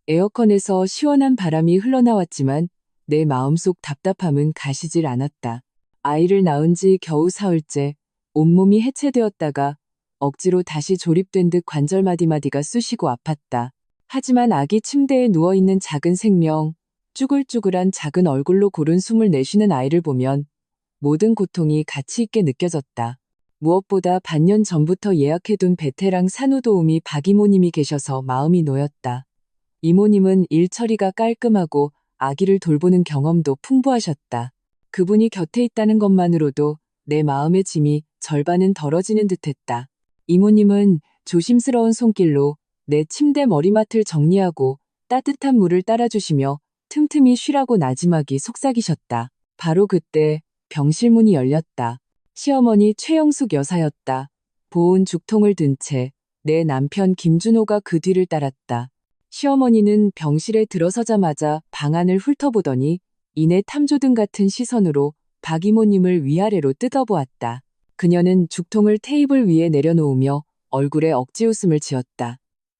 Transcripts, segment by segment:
에어컨에서 시원한 바람이 흘러나왔지만 내 마음속 답답함은 가시질 않았다. 아이를 낳은 지 겨우 사흘째 온몸이 해체되었다가 억지로 다시 조립된 듯 관절 마디마디가 쑤시고 아팠다. 하지만 아기 침대에 누워있는 작은 생명, 쭈글쭈글한 작은 얼굴로 고른 숨을 내쉬는 아이를 보면 모든 고통이 가치 있게 느껴졌다. 무엇보다 반년 전부터 예약해둔 베테랑 산후도우미 박 이모님이 계셔서 마음이 놓였다. 이모님은 일 처리가 깔끔하고 아기를 돌보는 경험도 풍부하셨다. 그분이 곁에 있다는 것만으로도 내 마음의 짐이 절반은 덜어지는 듯했다. 이모님은 조심스러운 손길로 내 침대 머리맡을 정리하고 따뜻한 물을 따라주시며 틈틈이 쉬라고 나지막이 속삭이셨다. 바로 그때 병실 문이 열렸다. 시어머니 최영숙 여사였다. 보온 죽통을 든 채 내 남편 김준호가 그 뒤를 따랐다. 시어머니는 병실에 들어서자마자 방안을 훑어보더니 이내 탐조등 같은 시선으로 박 이모님을 위아래로 뜯어보았다. 그녀는 죽통을 테이블 위에 내려놓으며 얼굴에 억지 웃음을 지었다.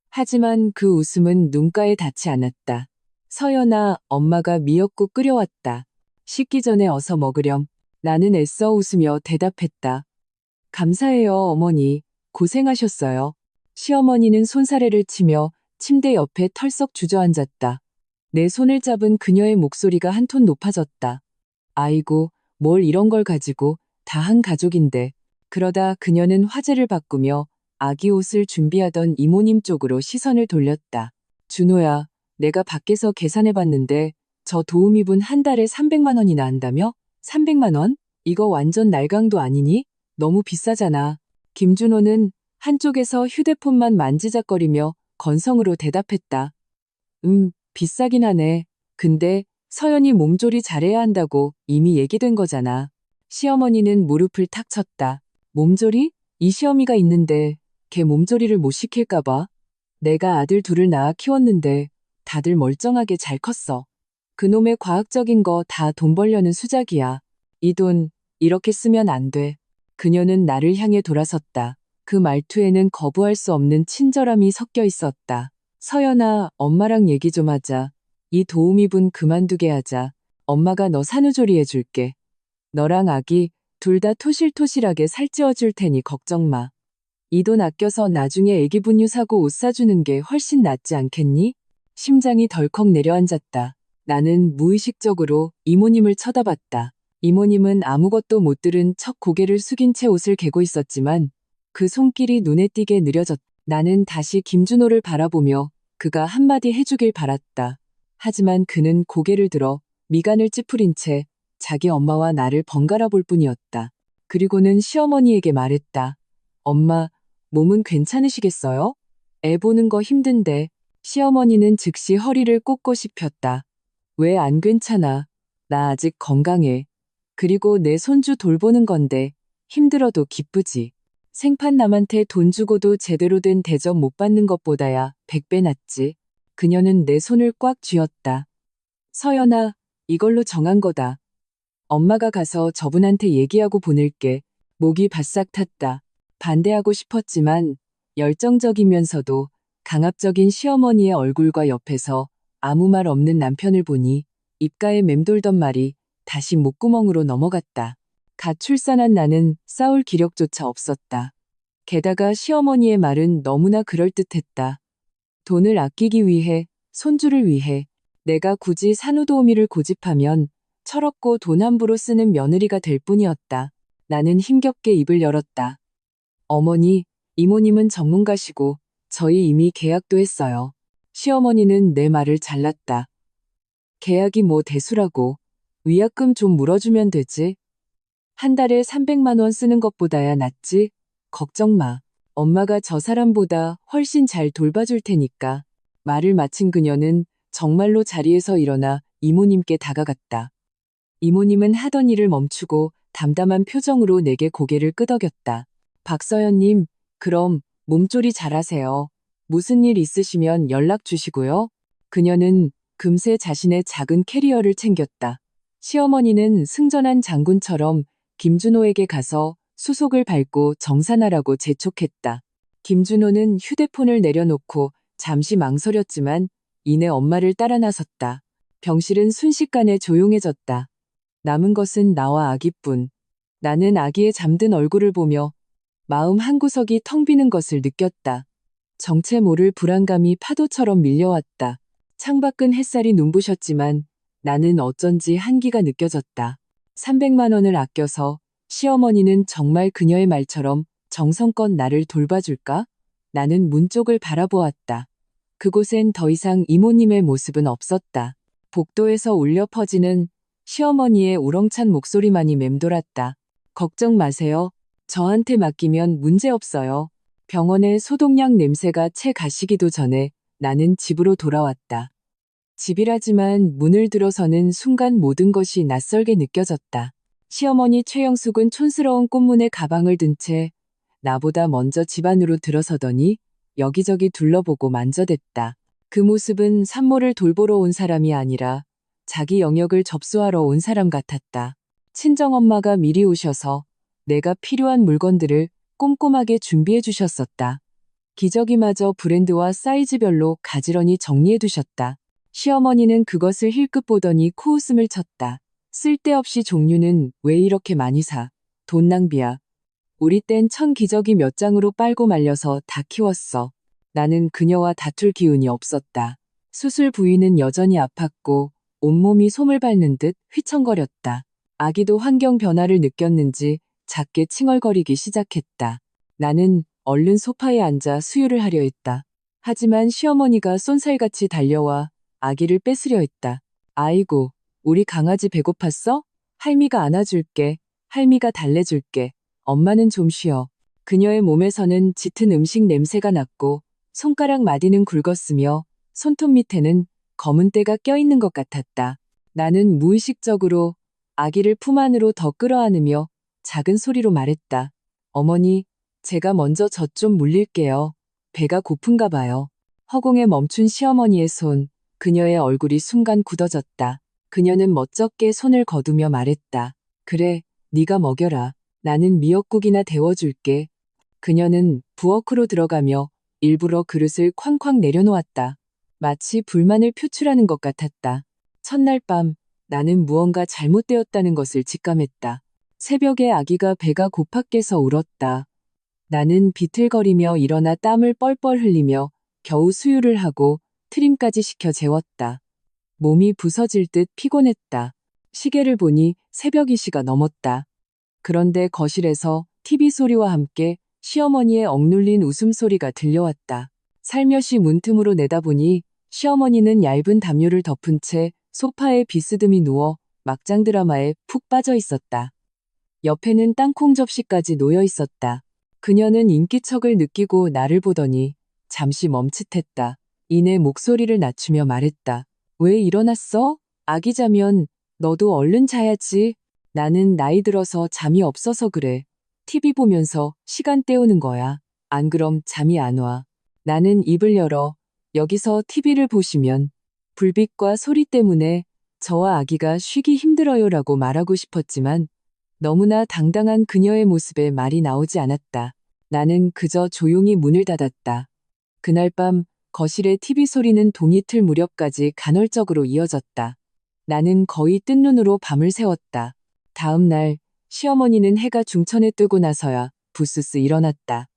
하지만 그 웃음은 눈가에 닿지 않았다. 서연아, 엄마가 미역국 끓여왔다. 식기 전에 어서 먹으렴. 나는 애써 웃으며 대답했다. 감사해요, 어머니. 고생하셨어요. 시어머니는 손사래를 치며 침대 옆에 털썩 주저앉았다. 내 손을 잡은 그녀의 목소리가 한 톤 높아졌다. 아이고, 뭘 이런 걸 가지고, 다 한 가족인데. 그러다 그녀는 화제를 바꾸며 아기 옷을 준비하던 이모님 쪽으로 시선을 돌렸다. 준호야, 내가 밖에서 계산해봤는데 저 도우미분 한 달에 300만 원이나 한다며? 300만 원? 이거 완전 날강도 아니니? 너무 비싸잖아. 김준호는 한쪽에서 휴대폰만 만지작거리며 건성으로 대답했다. 비싸긴 하네. 근데 서연이 몸조리 잘해야 한다고 이미 얘기된 거잖아. 시어머니는 무릎을 탁 쳤다. 몸조리? 이 시어미가 있는데 걔 몸조리를 못 시킬까봐. 내가 아들 둘을 낳아 키웠는데 다들 멀쩡하게 잘 컸어. 그놈의 과학적인 거 다 돈 벌려는 수작이야. 이 돈 이렇게 쓰면 안 돼. 그녀는 나를 향해 돌아섰다. 그 말투에는 거부할 수 없는 친절함이 섞여 있었다. 서연아, 엄마랑 얘기 좀 하자. 이 도우미분 그만두게 하자. 엄마가 너 산후조리 해줄게. 너랑 아기 둘 다 토실토실하게 살찌워줄 테니 걱정 마. 이 돈 아껴서 나중에 애기 분유 사고 옷 사주는 게 훨씬 낫지 않겠니? 심장이 덜컥 내려앉았다. 나는 무의식적으로 이모님을 쳐다봤다. 이모님은 아무것도 못 들은 척 고개를 숙인 채 옷을 개고 있었지만 그 손길이 눈에 띄게 느려졌다. 나는 다시 김준호를 바라보며 그가 한마디 해주길 바랐다. 하지만 그는 고개를 들어 미간을 찌푸린 채 자기 엄마와 나를 번갈아 볼 뿐이었다. 그리고는 시어머니에게 말했다. 엄마, 몸은 괜찮으시겠어요? 애 보는 거 힘든데. 시어머니는 즉시 허리를 꼿꼿이 폈다. 왜 안 괜찮아? 나 아직 건강해. 그리고 내 손주 돌보는 건데 힘들어도 기쁘지. 생판 남한테 돈 주고도 제대로 된 대접 못 받는 것보다야 100배 낫지. 그녀는 내 손을 꽉 쥐었다. 서연아, 이걸로 정한 거다. 엄마가 가서 저분한테 얘기하고 보낼게. 목이 바싹 탔다. 반대하고 싶었지만 열정적이면서도 강압적인 시어머니의 얼굴과 옆에서 아무 말 없는 남편을 보니 입가에 맴돌던 말이 다시 목구멍으로 넘어갔다. 갓 출산한 나는 싸울 기력조차 없었다. 게다가 시어머니의 말은 너무나 그럴듯했다. 돈을 아끼기 위해, 손주를 위해 내가 굳이 산후도우미를 고집하면 철없고 돈 함부로 쓰는 며느리가 될 뿐이었다. 나는 힘겹게 입을 열었다. 어머니, 이모님은 전문가시고 저희 이미 계약도 했어요. 시어머니는 내 말을 잘랐다. 계약이 뭐 대수라고. 위약금 좀 물어주면 되지. 한 달에 300만 원 쓰는 것보다야 낫지. 걱정 마. 엄마가 저 사람보다 훨씬 잘 돌봐줄 테니까. 말을 마친 그녀는 정말로 자리에서 일어나 이모님께 다가갔다. 이모님은 하던 일을 멈추고 담담한 표정으로 내게 고개를 끄덕였다. 박서연님, 그럼 몸조리 잘하세요. 무슨 일 있으시면 연락 주시고요. 그녀는 금세 자신의 작은 캐리어를 챙겼다. 시어머니는 승전한 장군처럼 김준호에게 가서 수속을 밟고 정산하라고 재촉했다. 김준호는 휴대폰을 내려놓고 잠시 망설였지만 이내 엄마를 따라 나섰다. 병실은 순식간에 조용해졌다. 남은 것은 나와 아기뿐. 나는 아기의 잠든 얼굴을 보며 마음 한구석이 텅 비는 것을 느꼈다. 정체 모를 불안감이 파도처럼 밀려왔다. 창밖은 햇살이 눈부셨지만 나는 어쩐지 한기가 느껴졌다. 300만 원을 아껴서 시어머니는 정말 그녀의 말처럼 정성껏 나를 돌봐줄까? 나는 문 쪽을 바라보았다. 그곳엔 더 이상 이모님의 모습은 없었다. 복도에서 울려 퍼지는 시어머니의 우렁찬 목소리만이 맴돌았다. 걱정 마세요. 저한테 맡기면 문제없어요. 병원의 소독약 냄새가 채 가시기도 전에 나는 집으로 돌아왔다. 집이라지만 문을 들어서는 순간 모든 것이 낯설게 느껴졌다. 시어머니 최영숙은 촌스러운 꽃무늬 가방을 든 채 나보다 먼저 집 안으로 들어서더니 여기저기 둘러보고 만져댔다. 그 모습은 산모를 돌보러 온 사람이 아니라 자기 영역을 접수하러 온 사람 같았다. 친정엄마가 미리 오셔서 내가 필요한 물건들을 꼼꼼하게 준비해 주셨었다. 기저귀마저 브랜드와 사이즈별로 가지런히 정리해 두셨다. 시어머니는 그것을 힐끗 보더니 코웃음을 쳤다. 쓸데없이 종류는 왜 이렇게 많이 사? 돈 낭비야. 우리 땐 천 기저귀 몇 장으로 빨고 말려서 다 키웠어. 나는 그녀와 다툴 기운이 없었다. 수술 부위는 여전히 아팠고 온몸이 솜을 밟는 듯 휘청거렸다. 아기도 환경 변화를 느꼈는지 작게 칭얼거리기 시작했다. 나는 얼른 소파에 앉아 수유를 하려 했다. 하지만 시어머니가 쏜살같이 달려와 아기를 뺏으려 했다. 아이고, 우리 강아지 배고팠어? 할미가 안아줄게. 할미가 달래줄게. 엄마는 좀 쉬어. 그녀의 몸에서는 짙은 음식 냄새가 났고 손가락 마디는 굵었으며 손톱 밑에는 검은 때가 껴있는 것 같았다. 나는 무의식적으로 아기를 품 안으로 더 끌어안으며 작은 소리로 말했다. 어머니, 제가 먼저 젖 좀 물릴게요. 배가 고픈가 봐요. 허공에 멈춘 시어머니의 손, 그녀의 얼굴이 순간 굳어졌다. 그녀는 멋쩍게 손을 거두며 말했다. 그래, 네가 먹여라. 나는 미역국이나 데워줄게. 그녀는 부엌으로 들어가며 일부러 그릇을 쾅쾅 내려놓았다. 마치 불만을 표출하는 것 같았다. 첫날 밤, 나는 무언가 잘못되었다는 것을 직감했다. 새벽에 아기가 배가 고팠겠어 울었다. 나는 비틀거리며 일어나 땀을 뻘뻘 흘리며 겨우 수유를 하고 트림까지 시켜 재웠다. 몸이 부서질 듯 피곤했다. 시계를 보니 새벽 2시가 넘었다. 그런데 거실에서 TV 소리와 함께 시어머니의 억눌린 웃음소리가 들려왔다. 살며시 문틈으로 내다보니 시어머니는 얇은 담요를 덮은 채 소파에 비스듬히 누워 막장 드라마에 푹 빠져 있었다. 옆에는 땅콩 접시까지 놓여 있었다. 그녀는 인기척을 느끼고 나를 보더니 잠시 멈칫했다. 이내 목소리를 낮추며 말했다. 왜 일어났어? 아기 자면 너도 얼른 자야지. 나는 나이 들어서 잠이 없어서 그래. TV 보면서 시간 때우는 거야. 안 그럼 잠이 안 와. 나는 입을 열어 여기서 TV를 보시면 불빛과 소리 때문에 저와 아기가 쉬기 힘들어요라고 말하고 싶었지만 너무나 당당한 그녀의 모습에 말이 나오지 않았다. 나는 그저 조용히 문을 닫았다. 그날 밤 거실의 TV 소리는 동이틀 무렵까지 간헐적으로 이어졌다. 나는 거의 뜬 눈으로 밤을 새웠다. 다음 날 시어머니는 해가 중천에 뜨고 나서야 부스스 일어났다.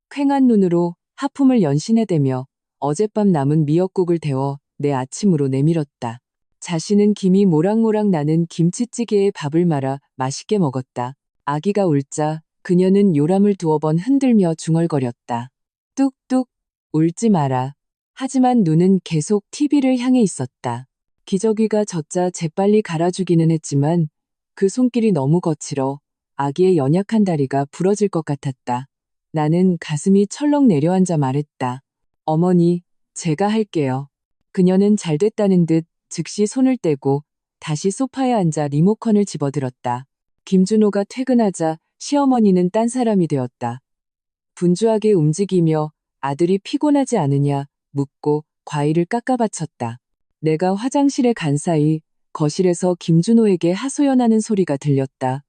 퀭한 눈으로 하품을 연신해대며 어젯밤 남은 미역국을 데워 내 아침으로 내밀었다. 자신은 김이 모락모락 나는 김치찌개에 밥을 말아 맛있게 먹었다. 아기가 울자 그녀는 요람을 두어 번 흔들며 중얼거렸다. 뚝뚝, 울지 마라. 하지만 눈은 계속 TV를 향해 있었다. 기저귀가 젖자 재빨리 갈아주기는 했지만 그 손길이 너무 거칠어 아기의 연약한 다리가 부러질 것 같았다. 나는 가슴이 철렁 내려앉아 말했다. 어머니, 제가 할게요. 그녀는 잘 됐다는 듯 즉시 손을 떼고 다시 소파에 앉아 리모컨을 집어들었다. 김준호가 퇴근하자 시어머니는 딴 사람이 되었다. 분주하게 움직이며 아들이 피곤하지 않으냐 묻고 과일을 깎아 바쳤다. 내가 화장실에 간 사이 거실에서 김준호에게 하소연하는 소리가 들렸다.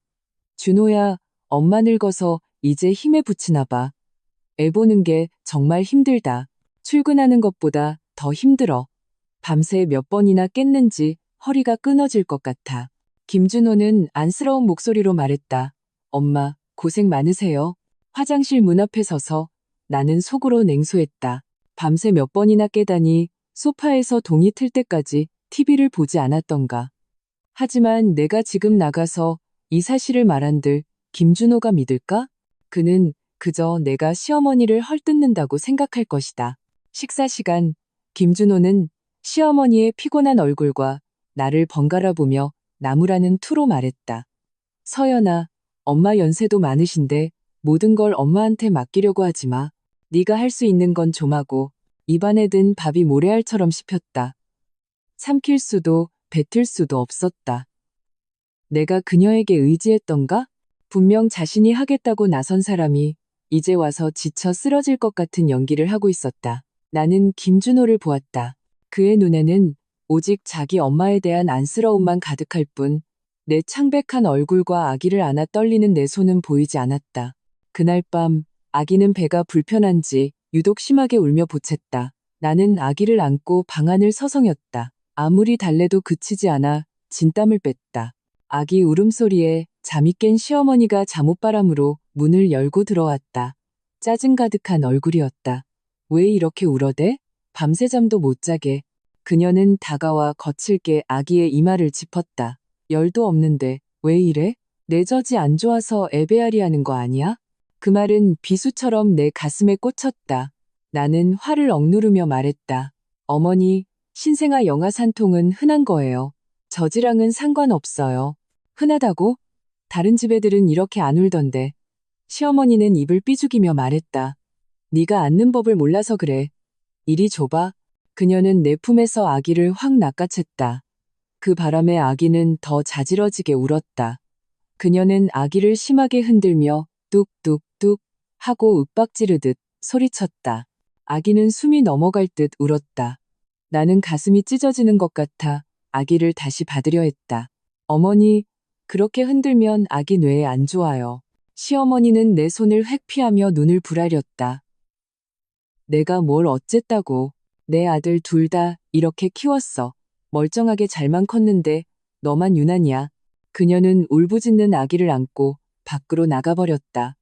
준호야, 엄마 늙어서 이제 힘에 부치나 봐. 애 보는 게 정말 힘들다. 출근하는 것보다 더 힘들어. 밤새 몇 번이나 깼는지 허리가 끊어질 것 같아. 김준호는 안쓰러운 목소리로 말했다. 엄마, 고생 많으세요. 화장실 문 앞에 서서 나는 속으로 냉소했다. 밤새 몇 번이나 깨다니 소파에서 동이 틀 때까지 TV를 보지 않았던가. 하지만 내가 지금 나가서 이 사실을 말한들 김준호가 믿을까? 그는 그저 내가 시어머니를 헐뜯는다고 생각할 것이다. 식사 시간, 김준호는 시어머니의 피곤한 얼굴과 나를 번갈아 보며 나무라는 투로 말했다. 서연아, 엄마 연세도 많으신데 모든 걸 엄마한테 맡기려고 하지 마. 네가 할 수 있는 건 좀 하고. 입안에 든 밥이 모래알처럼 씹혔다. 삼킬 수도 뱉을 수도 없었다. 내가 그녀에게 의지했던가? 분명 자신이 하겠다고 나선 사람이 이제 와서 지쳐 쓰러질 것 같은 연기를 하고 있었다. 나는 김준호를 보았다. 그의 눈에는 오직 자기 엄마에 대한 안쓰러움만 가득할 뿐, 내 창백한 얼굴과 아기를 안아 떨리는 내 손은 보이지 않았다. 그날 밤 아기는 배가 불편한지 유독 심하게 울며 보챘다. 나는 아기를 안고 방 안을 서성였다. 아무리 달래도 그치지 않아 진땀을 뺐다. 아기 울음소리에 잠이 깬 시어머니가 잠옷바람으로 문을 열고 들어왔다. 짜증 가득한 얼굴이었다. 왜 이렇게 울어대? 밤새 잠도 못 자게. 그녀는 다가와 거칠게 아기의 이마를 짚었다. 열도 없는데 왜 이래? 내 젖이 안 좋아서 애배앓이 하는 거 아니야? 그 말은 비수처럼 내 가슴에 꽂혔다. 나는 화를 억누르며 말했다. 어머니, 신생아 영아산통은 흔한 거예요. 젖이랑은 상관없어요. 흔하다고? 다른 집 애들은 이렇게 안 울던데. 시어머니는 입을 삐죽이며 말했다. 네가 앉는 법을 몰라서 그래. 이리 줘봐. 그녀는 내 품에서 아기를 확 낚아챘다. 그 바람에 아기는 더 자지러지게 울었다. 그녀는 아기를 심하게 흔들며 뚝뚝뚝 하고 윽박 지르듯 소리쳤다. 아기는 숨이 넘어갈 듯 울었다. 나는 가슴이 찢어지는 것 같아 아기를 다시 받으려 했다. 어머니, 그렇게 흔들면 아기 뇌에 안 좋아요. 시어머니는 내 손을 회피하며 눈을 부라렸다. 내가 뭘 어쨌다고. 내 아들 둘 다 이렇게 키웠어. 멀쩡하게 잘만 컸는데 너만 유난이야. 그녀는 울부짖는 아기를 안고 밖으로 나가버렸다.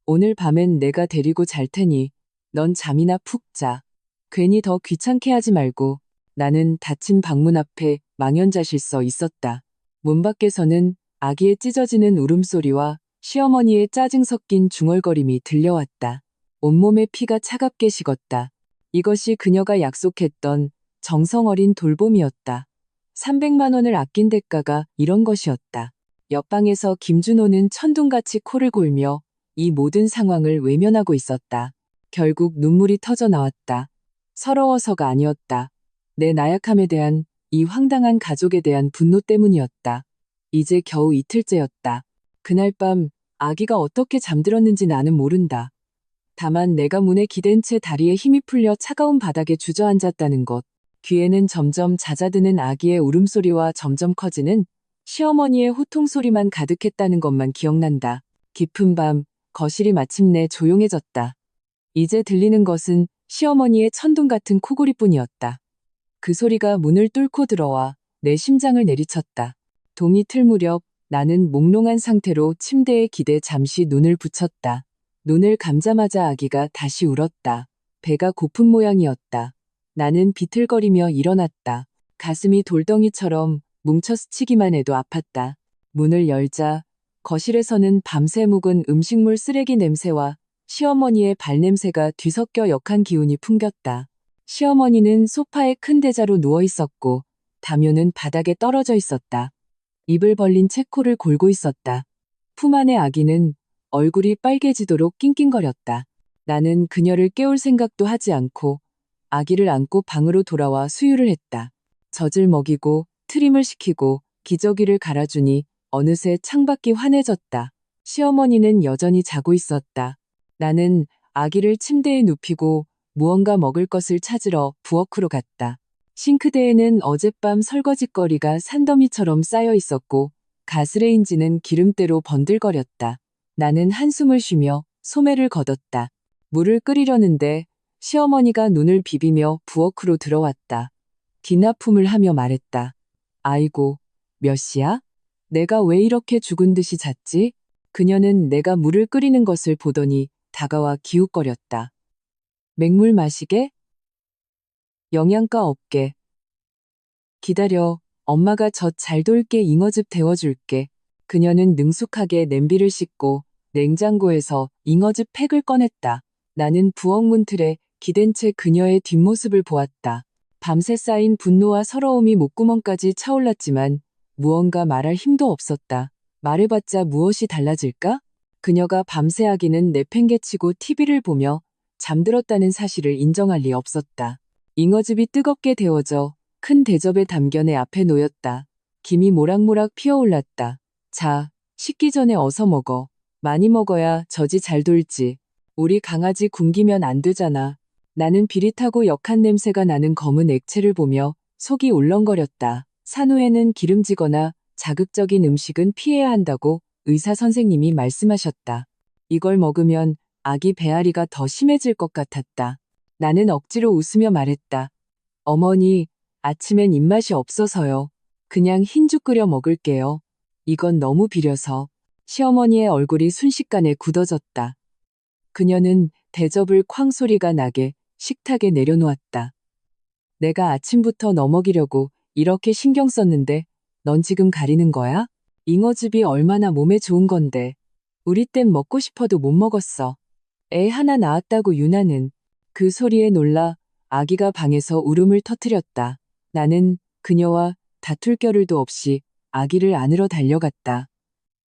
오늘 밤엔 내가 데리고 잘 테니 넌 잠이나 푹 자. 괜히 더 귀찮게 하지 말고. 나는 닫힌 방문 앞에 망연자실 서 있었다. 문 밖에서는 아기의 찢어지는 울음소리와 시어머니의 짜증 섞인 중얼거림이 들려왔다. 온몸에 피가 차갑게 식었다. 이것이 그녀가 약속했던 정성 어린 돌봄이었다. 300만 원을 아낀 대가가 이런 것이었다. 옆방에서 김준호는 천둥같이 코를 골며 이 모든 상황을 외면하고 있었다. 결국 눈물이 터져 나왔다. 서러워서가 아니었다. 내 나약함에 대한, 이 황당한 가족에 대한 분노 때문이었다. 이제 겨우 이틀째였다. 그날 밤 아기가 어떻게 잠들었는지 나는 모른다. 다만 내가 문에 기댄 채 다리에 힘이 풀려 차가운 바닥에 주저앉았다는 것, 귀에는 점점 잦아드는 아기의 울음소리와 점점 커지는 시어머니의 호통소리만 가득했다는 것만 기억난다. 깊은 밤, 거실이 마침내 조용해졌다. 이제 들리는 것은 시어머니의 천둥 같은 코골이뿐이었다. 그 소리가 문을 뚫고 들어와 내 심장을 내리쳤다. 동이 틀 무렵 나는 몽롱한 상태로 침대에 기대 잠시 눈을 붙였다. 눈을 감자마자 아기가 다시 울었다. 배가 고픈 모양이었다. 나는 비틀거리며 일어났다. 가슴이 돌덩이처럼 뭉쳐 스치기만 해도 아팠다. 문을 열자 거실에서는 밤새 묵은 음식물 쓰레기 냄새와 시어머니의 발냄새가 뒤섞여 역한 기운이 풍겼다. 시어머니는 소파에 큰 대자로 누워 있었고 담요는 바닥에 떨어져 있었다. 입을 벌린 채 코를 골고 있었다. 품 안의 아기는 얼굴이 빨개지도록 낑낑거렸다. 나는 그녀를 깨울 생각도 하지 않고 아기를 안고 방으로 돌아와 수유를 했다. 젖을 먹이고 트림을 시키고 기저귀를 갈아주니 어느새 창밖이 환해졌다. 시어머니는 여전히 자고 있었다. 나는 아기를 침대에 눕히고 무언가 먹을 것을 찾으러 부엌으로 갔다. 싱크대에는 어젯밤 설거지거리가 산더미처럼 쌓여 있었고 가스레인지는 기름때로 번들거렸다. 나는 한숨을 쉬며 소매를 걷었다. 물을 끓이려는데 시어머니가 눈을 비비며 부엌으로 들어왔다. 긴 하품을 하며 말했다. 아이고, 몇 시야? 내가 왜 이렇게 죽은 듯이 잤지? 그녀는 내가 물을 끓이는 것을 보더니 다가와 기웃거렸다. 맹물 마시게? 영양가 없게. 기다려, 엄마가 젖 잘 돌게 잉어즙 데워줄게. 그녀는 능숙하게 냄비를 씻고 냉장고에서 잉어즙 팩을 꺼냈다. 나는 부엌 문틀에 기댄 채 그녀의 뒷모습을 보았다. 밤새 쌓인 분노와 서러움이 목구멍까지 차올랐지만 무언가 말할 힘도 없었다. 말해봤자 무엇이 달라질까? 그녀가 밤새 아기는 내팽개치고 TV를 보며 잠들었다는 사실을 인정할 리 없었다. 잉어즙이 뜨겁게 데워져 큰 대접에 담겨 내 앞에 놓였다. 김이 모락모락 피어올랐다. 자, 식기 전에 어서 먹어. 많이 먹어야 젖이 잘 돌지. 우리 강아지 굶기면 안 되잖아. 나는 비릿하고 역한 냄새가 나는 검은 액체를 보며 속이 울렁거렸다. 산후에는 기름지거나 자극적인 음식은 피해야 한다고 의사 선생님이 말씀하셨다. 이걸 먹으면 아기 배앓이가 더 심해질 것 같았다. 나는 억지로 웃으며 말했다. 어머니, 아침엔 입맛이 없어서요. 그냥 흰죽 끓여 먹을게요. 이건 너무 비려서. 시어머니의 얼굴이 순식간에 굳어졌다. 그녀는 대접을 쾅 소리가 나게 식탁에 내려놓았다. 내가 아침부터 너 먹이려고 이렇게 신경 썼는데 넌 지금 가리는 거야? 잉어즙이 얼마나 몸에 좋은 건데. 우리 땐 먹고 싶어도 못 먹었어. 애 하나 낳았다고 유나는. 그 소리에 놀라 아기가 방에서 울음을 터뜨렸다. 나는 그녀와 다툴 겨를도 없이 아기를 안으러 달려갔다.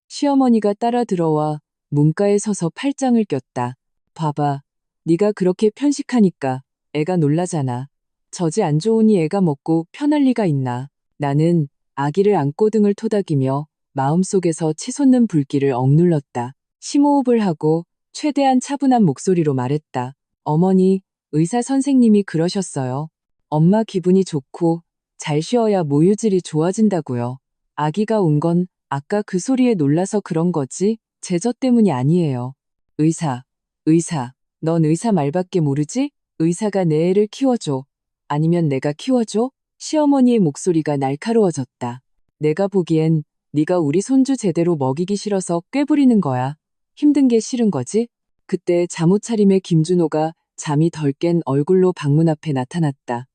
시어머니가 따라 들어와 문가에 서서 팔짱을 꼈다. 봐봐. 네가 그렇게 편식하니까 애가 놀라잖아. 젖이 안 좋으니 애가 먹고 편할 리가 있나. 나는 아기를 안고 등을 토닥이며 마음속에서 치솟는 불길을 억눌렀다. 심호흡을 하고 최대한 차분한 목소리로 말했다. 어머니, 의사 선생님이 그러셨어요. 엄마 기분이 좋고 잘 쉬어야 모유질이 좋아진다고요. 아기가 운 건 아까 그 소리에 놀라서 그런 거지 제 젖 때문이 아니에요. 의사, 넌 의사 말밖에 모르지? 의사가 내 애를 키워줘. 아니면 내가 키워줘? 시어머니의 목소리가 날카로워졌다. 내가 보기엔 네가 우리 손주 제대로 먹이기 싫어서 꾀부리는 거야. 힘든 게 싫은 거지? 그때 잠옷 차림의 김준호가 잠이 덜 깬 얼굴로 방문 앞에 나타났다.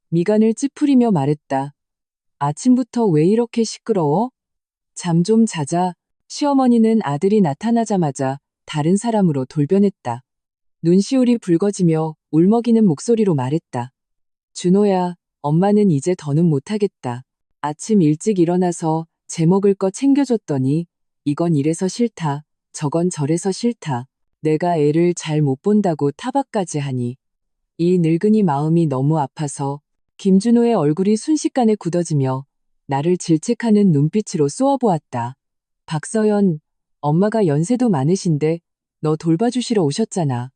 미간을 찌푸리며 말했다. 아침부터 왜 이렇게 시끄러워? 잠 좀 자자. 시어머니는 아들이 나타나자마자 다른 사람으로 돌변했다. 눈시울이 붉어지며 울먹이는 목소리로 말했다. 준호야, 엄마는 이제 더는 못하겠다. 아침 일찍 일어나서 제 먹을 거 챙겨줬더니 이건 이래서 싫다. 저건 저래서 싫다. 내가 애를 잘 못 본다고 타박까지 하니. 이 늙은이 마음이 너무 아파서 김준호의 얼굴이 순식간에 굳어지며 나를 질책하는 눈빛으로 쏘아보았다. 박서연, 엄마가 연세도 많으신데 너 돌봐주시러 오셨잖아.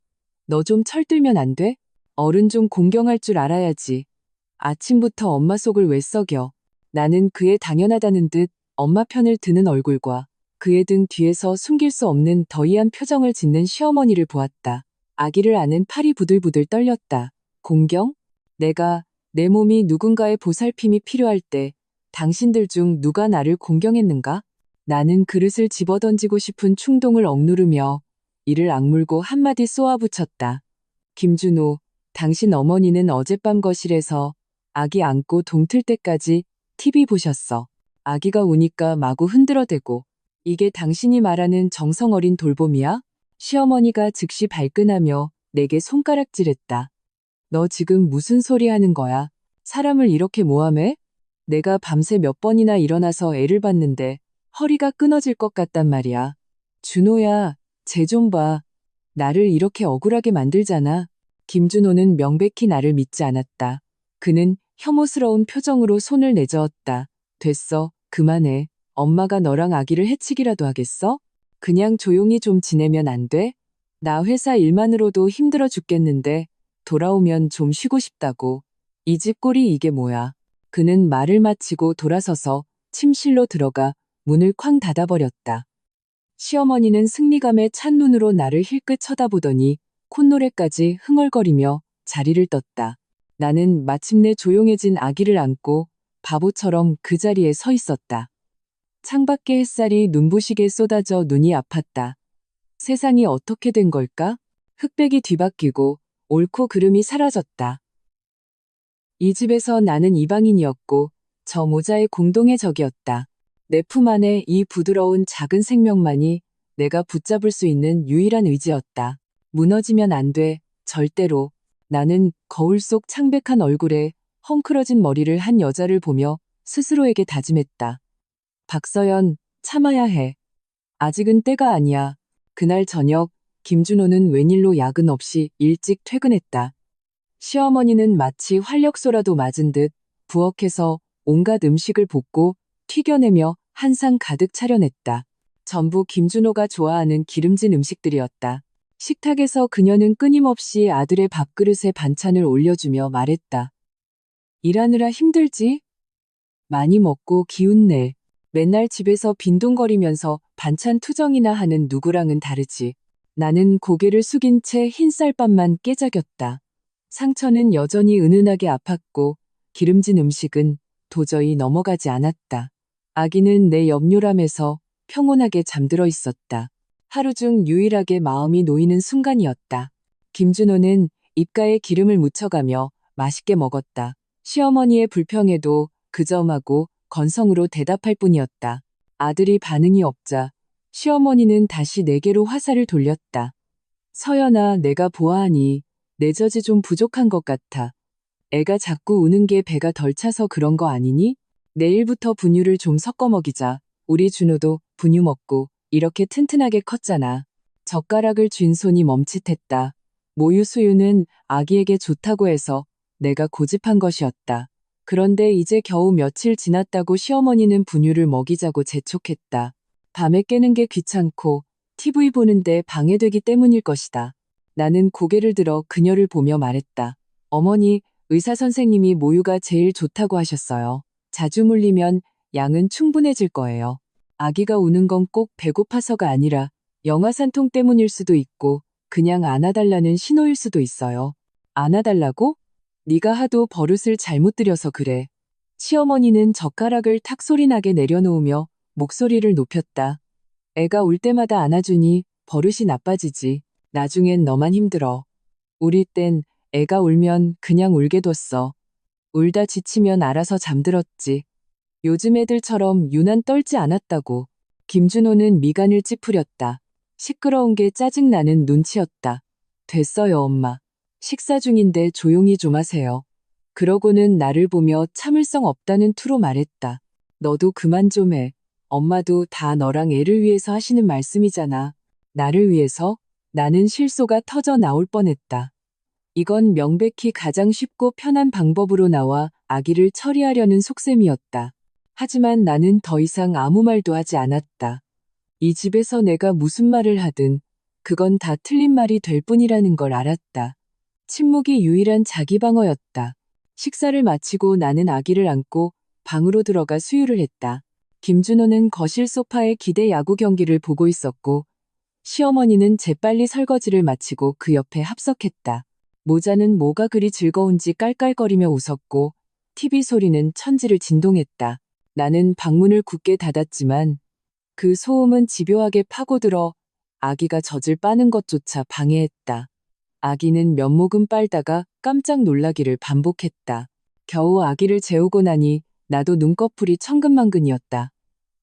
너 좀 철들면 안 돼? 어른 좀 공경할 줄 알아야지. 아침부터 엄마 속을 왜 썩여. 나는 그의 당연하다는 듯 엄마 편을 드는 얼굴과 그의 등 뒤에서 숨길 수 없는 더이한 표정을 짓는 시어머니를 보았다. 아기를 안은 팔이 부들부들 떨렸다. 공경? 내 몸이 누군가의 보살핌이 필요할 때 당신들 중 누가 나를 공경했는가? 나는 그릇을 집어던지고 싶은 충동을 억누르며 이를 악물고 한마디 쏘아붙였다. 김준호, 당신 어머니는 어젯밤 거실에서 아기 안고 동틀 때까지 TV 보셨어. 아기가 우니까 마구 흔들어대고. 이게 당신이 말하는 정성 어린 돌봄이야? 시어머니가 즉시 발끈하며 내게 손가락질했다. 너 지금 무슨 소리 하는 거야? 사람을 이렇게 모함해? 내가 밤새 몇 번이나 일어나서 애를 봤는데 허리가 끊어질 것 같단 말이야. 준호야, 쟤 좀 봐. 나를 이렇게 억울하게 만들잖아. 김준호는 명백히 나를 믿지 않았다. 그는 혐오스러운 표정으로 손을 내저었다. 됐어, 그만해. 엄마가 너랑 아기를 해치기라도 하겠어? 그냥 조용히 좀 지내면 안 돼? 나 회사 일만으로도 힘들어 죽겠는데 돌아오면 좀 쉬고 싶다고. 이 집 꼴이 이게 뭐야. 그는 말을 마치고 돌아서서 침실로 들어가 문을 쾅 닫아버렸다. 시어머니는 승리감에 찬 눈으로 나를 힐끗 쳐다보더니 콧노래까지 흥얼거리며 자리를 떴다. 나는 마침내 조용해진 아기를 안고 바보처럼 그 자리에 서 있었다. 창밖의 햇살이 눈부시게 쏟아져 눈이 아팠다. 세상이 어떻게 된 걸까? 흑백이 뒤바뀌고 옳고 그름이 사라졌다. 이 집에서 나는 이방인이었고 저 모자의 공동의 적이었다. 내 품 안에 이 부드러운 작은 생명만이 내가 붙잡을 수 있는 유일한 의지였다. 무너지면 안 돼, 절대로. 나는 거울 속 창백한 얼굴에 헝클어진 머리를 한 여자를 보며 스스로에게 다짐했다. 박서연, 참아야 해. 아직은 때가 아니야. 그날 저녁, 김준호는 웬일로 야근 없이 일찍 퇴근했다. 시어머니는 마치 활력소라도 맞은 듯 부엌에서 온갖 음식을 볶고 튀겨내며 한 상 가득 차려냈다. 전부 김준호가 좋아하는 기름진 음식들이었다. 식탁에서 그녀는 끊임없이 아들의 밥그릇에 반찬을 올려주며 말했다. 일하느라 힘들지? 많이 먹고 기운내. 맨날 집에서 빈둥거리면서 반찬 투정이나 하는 누구랑은 다르지. 나는 고개를 숙인 채 흰쌀밥만 깨작였다. 상처는 여전히 은은하게 아팠고 기름진 음식은 도저히 넘어가지 않았다. 아기는 내 옆요람에서 평온하게 잠들어 있었다. 하루 중 유일하게 마음이 놓이는 순간이었다. 김준호는 입가에 기름을 묻혀가며 맛있게 먹었다. 시어머니의 불평에도 그저음하고 건성으로 대답할 뿐이었다. 아들이 반응이 없자 시어머니는 다시 내게로 화살을 돌렸다. 서연아, 내가 보아하니 내 젖이 좀 부족한 것 같아. 애가 자꾸 우는 게 배가 덜 차서 그런 거 아니니? 내일부터 분유를 좀 섞어 먹이자. 우리 준호도 분유 먹고 이렇게 튼튼하게 컸잖아. 젓가락을 쥔 손이 멈칫했다. 모유 수유는 아기에게 좋다고 해서 내가 고집한 것이었다. 그런데 이제 겨우 며칠 지났다고 시어머니는 분유를 먹이자고 재촉했다. 밤에 깨는 게 귀찮고 TV 보는데 방해되기 때문일 것이다. 나는 고개를 들어 그녀를 보며 말했다. 어머니, 의사 선생님이 모유가 제일 좋다고 하셨어요. 자주 물리면 양은 충분해질 거예요. 아기가 우는 건 꼭 배고파서가 아니라 영아산통 때문일 수도 있고 그냥 안아달라는 신호일 수도 있어요. 안아달라고? 네가 하도 버릇을 잘못 들여서 그래. 시어머니는 젓가락을 탁 소리나게 내려놓으며 목소리를 높였다. 애가 울 때마다 안아주니 버릇이 나빠지지. 나중엔 너만 힘들어. 우리 땐 애가 울면 그냥 울게 뒀어. 울다 지치면 알아서 잠들었지. 요즘 애들처럼 유난 떨지 않았다고. 김준호는 미간을 찌푸렸다. 시끄러운 게 짜증나는 눈치였다. 됐어요, 엄마. 식사 중인데 조용히 좀 하세요. 그러고는 나를 보며 참을성 없다는 투로 말했다. 너도 그만 좀 해. 엄마도 다 너랑 애를 위해서 하시는 말씀이잖아. 나를 위해서? 나는 실소가 터져 나올 뻔했다. 이건 명백히 가장 쉽고 편한 방법으로 나와 아기를 처리하려는 속셈이었다. 하지만 나는 더 이상 아무 말도 하지 않았다. 이 집에서 내가 무슨 말을 하든 그건 다 틀린 말이 될 뿐이라는 걸 알았다. 침묵이 유일한 자기 방어였다. 식사를 마치고 나는 아기를 안고 방으로 들어가 수유를 했다. 김준호는 거실 소파에 기대 야구 경기를 보고 있었고 시어머니는 재빨리 설거지를 마치고 그 옆에 합석했다. 모자는 뭐가 그리 즐거운지 깔깔거리며 웃었고 TV 소리는 천지를 진동했다. 나는 방문을 굳게 닫았지만 그 소음은 집요하게 파고들어 아기가 젖을 빠는 것조차 방해했다. 아기는 면목은 빨다가 깜짝 놀라기를 반복했다. 겨우 아기를 재우고 나니 나도 눈꺼풀이 천근만근이었다.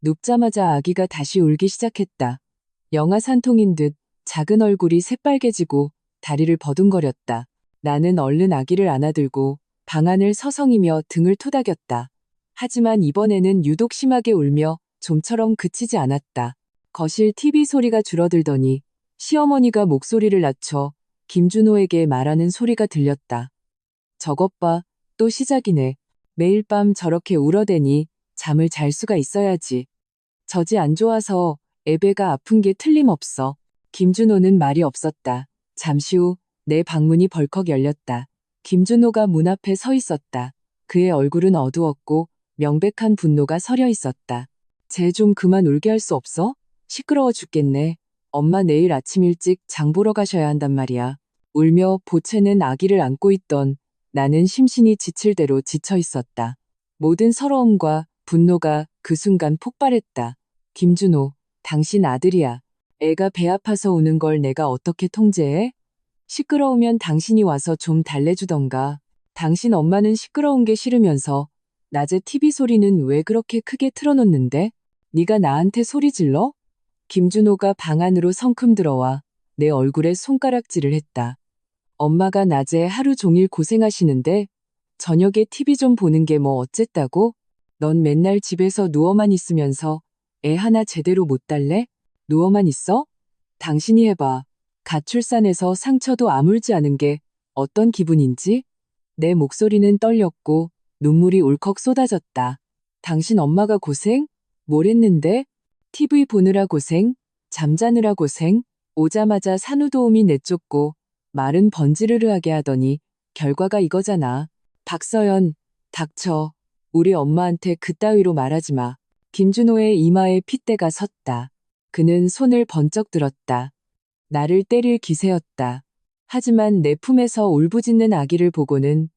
눕자마자 아기가 다시 울기 시작했다. 영아산통인 듯 작은 얼굴이 새빨개지고 다리를 버둥거렸다. 나는 얼른 아기를 안아들고 방 안을 서성이며 등을 토닥였다. 하지만 이번에는 유독 심하게 울며 좀처럼 그치지 않았다. 거실 TV 소리가 줄어들더니 시어머니가 목소리를 낮춰 김준호에게 말하는 소리가 들렸다. 저것 봐, 또 시작이네. 매일 밤 저렇게 울어대니 잠을 잘 수가 있어야지. 젖이 안 좋아서 애배가 아픈 게 틀림없어. 김준호는 말이 없었다. 잠시 후 내 방문이 벌컥 열렸다. 김준호가 문 앞에 서 있었다. 그의 얼굴은 어두웠고 명백한 분노가 서려 있었다. 쟤 좀 그만 울게 할 수 없어? 시끄러워 죽겠네. 엄마 내일 아침 일찍 장 보러 가셔야 한단 말이야. 울며 보채는 아기를 안고 있던 나는 심신이 지칠 대로 지쳐 있었다. 모든 서러움과 분노가 그 순간 폭발했다. 김준호, 당신 아들이야. 애가 배 아파서 우는 걸 내가 어떻게 통제해? 시끄러우면 당신이 와서 좀 달래주던가. 당신 엄마는 시끄러운 게 싫으면서 낮에 TV 소리는 왜 그렇게 크게 틀어놓는데? 네가 나한테 소리 질러? 김준호가 방 안으로 성큼 들어와 내 얼굴에 손가락질을 했다. 엄마가 낮에 하루 종일 고생하시는데 저녁에 TV 좀 보는 게 뭐 어쨌다고? 넌 맨날 집에서 누워만 있으면서 애 하나 제대로 못 달래? 누워만 있어? 당신이 해봐. 가출산해서 상처도 아물지 않은 게 어떤 기분인지? 내 목소리는 떨렸고 눈물이 울컥 쏟아졌다. 당신 엄마가 고생? 뭘 했는데? TV 보느라 고생? 잠자느라 고생? 오자마자 산후도우미 내쫓고 말은 번지르르하게 하더니 결과가 이거잖아. 박서연, 닥쳐. 우리 엄마한테 그따위로 말하지 마. 김준호의 이마에 핏대가 섰다. 그는 손을 번쩍 들었다. 나를 때릴 기세였다. 하지만 내 품에서 울부짖는 아기를 보고는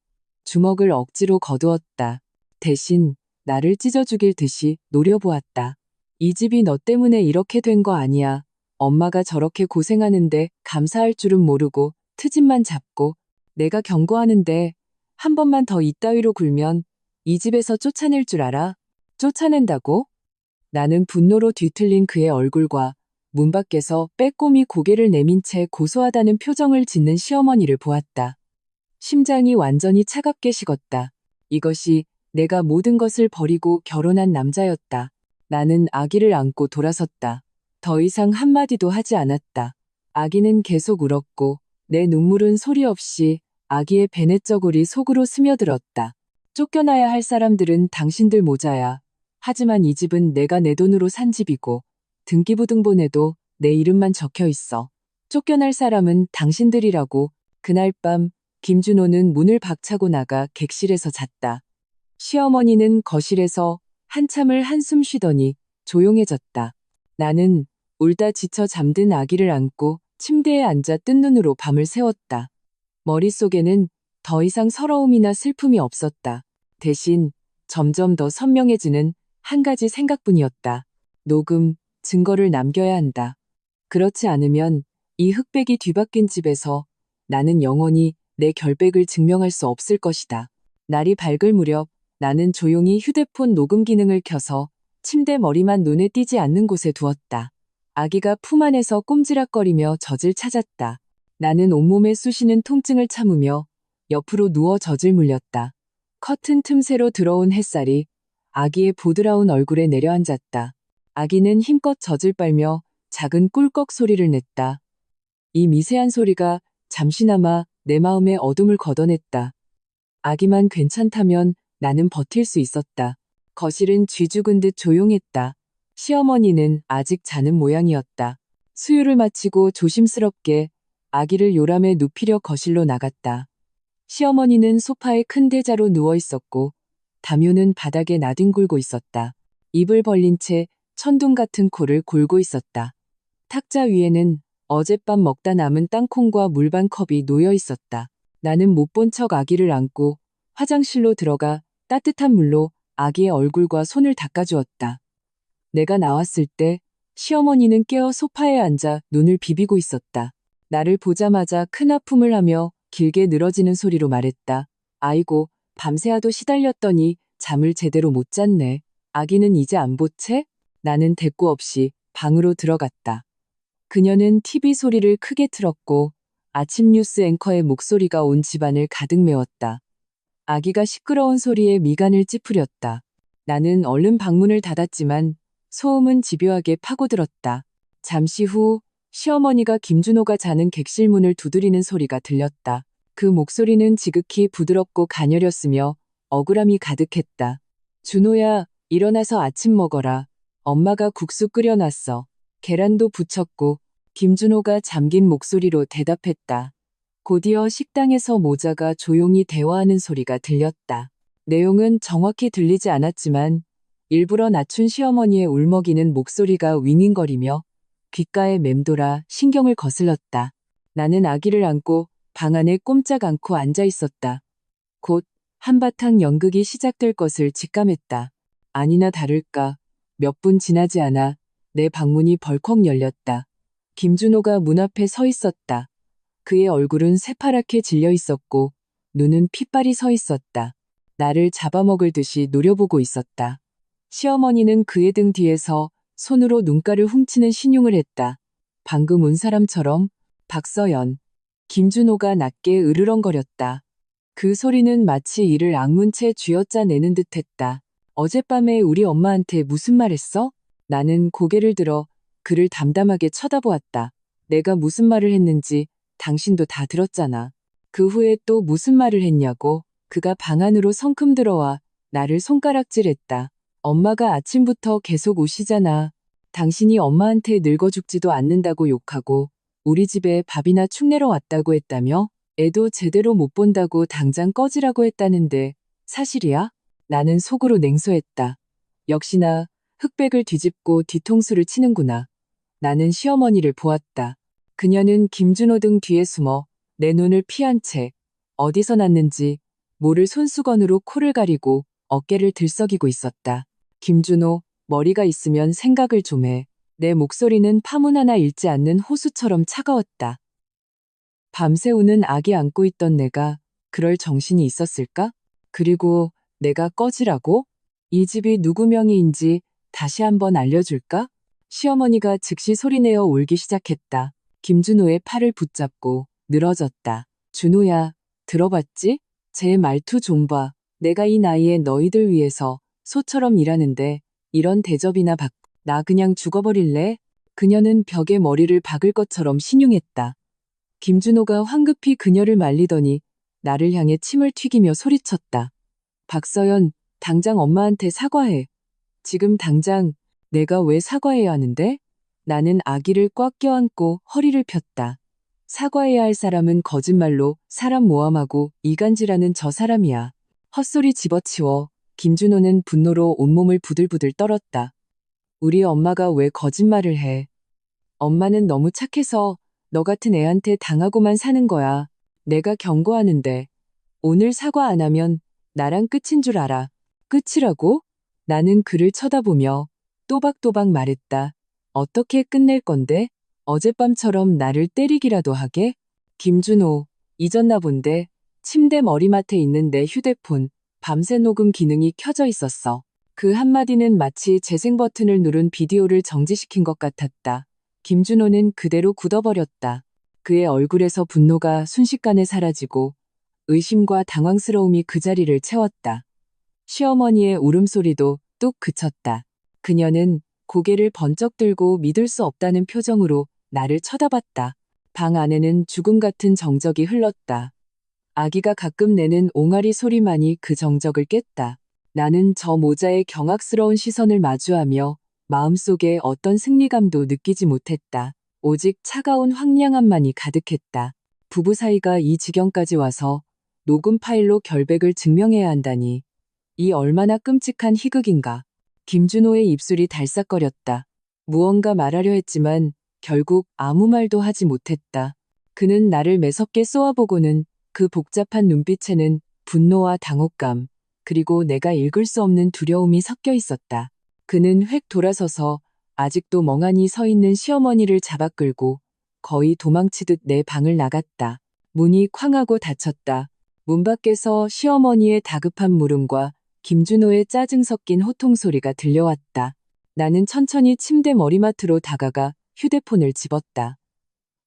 주먹을 억지로 거두었다. 대신 나를 찢어 죽일 듯이 노려보았다. 이 집이 너 때문에 이렇게 된 거 아니야. 엄마가 저렇게 고생하는데 감사할 줄은 모르고 트집만 잡고 내가 경고하는데 한 번만 더 이따위로 굴면 이 집에서 쫓아낼 줄 알아? 쫓아낸다고? 나는 분노로 뒤틀린 그의 얼굴과 문 밖에서 빼꼼히 고개를 내민 채 고소하다는 표정을 짓는 시어머니를 보았다. 심장이 완전히 차갑게 식었다. 이것이 내가 모든 것을 버리고 결혼한 남자였다. 나는 아기를 안고 돌아섰다. 더 이상 한마디도 하지 않았다. 아기는 계속 울었고 내 눈물은 소리 없이 아기의 베넷저골이 속으로 스며들었다. 쫓겨나야 할 사람들은 당신들 모자야. 하지만 이 집은 내가 내 돈으로 산 집이고 등기부등본에도 내 이름만 적혀 있어. 쫓겨날 사람은 당신들이라고. 그날 밤 김준호는 문을 박차고 나가 객실에서 잤다. 시어머니는 거실에서 한참을 한숨 쉬더니 조용해졌다. 나는 울다 지쳐 잠든 아기를 안고 침대에 앉아 뜬 눈으로 밤을 새웠다. 머릿속에는 더 이상 서러움이나 슬픔이 없었다. 대신 점점 더 선명해지는 한 가지 생각뿐이었다. 녹음, 증거를 남겨야 한다. 그렇지 않으면 이 흑백이 뒤바뀐 집에서 나는 영원히 내 결백을 증명할 수 없을 것이다. 날이 밝을 무렵 나는 조용히 휴대폰 녹음 기능을 켜서 침대 머리만 눈에 띄지 않는 곳에 두었다. 아기가 품 안에서 꼼지락거리며 젖을 찾았다. 나는 온몸에 쑤시는 통증을 참으며 옆으로 누워 젖을 물렸다. 커튼 틈새로 들어온 햇살이 아기의 보드라운 얼굴에 내려앉았다. 아기는 힘껏 젖을 빨며 작은 꿀꺽 소리를 냈다. 이 미세한 소리가 잠시나마 내 마음의 어둠을 걷어냈다. 아기만 괜찮다면 나는 버틸 수 있었다. 거실은 쥐죽은 듯 조용했다. 시어머니는 아직 자는 모양이었다. 수유를 마치고 조심스럽게 아기를 요람에 눕히려 거실로 나갔다. 시어머니는 소파에 큰 대자로 누워 있었고 담요는 바닥에 나뒹굴고 있었다. 입을 벌린 채 천둥 같은 코를 골고 있었다. 탁자 위에는 어젯밤 먹다 남은 땅콩과 물 반 컵이 놓여 있었다. 나는 못 본 척 아기를 안고 화장실로 들어가 따뜻한 물로 아기의 얼굴과 손을 닦아주었다. 내가 나왔을 때 시어머니는 깨어 소파에 앉아 눈을 비비고 있었다. 나를 보자마자 큰 아픔을 하며 길게 늘어지는 소리로 말했다. 아이고, 밤새야도 시달렸더니 잠을 제대로 못 잤네. 아기는 이제 안 보채? 나는 대꾸 없이 방으로 들어갔다. 그녀는 TV 소리를 크게 틀었고 아침 뉴스 앵커의 목소리가 온 집안을 가득 메웠다. 아기가 시끄러운 소리에 미간을 찌푸렸다. 나는 얼른 방문을 닫았지만 소음은 집요하게 파고들었다. 잠시 후 시어머니가 김준호가 자는 객실 문을 두드리는 소리가 들렸다. 그 목소리는 지극히 부드럽고 가녀렸으며 억울함이 가득했다. 준호야, 일어나서 아침 먹어라. 엄마가 국수 끓여놨어. 계란도 부쳤고. 김준호가 잠긴 목소리로 대답했다. 곧이어 식당에서 모자가 조용히 대화하는 소리가 들렸다. 내용은 정확히 들리지 않았지만 일부러 낮춘 시어머니의 울먹이는 목소리가 윙윙거리며 귓가에 맴돌아 신경을 거슬렀다. 나는 아기를 안고 방 안에 꼼짝 않고 앉아 있었다. 곧 한바탕 연극이 시작될 것을 직감했다. 아니나 다를까 몇 분 지나지 않아 내 방문이 벌컥 열렸다. 김준호가 문 앞에 서 있었다. 그의 얼굴은 새파랗게 질려 있었고 눈은 핏발이 서 있었다. 나를 잡아먹을 듯이 노려보고 있었다. 시어머니는 그의 등 뒤에서 손으로 눈가를 훔치는 신용을 했다. 방금 온 사람처럼. 박서연. 김준호가 낮게 으르렁거렸다. 그 소리는 마치 이를 악문채 쥐어짜내는 듯했다. 어젯밤에 우리 엄마한테 무슨 말 했어? 나는 고개를 들어 그를 담담하게 쳐다보았다. 내가 무슨 말을 했는지 당신도 다 들었잖아. 그 후에 또 무슨 말을 했냐고. 그가 방 안으로 성큼 들어와 나를 손가락질했다. 엄마가 아침부터 계속 오시잖아. 당신이 엄마한테 늙어 죽지도 않는다고 욕하고 우리 집에 밥이나 축 내러 왔다고 했다며? 애도 제대로 못 본다고 당장 꺼지라고 했다는데 사실이야? 나는 속으로 냉소했다. 역시나 흑백을 뒤집고 뒤통수를 치는구나. 나는 시어머니를 보았다. 그녀는 김준호 등 뒤에 숨어 내 눈을 피한 채 어디서 났는지 모를 손수건으로 코를 가리고 어깨를 들썩이고 있었다. 김준호, 머리가 있으면 생각을 좀 해. 내 목소리는 파문 하나 잃지 않는 호수처럼 차가웠다. 밤새 우는 아기 안고 있던 내가 그럴 정신이 있었을까? 그리고 내가 꺼지라고? 이 집이 누구 명의인지 다시 한번 알려줄까? 시어머니가 즉시 소리내어 울기 시작했다. 김준호의 팔을 붙잡고 늘어졌다. 준호야, 들어봤지? 제 말투 좀 봐. 내가 이 나이에 너희들 위해서 소처럼 일하는데 이런 대접이나 받고 나 그냥 죽어버릴래? 그녀는 벽에 머리를 박을 것처럼 신용했다. 김준호가 황급히 그녀를 말리더니 나를 향해 침을 튀기며 소리쳤다. 박서연, 당장 엄마한테 사과해. 지금 당장. 내가 왜 사과해야 하는데? 나는 아기를 꽉 껴안고 허리를 폈다. 사과해야 할 사람은 거짓말로 사람 모함하고 이간질하는 저 사람이야. 헛소리 집어치워. 김준호는 분노로 온몸을 부들부들 떨었다. 우리 엄마가 왜 거짓말을 해? 엄마는 너무 착해서 너 같은 애한테 당하고만 사는 거야. 내가 경고하는데 오늘 사과 안 하면 나랑 끝인 줄 알아. 끝이라고? 나는 그를 쳐다보며 또박또박 말했다. 어떻게 끝낼 건데? 어젯밤처럼 나를 때리기라도 하게? 김준호, 잊었나 본데 침대 머리맡에 있는 내 휴대폰 밤새 녹음 기능이 켜져 있었어. 그 한마디는 마치 재생 버튼을 누른 비디오를 정지시킨 것 같았다. 김준호는 그대로 굳어버렸다. 그의 얼굴에서 분노가 순식간에 사라지고 의심과 당황스러움이 그 자리를 채웠다. 시어머니의 울음소리도 뚝 그쳤다. 그녀는 고개를 번쩍 들고 믿을 수 없다는 표정으로 나를 쳐다봤다. 방 안에는 죽음 같은 정적이 흘렀다. 아기가 가끔 내는 옹알이 소리만이 그 정적을 깼다. 나는 저 모자의 경악스러운 시선을 마주하며 마음속에 어떤 승리감도 느끼지 못했다. 오직 차가운 황량함만이 가득했다. 부부 사이가 이 지경까지 와서 녹음 파일로 결백을 증명해야 한다니. 이 얼마나 끔찍한 희극인가. 김준호의 입술이 달싹거렸다. 무언가 말하려 했지만 결국 아무 말도 하지 못했다. 그는 나를 매섭게 쏘아보고는 그 복잡한 눈빛에는 분노와 당혹감, 그리고 내가 읽을 수 없는 두려움이 섞여 있었다. 그는 획 돌아서서 아직도 멍하니 서 있는 시어머니를 잡아 끌고 거의 도망치듯 내 방을 나갔다. 문이 쾅 하고 닫혔다. 문 밖에서 시어머니의 다급한 물음과 김준호의 짜증 섞인 호통 소리가 들려왔다. 나는 천천히 침대 머리맡으로 다가가 휴대폰을 집었다.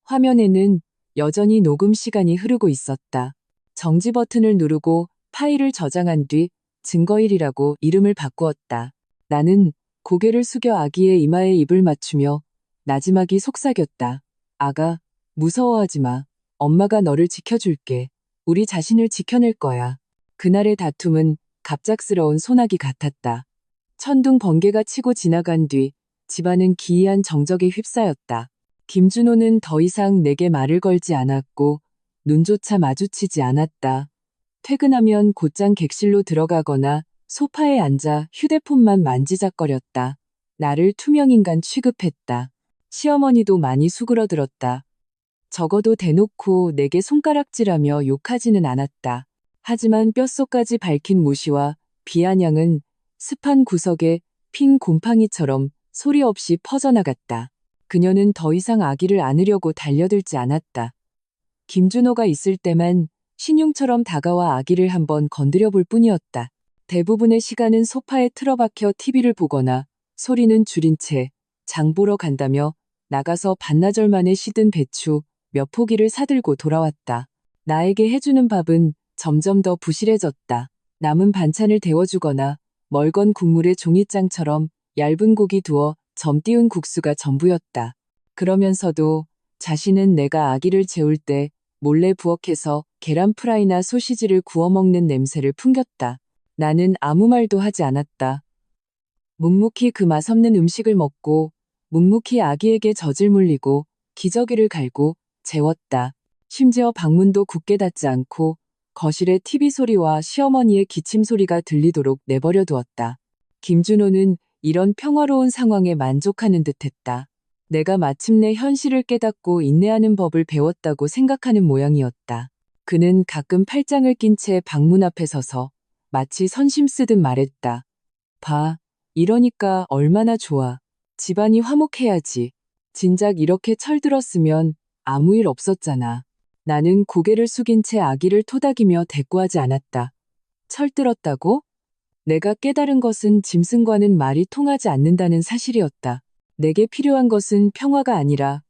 화면에는 여전히 녹음 시간이 흐르고 있었다. 정지 버튼을 누르고 파일을 저장한 뒤 증거일이라고 이름을 바꾸었다. 나는 고개를 숙여 아기의 이마에 입을 맞추며 나지막이 속삭였다. 아가, 무서워하지 마. 엄마가 너를 지켜줄게. 우리 자신을 지켜낼 거야. 그날의 다툼은 갑작스러운 소나기 같았다. 천둥 번개가 치고 지나간 뒤 집안은 기이한 정적에 휩싸였다. 김준호는 더 이상 내게 말을 걸지 않았고 눈조차 마주치지 않았다. 퇴근하면 곧장 객실로 들어가거나 소파에 앉아 휴대폰만 만지작거렸다. 나를 투명인간 취급했다. 시어머니도 많이 수그러들었다. 적어도 대놓고 내게 손가락질하며 욕하지는 않았다. 하지만 뼛속까지 밝힌 무시와 비아냥은 습한 구석에 핀 곰팡이처럼 소리 없이 퍼져나갔다. 그녀는 더 이상 아기를 안으려고 달려들지 않았다. 김준호가 있을 때만 신용처럼 다가와 아기를 한번 건드려 볼 뿐이었다. 대부분의 시간은 소파에 틀어박혀 TV를 보거나 소리는 줄인 채 장 보러 간다며 나가서 반나절 만에 시든 배추 몇 포기를 사들고 돌아왔다. 나에게 해주는 밥은 점점 더 부실해졌다. 남은 반찬을 데워주거나 멀건 국물에 종이장처럼 얇은 고기 두어 점 띄운 국수가 전부였다. 그러면서도 자신은 내가 아기를 재울 때 몰래 부엌에서 계란 프라이나 소시지를 구워 먹는 냄새를 풍겼다. 나는 아무 말도 하지 않았다. 묵묵히 그 맛없는 음식을 먹고 묵묵히 아기에게 젖을 물리고 기저귀를 갈고 재웠다. 심지어 방문도 굳게 닫지 않고 거실에 TV 소리와 시어머니의 기침 소리가 들리도록 내버려 두었다. 김준호는 이런 평화로운 상황에 만족하는 듯했다. 내가 마침내 현실을 깨닫고 인내하는 법을 배웠다고 생각하는 모양이었다. 그는 가끔 팔짱을 낀 채 방문 앞에 서서 마치 선심 쓰듯 말했다. 봐, 이러니까 얼마나 좋아. 집안이 화목해야지. 진작 이렇게 철들었으면 아무 일 없었잖아. 나는 고개를 숙인 채 아기를 토닥이며 대꾸하지 않았다. 철들었다고? 내가 깨달은 것은 짐승과는 말이 통하지 않는다는 사실이었다. 내게 필요한 것은 평화가 아니라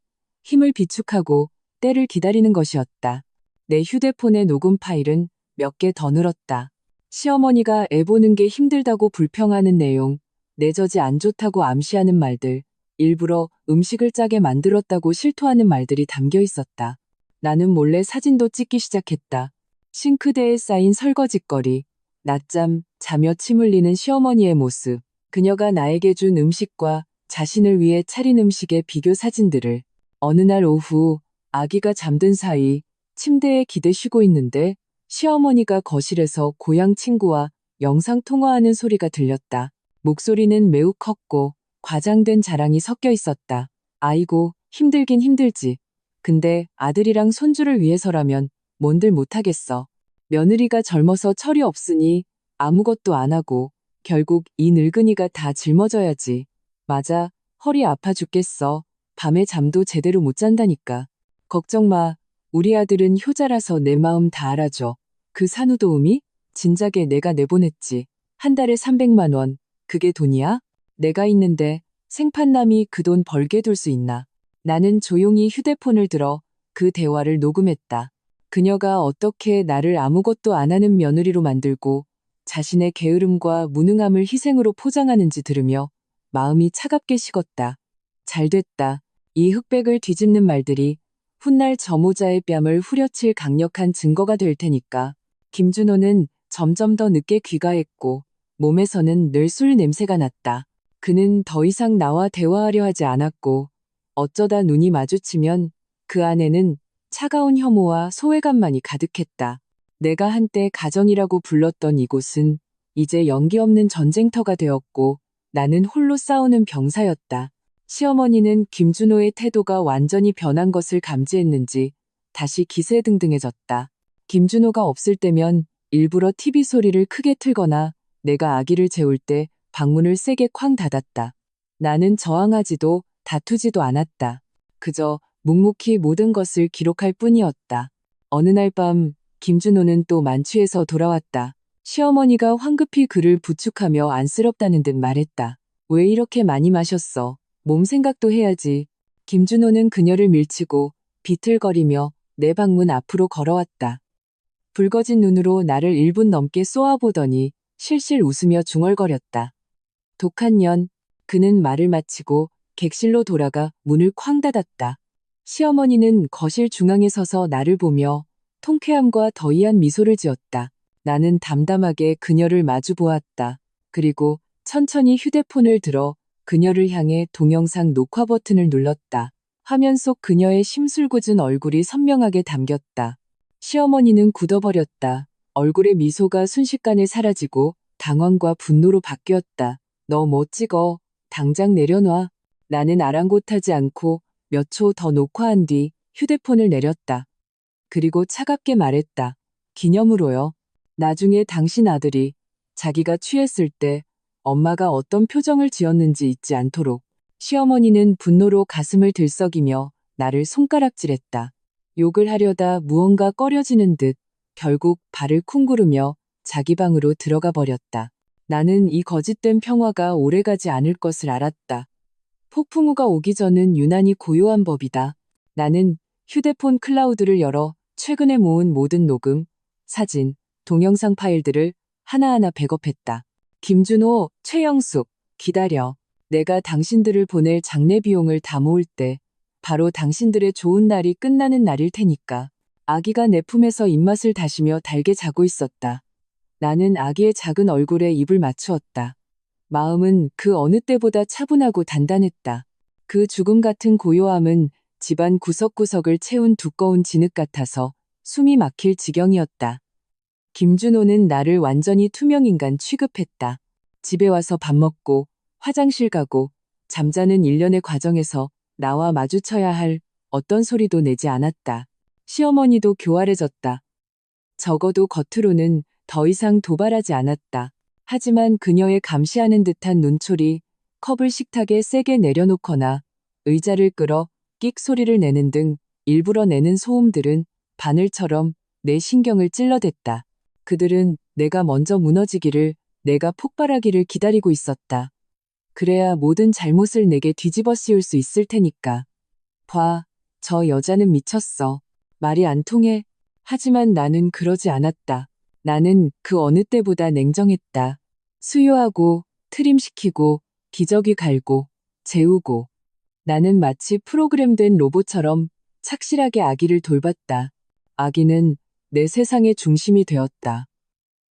힘을 비축하고 때를 기다리는 것이었다. 내 휴대폰의 녹음 파일은 몇 개 더 늘었다. 시어머니가 애 보는 게 힘들다고 불평하는 내용, 내 젖이 안 좋다고 암시하는 말들, 일부러 음식을 짜게 만들었다고 실토하는 말들이 담겨 있었다. 나는 몰래 사진도 찍기 시작했다. 싱크대에 쌓인 설거짓거리, 낮잠 자며 침 흘리는 시어머니의 모습, 그녀가 나에게 준 음식과 자신을 위해 차린 음식의 비교 사진들을. 어느 날 오후 아기가 잠든 사이 침대에 기대 쉬고 있는데 시어머니가 거실에서 고향 친구와 영상 통화하는 소리가 들렸다. 목소리는 매우 컸고 과장된 자랑이 섞여 있었다. 아이고, 힘들긴 힘들지. 근데 아들이랑 손주를 위해서라면 뭔들 못하겠어. 며느리가 젊어서 철이 없으니 아무것도 안 하고 결국 이 늙은이가 다 짊어져야지. 맞아, 허리 아파 죽겠어. 밤에 잠도 제대로 못 잔다니까. 걱정 마. 우리 아들은 효자라서 내 마음 다 알아줘. 그 산후도우미? 진작에 내가 내보냈지. 한 달에 300만 원. 그게 돈이야? 내가 있는데 생판남이 그 돈 벌게 둘 수 있나. 나는 조용히 휴대폰을 들어 그 대화를 녹음했다. 그녀가 어떻게 나를 아무것도 안 하는 며느리로 만들고 자신의 게으름과 무능함을 희생으로 포장하는지 들으며 마음이 차갑게 식었다. 잘됐다. 이 흑백을 뒤집는 말들이 훗날 저 모자의 뺨을 후려칠 강력한 증거가 될 테니까. 김준호는 점점 더 늦게 귀가했고 몸에서는 늘 술 냄새가 났다. 그는 더 이상 나와 대화하려 하지 않았고 어쩌다 눈이 마주치면 그 안에는 차가운 혐오와 소외감만이 가득했다. 내가 한때 가정이라고 불렀던 이곳은 이제 연기 없는 전쟁터가 되었고 나는 홀로 싸우는 병사였다. 시어머니는 김준호의 태도가 완전히 변한 것을 감지했는지 다시 기세등등해졌다. 김준호가 없을 때면 일부러 TV 소리를 크게 틀거나 내가 아기를 재울 때 방문을 세게 쾅 닫았다. 나는 저항하지도 다투지도 않았다. 그저 묵묵히 모든 것을 기록할 뿐이었다. 어느 날 밤 김준호는 또 만취해서 돌아왔다. 시어머니가 황급히 그를 부축하며 안쓰럽다는 듯 말했다. 왜 이렇게 많이 마셨어? 몸 생각도 해야지. 김준호는 그녀를 밀치고 비틀거리며 내 방문 앞으로 걸어왔다. 붉어진 눈으로 나를 1분 넘게 쏘아보더니 실실 웃으며 중얼거렸다. 독한 년. 그는 말을 마치고 객실로 돌아가 문을 쾅 닫았다. 시어머니는 거실 중앙에 서서 나를 보며 통쾌함과 더이한 미소를 지었다. 나는 담담하게 그녀를 마주 보았다. 그리고 천천히 휴대폰을 들어 그녀를 향해 동영상 녹화 버튼을 눌렀다. 화면 속 그녀의 심술궂은 얼굴이 선명하게 담겼다. 시어머니는 굳어버렸다. 얼굴의 미소가 순식간에 사라지고 당황과 분노로 바뀌었다. 너 뭐 찍어? 당장 내려놔. 나는 아랑곳하지 않고 몇 초 더 녹화한 뒤 휴대폰을 내렸다. 그리고 차갑게 말했다. 기념으로요. 나중에 당신 아들이 자기가 취했을 때 엄마가 어떤 표정을 지었는지 잊지 않도록. 시어머니는 분노로 가슴을 들썩이며 나를 손가락질했다. 욕을 하려다 무언가 꺼려지는 듯 결국 발을 쿵구르며 자기 방으로 들어가 버렸다. 나는 이 거짓된 평화가 오래가지 않을 것을 알았다. 폭풍우가 오기 전은 유난히 고요한 법이다. 나는 휴대폰 클라우드를 열어 최근에 모은 모든 녹음, 사진, 동영상 파일들을 하나하나 백업했다. 김준호, 최영숙, 기다려. 내가 당신들을 보낼 장례 비용을 다 모을 때 바로 당신들의 좋은 날이 끝나는 날일 테니까. 아기가 내 품에서 입맛을 다시며 달게 자고 있었다. 나는 아기의 작은 얼굴에 입을 맞추었다. 마음은 그 어느 때보다 차분하고 단단했다. 그 죽음 같은 고요함은 집안 구석구석을 채운 두꺼운 진흙 같아서 숨이 막힐 지경이었다. 김준호는 나를 완전히 투명인간 취급했다. 집에 와서 밥 먹고 화장실 가고 잠자는 일련의 과정에서 나와 마주쳐야 할 어떤 소리도 내지 않았다. 시어머니도 교활해졌다. 적어도 겉으로는 더 이상 도발하지 않았다. 하지만 그녀의 감시하는 듯한 눈초리, 컵을 식탁에 세게 내려놓거나 의자를 끌어 끽 소리를 내는 등 일부러 내는 소음들은 바늘처럼 내 신경을 찔러댔다. 그들은 내가 먼저 무너지기를, 내가 폭발하기를 기다리고 있었다. 그래야 모든 잘못을 내게 뒤집어 씌울 수 있을 테니까. 봐, 저 여자는 미쳤어. 말이 안 통해. 하지만 나는 그러지 않았다. 나는 그 어느 때보다 냉정했다. 수유하고, 트림시키고, 기저귀 갈고, 재우고. 나는 마치 프로그램된 로봇처럼 착실하게 아기를 돌봤다. 아기는 내 세상의 중심이 되었다.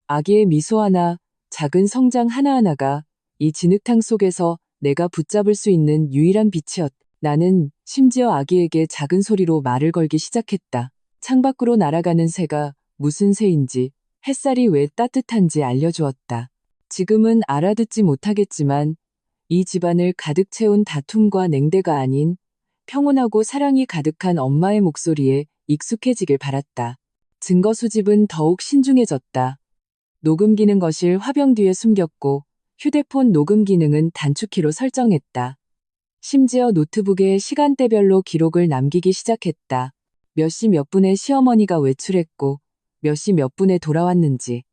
아기의 미소 하나, 작은 성장 하나하나가 이 진흙탕 속에서 내가 붙잡을 수 있는 유일한 빛이었다. 나는 심지어 아기에게 작은 소리로 말을 걸기 시작했다. 창밖으로 날아가는 새가 무슨 새인지, 햇살이 왜 따뜻한지 알려주었다. 지금은 알아듣지 못하겠지만 이 집안을 가득 채운 다툼과 냉대가 아닌 평온하고 사랑이 가득한 엄마의 목소리에 익숙해지길 바랐다. 증거 수집은 더욱 신중해졌다. 녹음 기능 거실 화병 뒤에 숨겼고 휴대폰 녹음 기능은 단축키로 설정했다. 심지어 노트북에 시간대별로 기록을 남기기 시작했다. 몇 시 몇 분에 시어머니가 외출했고 몇 시 몇 분에 돌아왔는지.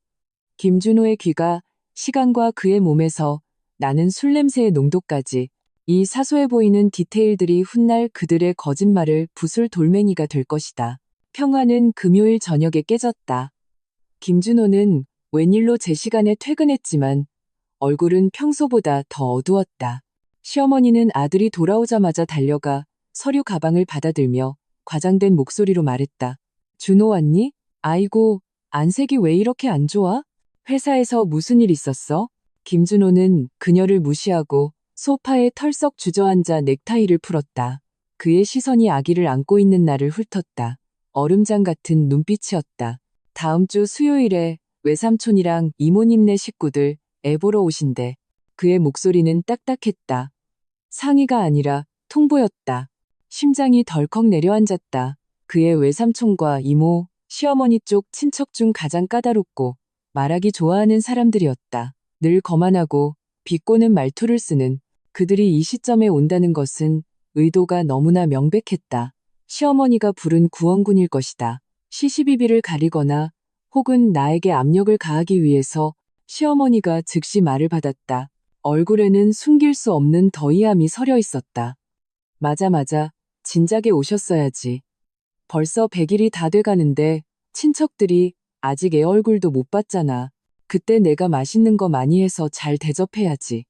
김준호의 귀가, 시간과 그의 몸에서 나는 술 냄새의 농도까지. 이 사소해 보이는 디테일들이 훗날 그들의 거짓말을 부술 돌멩이가 될 것이다. 평화는 금요일 저녁에 깨졌다. 김준호는 웬일로 제 시간에 퇴근했지만 얼굴은 평소보다 더 어두웠다. 시어머니는 아들이 돌아오자마자 달려가 서류 가방을 받아들며 과장된 목소리로 말했다. 준호 왔니? 아이고, 안색이 왜 이렇게 안 좋아? 회사에서 무슨 일 있었어? 김준호는 그녀를 무시하고 소파에 털썩 주저앉아 넥타이를 풀었다. 그의 시선이 아기를 안고 있는 나를 훑었다. 얼음장 같은 눈빛이었다. 다음 주 수요일에 외삼촌이랑 이모님네 식구들 애 보러 오신대. 그의 목소리는 딱딱했다. 상의가 아니라 통보였다. 심장이 덜컥 내려앉았다. 그의 외삼촌과 이모, 시어머니 쪽 친척 중 가장 까다롭고 말하기 좋아하는 사람들이었다. 늘 거만하고 비꼬는 말투를 쓰는 그들이 이 시점에 온다는 것은 의도가 너무나 명백했다. 시어머니가 부른 구원군일 것이다. 시시비비를 가리거나 혹은 나에게 압력을 가하기 위해서 시어머니가 즉시 말을 받았다. 얼굴에는 숨길 수 없는 더위함이 서려 있었다. 맞아. 진작에 오셨어야지. 벌써 100일이 다 돼가는데 친척들이 아직 애 얼굴도 못 봤잖아. 그때 내가 맛있는 거 많이 해서 잘 대접해야지.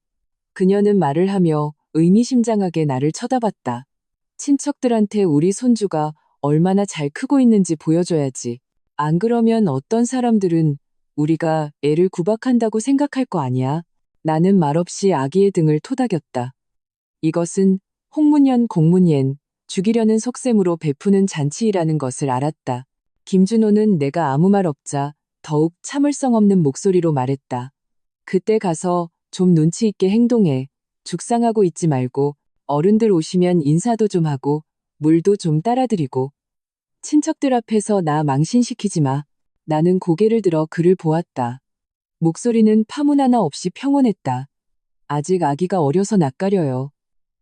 그녀는 말을 하며 의미심장하게 나를 쳐다봤다. 친척들한테 우리 손주가 얼마나 잘 크고 있는지 보여줘야지. 안 그러면 어떤 사람들은 우리가 애를 구박한다고 생각할 거 아니야. 나는 말없이 아기의 등을 토닥였다. 이것은 홍문연 공문옌, 죽이려는 속셈으로 베푸는 잔치이라는 것을 알았다. 김준호는 내가 아무 말 없자 더욱 참을성 없는 목소리로 말했다. 그때 가서 좀 눈치 있게 행동해. 죽상하고 있지 말고 어른들 오시면 인사도 좀 하고 물도 좀 따라드리고 친척들 앞에서 나 망신시키지 마. 나는 고개를 들어 그를 보았다. 목소리는 파문 하나 없이 평온했다. 아직 아기가 어려서 낯가려요.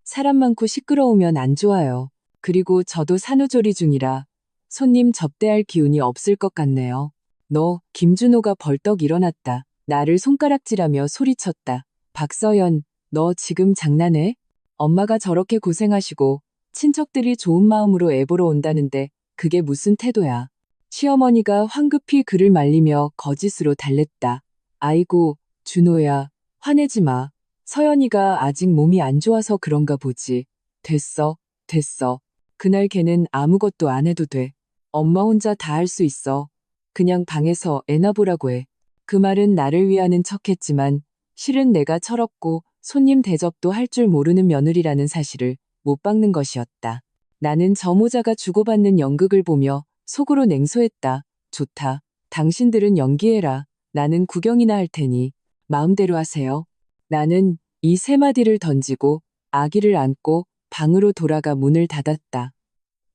사람 많고 시끄러우면 안 좋아요. 그리고 저도 산후조리 중이라 손님 접대할 기운이 없을 것 같네요. 너, 김준호가 벌떡 일어났다. 나를 손가락질하며 소리쳤다. 박서연, 너 지금 장난해? 엄마가 저렇게 고생하시고 친척들이 좋은 마음으로 애 보러 온다는데 그게 무슨 태도야. 시어머니가 황급히 그를 말리며 거짓으로 달랬다. 아이고, 준호야, 화내지 마. 서연이가 아직 몸이 안 좋아서 그런가 보지. 됐어, 됐어. 그날 걔는 아무것도 안 해도 돼. 엄마 혼자 다 할 수 있어. 그냥 방에서 애나 보라고 해. 그 말은 나를 위하는 척했지만 실은 내가 철없고 손님 대접도 할 줄 모르는 며느리라는 사실을 못 박는 것이었다. 나는 저 모자가 주고받는 연극을 보며 속으로 냉소했다. 좋다. 당신들은 연기해라. 나는 구경이나 할 테니 마음대로 하세요. 나는 이 세 마디를 던지고 아기를 안고 방으로 돌아가 문을 닫았다.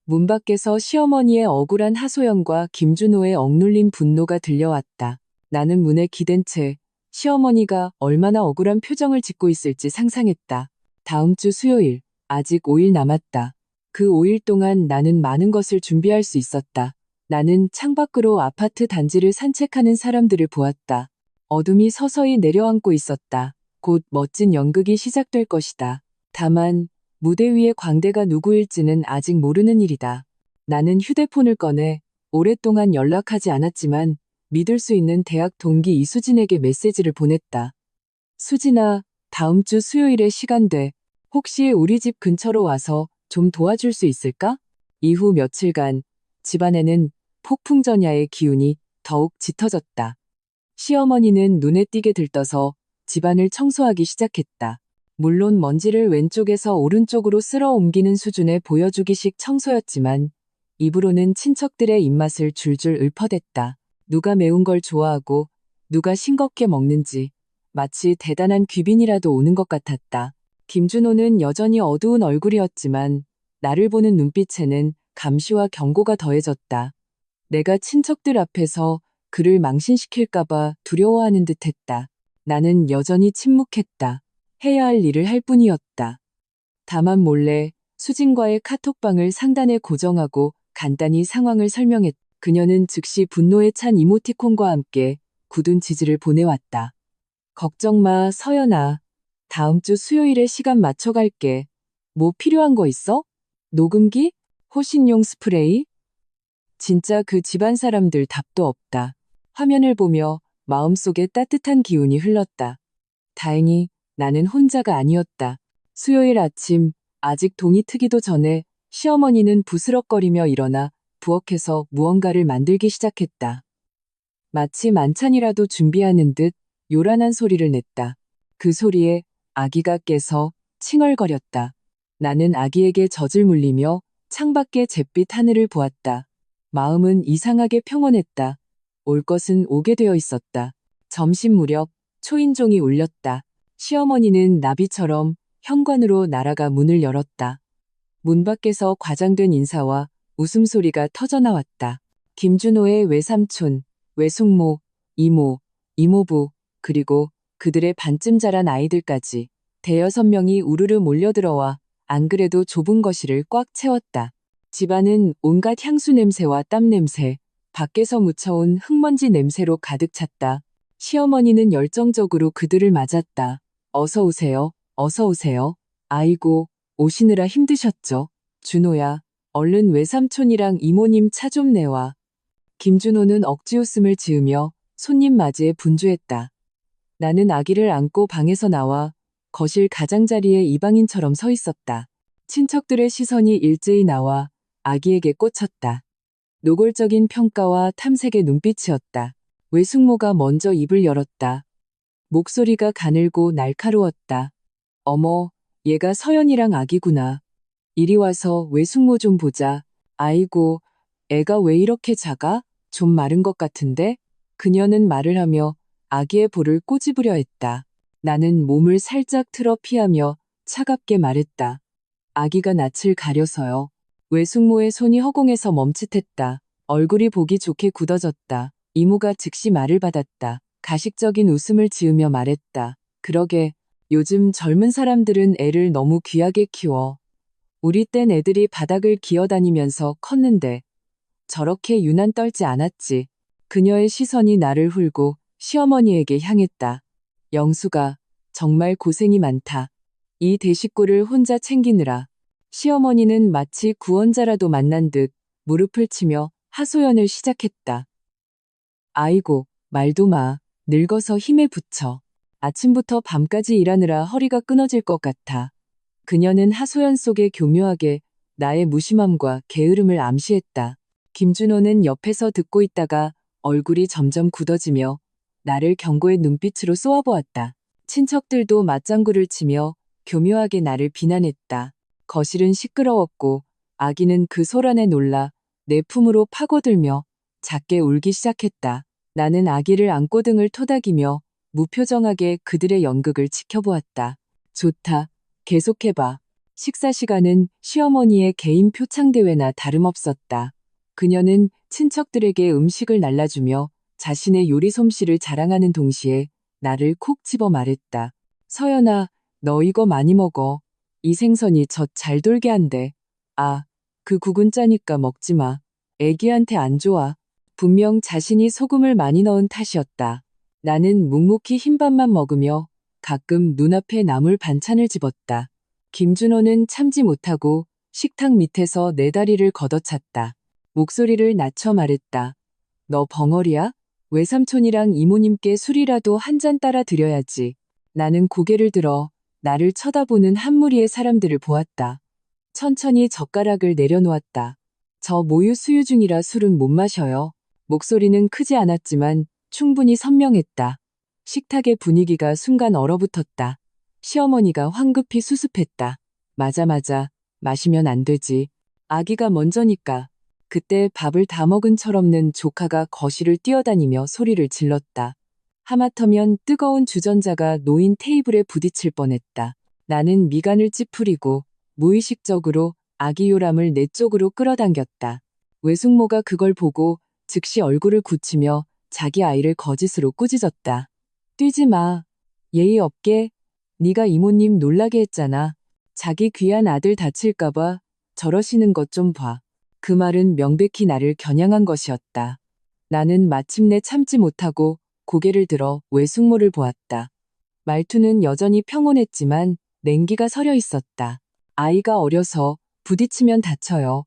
문 밖에서 시어머니의 억울한 하소연과 김준호의 억눌린 분노가 들려왔다. 나는 문에 기댄 채 시어머니가 얼마나 억울한 표정을 짓고 있을지 상상했다. 다음 주 수요일, 아직 5일 남았다. 그 5일 동안 나는 많은 것을 준비할 수 있었다. 나는 창밖으로 아파트 단지를 산책하는 사람들을 보았다. 어둠이 서서히 내려앉고 있었다. 곧 멋진 연극이 시작될 것이다. 다만 무대 위의 광대가 누구일지는 아직 모르는 일이다. 나는 휴대폰을 꺼내 오랫동안 연락하지 않았지만 믿을 수 있는 대학 동기 이수진에게 메시지를 보냈다. 수진아, 다음 주 수요일에 시간 돼. 혹시 우리 집 근처로 와서 좀 도와줄 수 있을까? 이후 며칠간 집안에는 폭풍전야의 기운이 더욱 짙어졌다. 시어머니는 눈에 띄게 들떠서 집안을 청소하기 시작했다. 물론 먼지를 왼쪽에서 오른쪽으로 쓸어 옮기는 수준의 보여주기식 청소였지만 입으로는 친척들의 입맛을 줄줄 읊어댔다. 누가 매운 걸 좋아하고 누가 싱겁게 먹는지 마치 대단한 귀빈이라도 오는 것 같았다. 김준호는 여전히 어두운 얼굴이었지만 나를 보는 눈빛에는 감시와 경고가 더해졌다. 내가 친척들 앞에서 그를 망신시킬까봐 두려워하는 듯했다. 나는 여전히 침묵했다. 해야 할 일을 할 뿐이었다. 다만 몰래 수진과의 카톡방을 상단에 고정하고 간단히 상황을 설명했다. 그녀는 즉시 분노에 찬 이모티콘과 함께 굳은 지지를 보내왔다. 걱정 마, 서연아. 다음 주 수요일에 시간 맞춰 갈게. 뭐 필요한 거 있어? 녹음기? 호신용 스프레이? 진짜 그 집안 사람들 답도 없다. 화면을 보며 마음속에 따뜻한 기운이 흘렀다. 다행히 나는 혼자가 아니었다. 수요일 아침, 아직 동이 트기도 전에 시어머니는 부스럭거리며 일어나 부엌에서 무언가를 만들기 시작했다. 마치 만찬이라도 준비하는 듯 요란한 소리를 냈다. 그 소리에 아기가 깨서 칭얼거렸다. 나는 아기에게 젖을 물리며 창밖의 잿빛 하늘을 보았다. 마음은 이상하게 평온했다. 올 것은 오게 되어 있었다. 점심 무렵 초인종이 울렸다. 시어머니는 나비처럼 현관으로 날아가 문을 열었다. 문 밖에서 과장된 인사와 웃음소리가 터져나왔다. 김준호의 외삼촌, 외숙모, 이모, 이모부, 그리고 그들의 반쯤 자란 아이들까지 대여섯 명이 우르르 몰려들어와 안 그래도 좁은 거실을 꽉 채웠다. 집안은 온갖 향수 냄새와 땀 냄새, 밖에서 묻혀온 흙먼지 냄새로 가득 찼다. 시어머니는 열정적으로 그들을 맞았다. 어서 오세요. 어서 오세요. 아이고, 오시느라 힘드셨죠? 준호야, 얼른 외삼촌이랑 이모님 차 좀 내와. 김준호는 억지 웃음을 지으며 손님 맞이에 분주했다. 나는 아기를 안고 방에서 나와 거실 가장자리에 이방인처럼 서 있었다. 친척들의 시선이 일제히 나와 아기에게 꽂혔다. 노골적인 평가와 탐색의 눈빛이었다. 외숙모가 먼저 입을 열었다. 목소리가 가늘고 날카로웠다. 어머, 얘가 서연이랑 아기구나. 이리 와서 외숙모 좀 보자. 아이고, 애가 왜 이렇게 작아? 좀 마른 것 같은데? 그녀는 말을 하며 아기의 볼을 꼬집으려 했다. 나는 몸을 살짝 틀어 피하며 차갑게 말했다. 아기가 낯을 가려서요. 외숙모의 손이 허공에서 멈칫했다. 얼굴이 보기 좋게 굳어졌다. 이모가 즉시 말을 받았다. 가식적인 웃음을 지으며 말했다. 그러게, 요즘 젊은 사람들은 애를 너무 귀하게 키워. 우리 땐 애들이 바닥을 기어다니면서 컸는데 저렇게 유난 떨지 않았지. 그녀의 시선이 나를 훑고 시어머니에게 향했다. 영수가 정말 고생이 많다. 이 대식구를 혼자 챙기느라. 시어머니는 마치 구원자라도 만난 듯 무릎을 치며 하소연을 시작했다. 아이고, 말도 마. 늙어서 힘에 부쳐. 아침부터 밤까지 일하느라 허리가 끊어질 것 같아. 그녀는 하소연 속에 교묘하게 나의 무심함과 게으름을 암시했다. 김준호는 옆에서 듣고 있다가 얼굴이 점점 굳어지며 나를 경고의 눈빛으로 쏘아보았다. 친척들도 맞장구를 치며 교묘하게 나를 비난했다. 거실은 시끄러웠고 아기는 그 소란에 놀라 내 품으로 파고들며 작게 울기 시작했다. 나는 아기를 안고 등을 토닥이며 무표정하게 그들의 연극을 지켜보았다. 좋다. 계속해봐. 식사 시간은 시어머니의 개인 표창대회나 다름없었다. 그녀는 친척들에게 음식을 날라주며 자신의 요리 솜씨를 자랑하는 동시에 나를 콕 집어 말했다. 서연아, 너 이거 많이 먹어. 이 생선이 젖 잘 돌게 한대. 아, 그 국은 짜니까 먹지 마. 애기한테 안 좋아. 분명 자신이 소금을 많이 넣은 탓이었다. 나는 묵묵히 흰밥만 먹으며 가끔 눈앞에 나물 반찬을 집었다. 김준호는 참지 못하고 식탁 밑에서 내 다리를 걷어찼다. 목소리를 낮춰 말했다. 너 벙어리야? 외삼촌이랑 이모님께 술이라도 한 잔 따라 드려야지. 나는 고개를 들어 나를 쳐다보는 한 무리의 사람들을 보았다. 천천히 젓가락을 내려놓았다. 저 모유 수유 중이라 술은 못 마셔요. 목소리는 크지 않았지만 충분히 선명했다. 식탁의 분위기가 순간 얼어붙었다. 시어머니가 황급히 수습했다. 맞아. 마시면 안 되지. 아기가 먼저니까. 그때 밥을 다 먹은 철없는 조카가 거실을 뛰어다니며 소리를 질렀다. 하마터면 뜨거운 주전자가 놓인 테이블에 부딪힐 뻔했다. 나는 미간을 찌푸리고 무의식적으로 아기 요람을 내 쪽으로 끌어당겼다. 외숙모가 그걸 보고 즉시 얼굴을 굳히며 자기 아이를 거짓으로 꾸짖었다. 뛰지 마. 예의 없게. 네가 이모님 놀라게 했잖아. 자기 귀한 아들 다칠까봐 저러시는 것 좀 봐. 그 말은 명백히 나를 겨냥한 것이었다. 나는 마침내 참지 못하고 고개를 들어 외숙모를 보았다. 말투는 여전히 평온했지만 냉기가 서려 있었다. 아이가 어려서 부딪히면 다쳐요.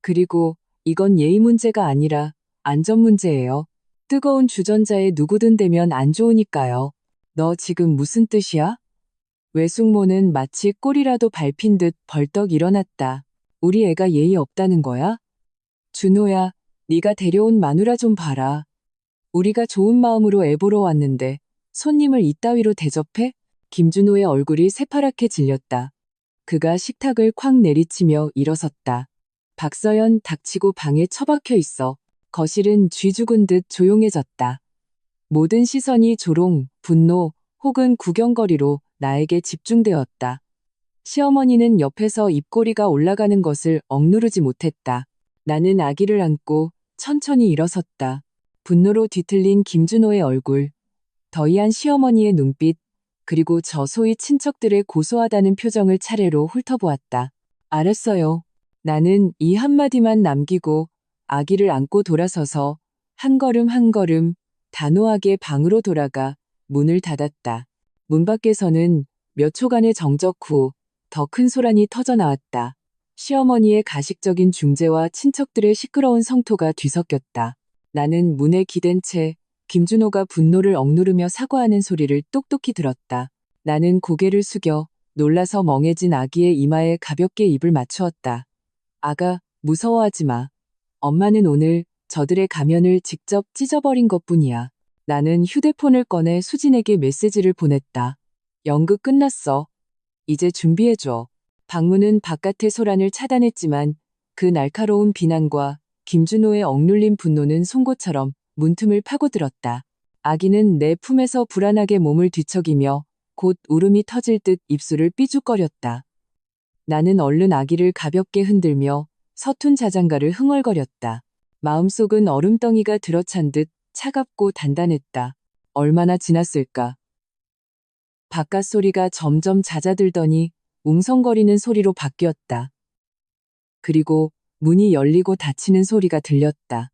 그리고 이건 예의 문제가 아니라 안전 문제예요. 뜨거운 주전자에 누구든 대면 안 좋으니까요. 너 지금 무슨 뜻이야? 외숙모는 마치 꼬리라도 밟힌 듯 벌떡 일어났다. 우리 애가 예의 없다는 거야? 준호야, 네가 데려온 마누라 좀 봐라. 우리가 좋은 마음으로 애 보러 왔는데 손님을 이따위로 대접해? 김준호의 얼굴이 새파랗게 질렸다. 그가 식탁을 콱 내리치며 일어섰다. 박서연 닥치고 방에 처박혀 있어. 거실은 쥐 죽은 듯 조용해졌다. 모든 시선이 조롱, 분노 혹은 구경거리로 나에게 집중되었다. 시어머니는 옆에서 입꼬리가 올라가는 것을 억누르지 못했다. 나는 아기를 안고 천천히 일어섰다. 분노로 뒤틀린 김준호의 얼굴, 더이한 시어머니의 눈빛, 그리고 저 소위 친척들의 고소하다는 표정을 차례로 훑어보았다. 알았어요. 나는 이 한마디만 남기고 아기를 안고 돌아서서 한 걸음 한 걸음 단호하게 방으로 돌아가 문을 닫았다. 문 밖에서는 몇 초간의 정적 후 더 큰 소란이 터져 나왔다. 시어머니의 가식적인 중재와 친척들의 시끄러운 성토가 뒤섞였다. 나는 문에 기댄 채 김준호가 분노를 억누르며 사과하는 소리를 똑똑히 들었다. 나는 고개를 숙여 놀라서 멍해진 아기의 이마에 가볍게 입을 맞추었다. 아가, 무서워하지 마. 엄마는 오늘 저들의 가면을 직접 찢어버린 것뿐이야. 나는 휴대폰을 꺼내 수진에게 메시지를 보냈다. 연극 끝났어. 이제 준비해줘. 방문은 바깥의 소란을 차단했지만 그 날카로운 비난과 김준호의 억눌린 분노는 송곳처럼 문틈을 파고들었다. 아기는 내 품에서 불안하게 몸을 뒤척이며 곧 울음이 터질 듯 입술을 삐죽거렸다. 나는 얼른 아기를 가볍게 흔들며 서툰 자장가를 흥얼거렸다. 마음속은 얼음덩이가 들어찬 듯 차갑고 단단했다. 얼마나 지났을까? 바깥 소리가 점점 잦아들더니 웅성거리는 소리로 바뀌었다. 그리고 문이 열리고 닫히는 소리가 들렸다.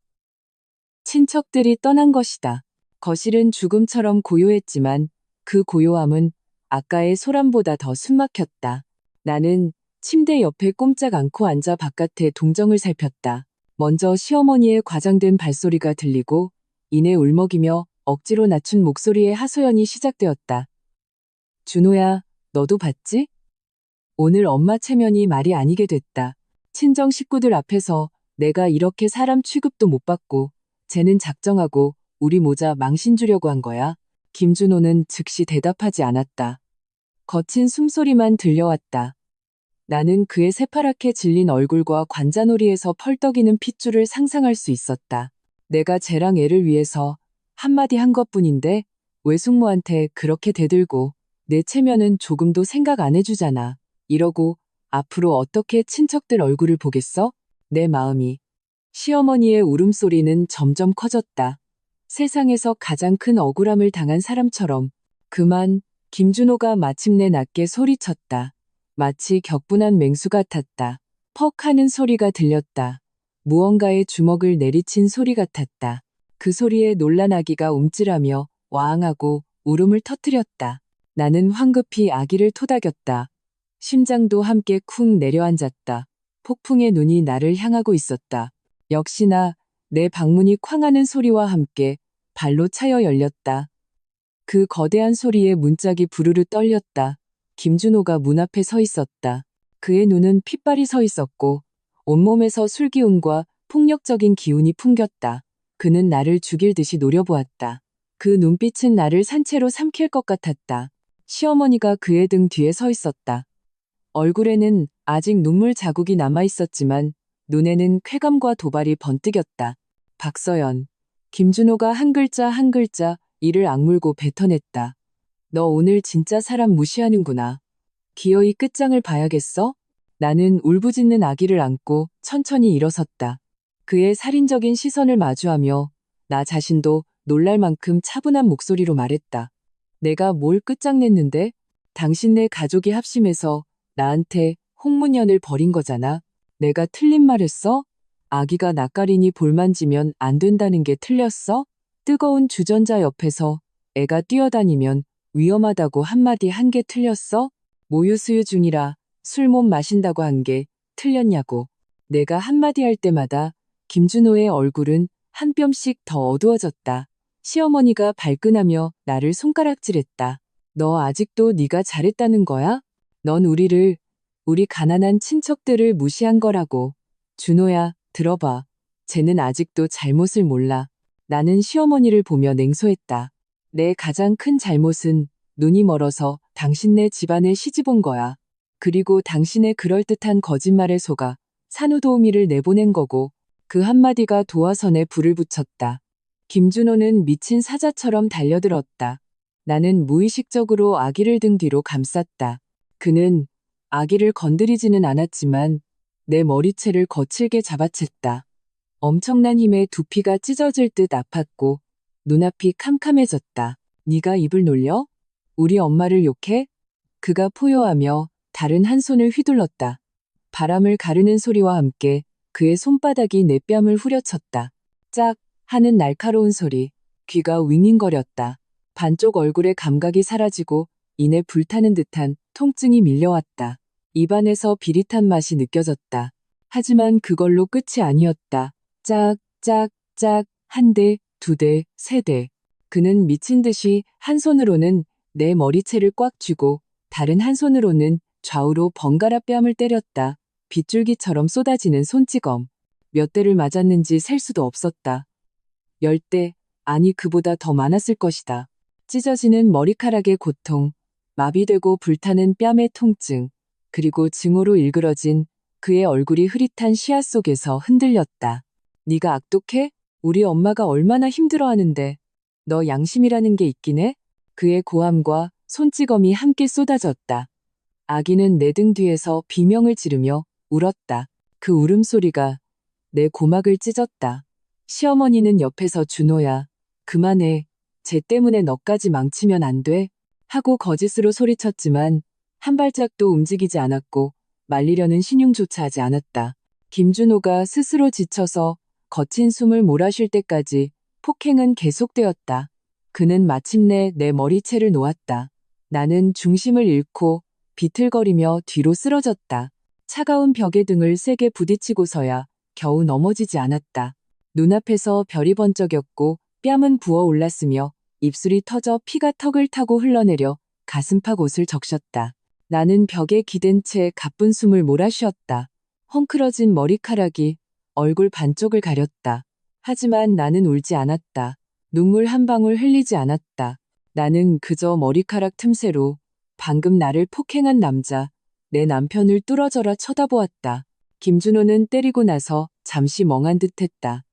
친척들이 떠난 것이다. 거실은 죽음처럼 고요했지만 그 고요함은 아까의 소란보다 더 숨막혔다. 나는 침대 옆에 꼼짝 않고 앉아 바깥의 동정을 살폈다. 먼저 시어머니의 과장된 발소리가 들리고 이내 울먹이며 억지로 낮춘 목소리의 하소연이 시작되었다. 준호야, 너도 봤지? 오늘 엄마 체면이 말이 아니게 됐다. 친정 식구들 앞에서 내가 이렇게 사람 취급도 못 받고 쟤는 작정하고 우리 모자 망신 주려고 한 거야. 김준호는 즉시 대답하지 않았다. 거친 숨소리만 들려왔다. 나는 그의 새파랗게 질린 얼굴과 관자놀이에서 펄떡이는 핏줄을 상상할 수 있었다. 내가 쟤랑 애를 위해서 한마디 한 것뿐인데 외숙모한테 그렇게 대들고 내 체면은 조금도 생각 안 해주잖아. 이러고 앞으로 어떻게 친척들 얼굴을 보겠어? 내 마음이. 시어머니의 울음소리는 점점 커졌다. 세상에서 가장 큰 억울함을 당한 사람처럼. 그만, 김준호가 마침내 낮게 소리쳤다. 마치 격분한 맹수 같았다. 퍽 하는 소리가 들렸다. 무언가에 주먹을 내리친 소리 같았다. 그 소리에 놀란 아기가 움찔하며 와앙하고 울음을 터뜨렸다. 나는 황급히 아기를 토닥였다. 심장도 함께 쿵 내려앉았다. 폭풍의 눈이 나를 향하고 있었다. 역시나 내 방문이 쾅하는 소리와 함께 발로 차여 열렸다. 그 거대한 소리에 문짝이 부르르 떨렸다. 김준호가 문 앞에 서 있었다. 그의 눈은 핏발이 서 있었고 온몸에서 술기운과 폭력적인 기운이 풍겼다. 그는 나를 죽일 듯이 노려보았다. 그 눈빛은 나를 산채로 삼킬 것 같았다. 시어머니가 그의 등 뒤에 서 있었다. 얼굴에는 아직 눈물 자국이 남아 있었지만 눈에는 쾌감과 도발이 번뜩였다. 박서연. 김준호가 한 글자 한 글자 이를 악물고 뱉어냈다. 너 오늘 진짜 사람 무시하는구나. 기어이 끝장을 봐야겠어? 나는 울부짖는 아기를 안고 천천히 일어섰다. 그의 살인적인 시선을 마주하며 나 자신도 놀랄 만큼 차분한 목소리로 말했다. 내가 뭘 끝장냈는데? 당신네 가족이 합심해서 나한테 홍문연을 버린 거잖아. 내가 틀린 말 했어? 아기가 낯가리니 볼만지면 안 된다는 게 틀렸어? 뜨거운 주전자 옆에서 애가 뛰어다니면 위험하다고 한마디 한 게 틀렸어? 모유수유 중이라 술 못 마신다고 한 게 틀렸냐고. 내가 한마디 할 때마다 김준호의 얼굴은 한 뼘씩 더 어두워졌다. 시어머니가 발끈하며 나를 손가락질했다. 너 아직도 네가 잘했다는 거야? 넌 우리 가난한 친척들을 무시한 거라고. 준호야, 들어봐. 쟤는 아직도 잘못을 몰라. 나는 시어머니를 보며 냉소했다. 내 가장 큰 잘못은 눈이 멀어서 당신네 집안에 시집온 거야. 그리고 당신의 그럴듯한 거짓말에 속아 산후도우미를 내보낸 거고 그 한마디가 도화선에 불을 붙였다. 김준호는 미친 사자처럼 달려들었다. 나는 무의식적으로 아기를 등 뒤로 감쌌다. 그는 아기를 건드리지는 않았지만 내 머리채를 거칠게 잡아챘다. 엄청난 힘에 두피가 찢어질 듯 아팠고 눈앞이 캄캄해졌다. 네가 입을 놀려? 우리 엄마를 욕해? 그가 포효하며 다른 한 손을 휘둘렀다. 바람을 가르는 소리와 함께 그의 손바닥이 내 뺨을 후려쳤다. 짝 하는 날카로운 소리. 귀가 윙윙거렸다. 반쪽 얼굴의 감각이 사라지고 이내 불타는 듯한 통증이 밀려왔다. 입안에서 비릿한 맛이 느껴졌다. 하지만 그걸로 끝이 아니었다. 짝, 짝, 짝, 한 대, 두 대, 세 대. 그는 미친 듯이 한 손으로는 내 머리채를 꽉 쥐고 다른 한 손으로는 좌우로 번갈아 뺨을 때렸다. 빗줄기처럼 쏟아지는 손찌검. 몇 대를 맞았는지 셀 수도 없었다. 10대, 아니 그보다 더 많았을 것이다. 찢어지는 머리카락의 고통, 마비되고 불타는 뺨의 통증, 그리고 증오로 일그러진 그의 얼굴이 흐릿한 시야 속에서 흔들렸다. 네가 악독해? 우리 엄마가 얼마나 힘들어하는데. 너 양심이라는 게 있긴 해? 그의 고함과 손찌검이 함께 쏟아졌다. 아기는 내 등 뒤에서 비명을 지르며 울었다. 그 울음소리가 내 고막을 찢었다. 시어머니는 옆에서 준호야, 그만해. 쟤 때문에 너까지 망치면 안 돼. 하고 거짓으로 소리쳤지만 한 발짝도 움직이지 않았고 말리려는 신용조차 하지 않았다. 김준호가 스스로 지쳐서 거친 숨을 몰아쉴 때까지 폭행은 계속되었다. 그는 마침내 내 머리채를 놓았다. 나는 중심을 잃고 비틀거리며 뒤로 쓰러졌다. 차가운 벽에 등을 세게 부딪히고서야 겨우 넘어지지 않았다. 눈앞에서 별이 번쩍였고 뺨은 부어 올랐으며 입술이 터져 피가 턱을 타고 흘러내려 가슴팍 옷을 적셨다. 나는 벽에 기댄 채 가쁜 숨을 몰아쉬었다. 헝클어진 머리카락이 얼굴 반쪽을 가렸다. 하지만 나는 울지 않았다. 눈물 한 방울 흘리지 않았다. 나는 그저 머리카락 틈새로 방금 나를 폭행한 남자, 내 남편을 뚫어져라 쳐다보았다. 김준호는 때리고 나서 잠시 멍한 듯 했다.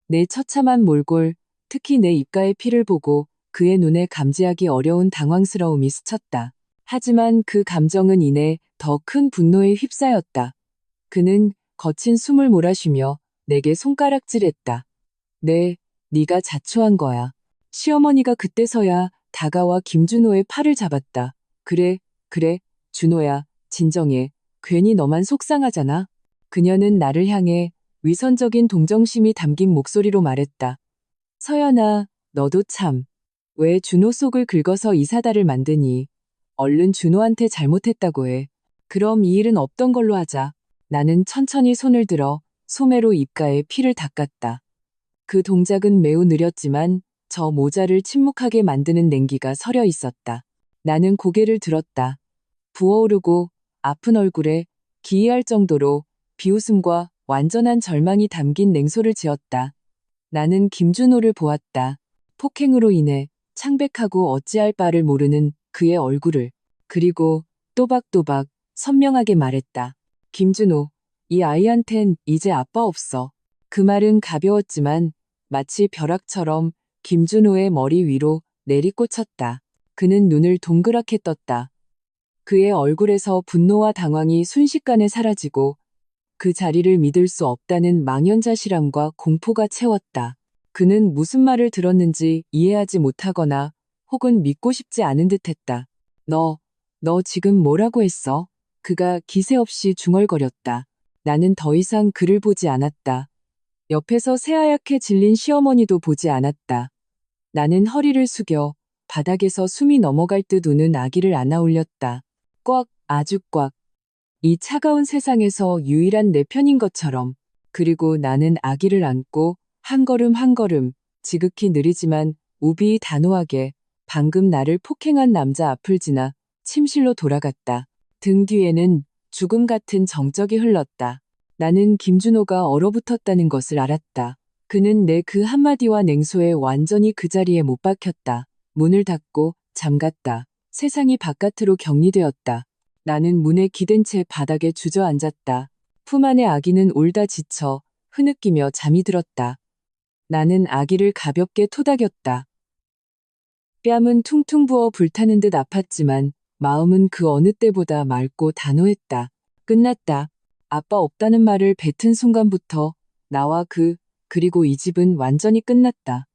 내 처참한 몰골, 특히 내 입가의 피를 보고 그의 눈에 감지하기 어려운 당황스러움이 스쳤다. 하지만 그 감정은 이내 더 큰 분노에 휩싸였다. 그는 거친 숨을 몰아쉬며 내게 손가락질했다. 네가 자초한 거야. 시어머니가 그때서야 다가와 김준호의 팔을 잡았다. 그래, 준호야, 진정해. 괜히 너만 속상하잖아. 그녀는 나를 향해 위선적인 동정심이 담긴 목소리로 말했다. 서연아, 너도 참. 왜 준호 속을 긁어서 이 사달을 만드니? 얼른 준호한테 잘못했다고 해. 그럼 이 일은 없던 걸로 하자. 나는 천천히 손을 들어 소매로 입가에 피를 닦았다. 그 동작은 매우 느렸지만 저 모자를 침묵하게 만드는 냉기가 서려 있었다. 나는 고개를 들었다. 부어오르고 아픈 얼굴에 기이할 정도로 비웃음과 완전한 절망이 담긴 냉소를 지었다. 나는 김준호를 보았다. 폭행으로 인해 창백하고 어찌할 바를 모르는 그의 얼굴을. 그리고 또박또박 선명하게 말했다. 김준호, 이 아이한텐 이제 아빠 없어. 그 말은 가벼웠지만 마치 벼락처럼 김준호의 머리 위로 내리꽂혔다. 그는 눈을 동그랗게 떴다. 그의 얼굴에서 분노와 당황이 순식간에 사라지고 그 자리를 믿을 수 없다는 망연자실함과 공포가 채웠다. 그는 무슨 말을 들었는지 이해하지 못하거나 혹은 믿고 싶지 않은 듯했다. 너 지금 뭐라고 했어? 그가 기세 없이 중얼거렸다. 나는 더 이상 그를 보지 않았다. 옆에서 새하얗게 질린 시어머니도 보지 않았다. 나는 허리를 숙여 바닥에서 숨이 넘어갈 듯 우는 아기를 안아 올렸다. 꽉, 아주 꽉. 이 차가운 세상에서 유일한 내 편인 것처럼. 그리고 나는 아기를 안고 한 걸음 한 걸음 지극히 느리지만 우비 단호하게 방금 나를 폭행한 남자 앞을 지나 침실로 돌아갔다. 등 뒤에는 죽음 같은 정적이 흘렀다. 나는 김준호가 얼어붙었다는 것을 알았다. 그는 내 그 한마디와 냉소에 완전히 그 자리에 못 박혔다. 문을 닫고 잠갔다. 세상이 바깥으로 격리되었다. 나는 문에 기댄 채 바닥에 주저앉았다. 품 안의 아기는 울다 지쳐 흐느끼며 잠이 들었다. 나는 아기를 가볍게 토닥였다. 뺨은 퉁퉁 부어 불타는 듯 아팠지만 마음은 그 어느 때보다 맑고 단호했다. 끝났다. 아빠 없다는 말을 뱉은 순간부터 나와 그리고 이 집은 완전히 끝났다.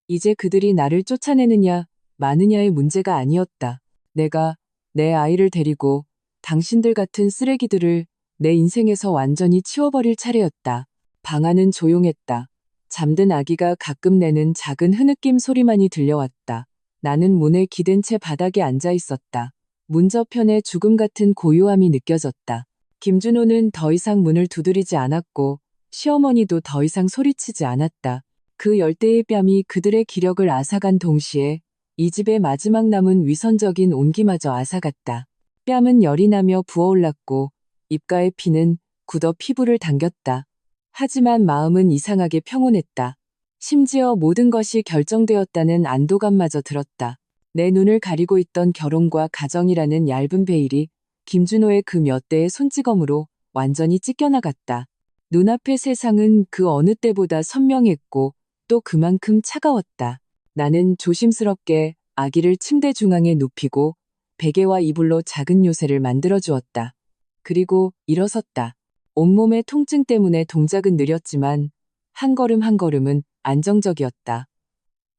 이제 그들이 나를 쫓아내느냐 마느냐의 문제가 아니었다. 내가 내 아이를 데리고 당신들 같은 쓰레기들을 내 인생에서 완전히 치워버릴 차례였다. 방 안은 조용했다. 잠든 아기가 가끔 내는 작은 흐느낌 소리만이 들려왔다. 나는 문에 기댄 채 바닥에 앉아 있었다. 문 저편에 죽음 같은 고요함이 느껴졌다. 김준호는 더 이상 문을 두드리지 않았고 시어머니도 더 이상 소리치지 않았다. 그 열대의 뺨이 그들의 기력을 앗아간 동시에 이 집의 마지막 남은 위선적인 온기마저 앗아갔다. 뺨은 열이 나며 부어올랐고 입가의 피는 굳어 피부를 당겼다. 하지만 마음은 이상하게 평온했다. 심지어 모든 것이 결정되었다는 안도감마저 들었다. 내 눈을 가리고 있던 결혼과 가정이라는 얇은 베일이 김준호의 그 몇 대의 손찌검으로 완전히 찢겨나갔다. 눈앞의 세상은 그 어느 때보다 선명했고 또 그만큼 차가웠다. 나는 조심스럽게 아기를 침대 중앙에 눕히고 베개와 이불로 작은 요새를 만들어 주었다. 그리고 일어섰다. 온몸의 통증 때문에 동작은 느렸지만 한 걸음 한 걸음은 안정적이었다.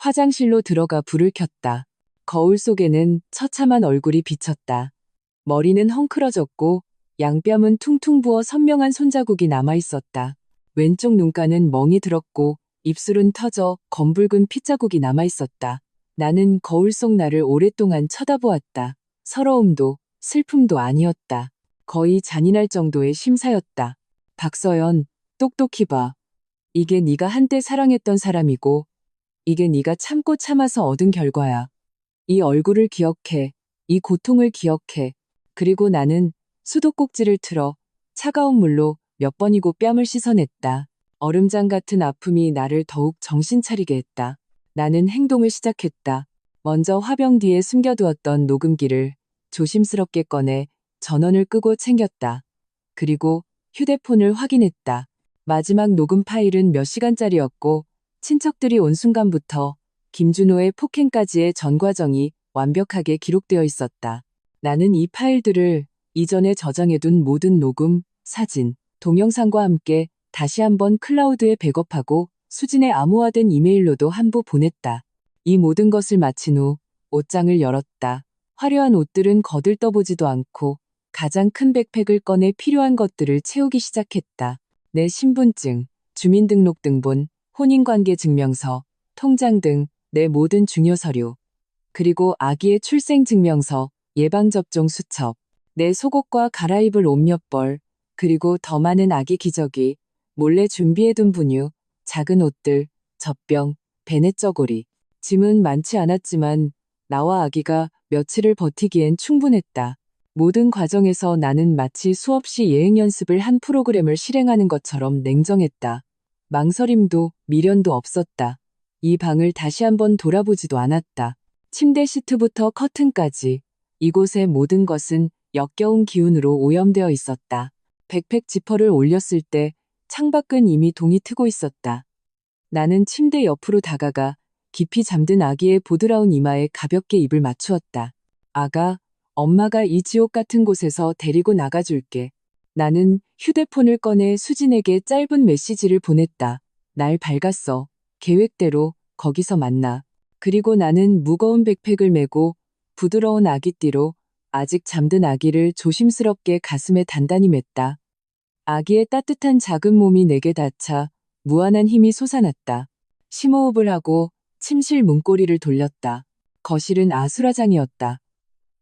화장실로 들어가 불을 켰다. 거울 속에는 처참한 얼굴이 비쳤다. 머리는 헝클어졌고 양뺨은 퉁퉁 부어 선명한 손자국이 남아있었다. 왼쪽 눈가는 멍이 들었고 입술은 터져 검붉은 핏자국이 남아있었다. 나는 거울 속 나를 오랫동안 쳐다보았다. 서러움도 슬픔도 아니었다. 거의 잔인할 정도의 심사였다. 박서연, 똑똑히 봐. 이게 네가 한때 사랑했던 사람이고 이게 네가 참고 참아서 얻은 결과야. 이 얼굴을 기억해. 이 고통을 기억해. 그리고 나는 수도꼭지를 틀어 차가운 물로 몇 번이고 뺨을 씻어냈다. 얼음장 같은 아픔이 나를 더욱 정신 차리게 했다. 나는 행동을 시작했다. 먼저 화병 뒤에 숨겨두었던 녹음기를 조심스럽게 꺼내 전원을 끄고 챙겼다. 그리고 휴대폰을 확인했다. 마지막 녹음 파일은 몇 시간짜리였고 친척들이 온 순간부터 김준호의 폭행까지의 전 과정이 완벽하게 기록되어 있었다. 나는 이 파일들을 이전에 저장해둔 모든 녹음, 사진, 동영상과 함께 다시 한번 클라우드에 백업하고 수진의 암호화된 이메일로도 한부 보냈다. 이 모든 것을 마친 후 옷장을 열었다. 화려한 옷들은 거들떠보지도 않고 가장 큰 백팩을 꺼내 필요한 것들을 채우기 시작했다. 내 신분증, 주민등록등본, 혼인관계 증명서, 통장 등 내 모든 중요 서류, 그리고 아기의 출생증명서, 예방접종 수첩, 내 속옷과 갈아입을 옷 몇 벌, 그리고 더 많은 아기 기저귀, 몰래 준비해둔 분유, 작은 옷들, 젖병, 베넷 저고리. 짐은 많지 않았지만 나와 아기가 며칠을 버티기엔 충분했다. 모든 과정에서 나는 마치 수없이 예행 연습을 한 프로그램을 실행하는 것처럼 냉정했다. 망설임도 미련도 없었다. 이 방을 다시 한번 돌아보지도 않았다. 침대 시트부터 커튼까지 이곳의 모든 것은 역겨운 기운으로 오염되어 있었다. 백팩 지퍼를 올렸을 때 창밖은 이미 동이 트고 있었다. 나는 침대 옆으로 다가가 깊이 잠든 아기의 보드라운 이마에 가볍게 입을 맞추었다. 아가, 엄마가 이 지옥 같은 곳에서 데리고 나가줄게. 나는 휴대폰을 꺼내 수진에게 짧은 메시지를 보냈다. 날 밝았어. 계획대로 거기서 만나. 그리고 나는 무거운 백팩을 메고 부드러운 아기띠로 아직 잠든 아기를 조심스럽게 가슴에 단단히 맸다. 아기의 따뜻한 작은 몸이 내게 닿자 무한한 힘이 솟아났다. 심호흡을 하고 침실 문고리를 돌렸다. 거실은 아수라장이었다.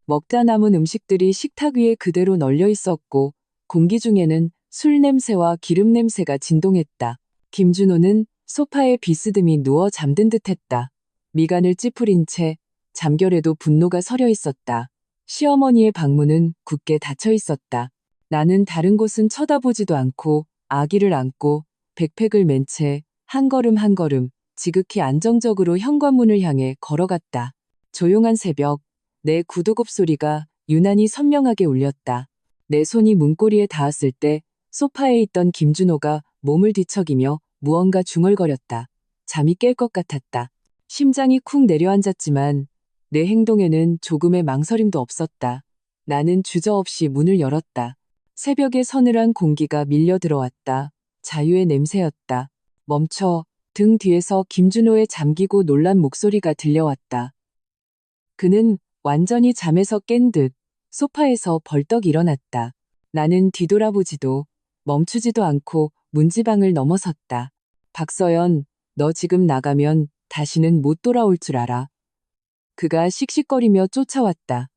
먹다 남은 음식들이 식탁 위에 그대로 널려 있었고 공기 중에는 술 냄새와 기름 냄새가 진동했다. 김준호는 소파에 비스듬히 누워 잠든 듯했다. 미간을 찌푸린 채 잠결에도 분노가 서려 있었다. 시어머니의 방문은 굳게 닫혀 있었다. 나는 다른 곳은 쳐다보지도 않고 아기를 안고 백팩을 맨 채 한 걸음 한 걸음 지극히 안정적으로 현관문을 향해 걸어갔다. 조용한 새벽, 내 구두굽 소리가 유난히 선명하게 울렸다. 내 손이 문고리에 닿았을 때 소파에 있던 김준호가 몸을 뒤척이며 무언가 중얼거렸다. 잠이 깰 것 같았다. 심장이 쿵 내려앉았지만 내 행동에는 조금의 망설임도 없었다. 나는 주저없이 문을 열었다. 새벽의 서늘한 공기가 밀려 들어왔다. 자유의 냄새였다. 멈춰. 등 뒤에서 김준호의 잠기고 놀란 목소리가 들려왔다. 그는 완전히 잠에서 깬 듯 소파에서 벌떡 일어났다. 나는 뒤돌아보지도 멈추지도 않고 문지방을 넘어섰다. 박서연, 너 지금 나가면 다시는 못 돌아올 줄 알아. 그가 씩씩거리며 쫓아왔다.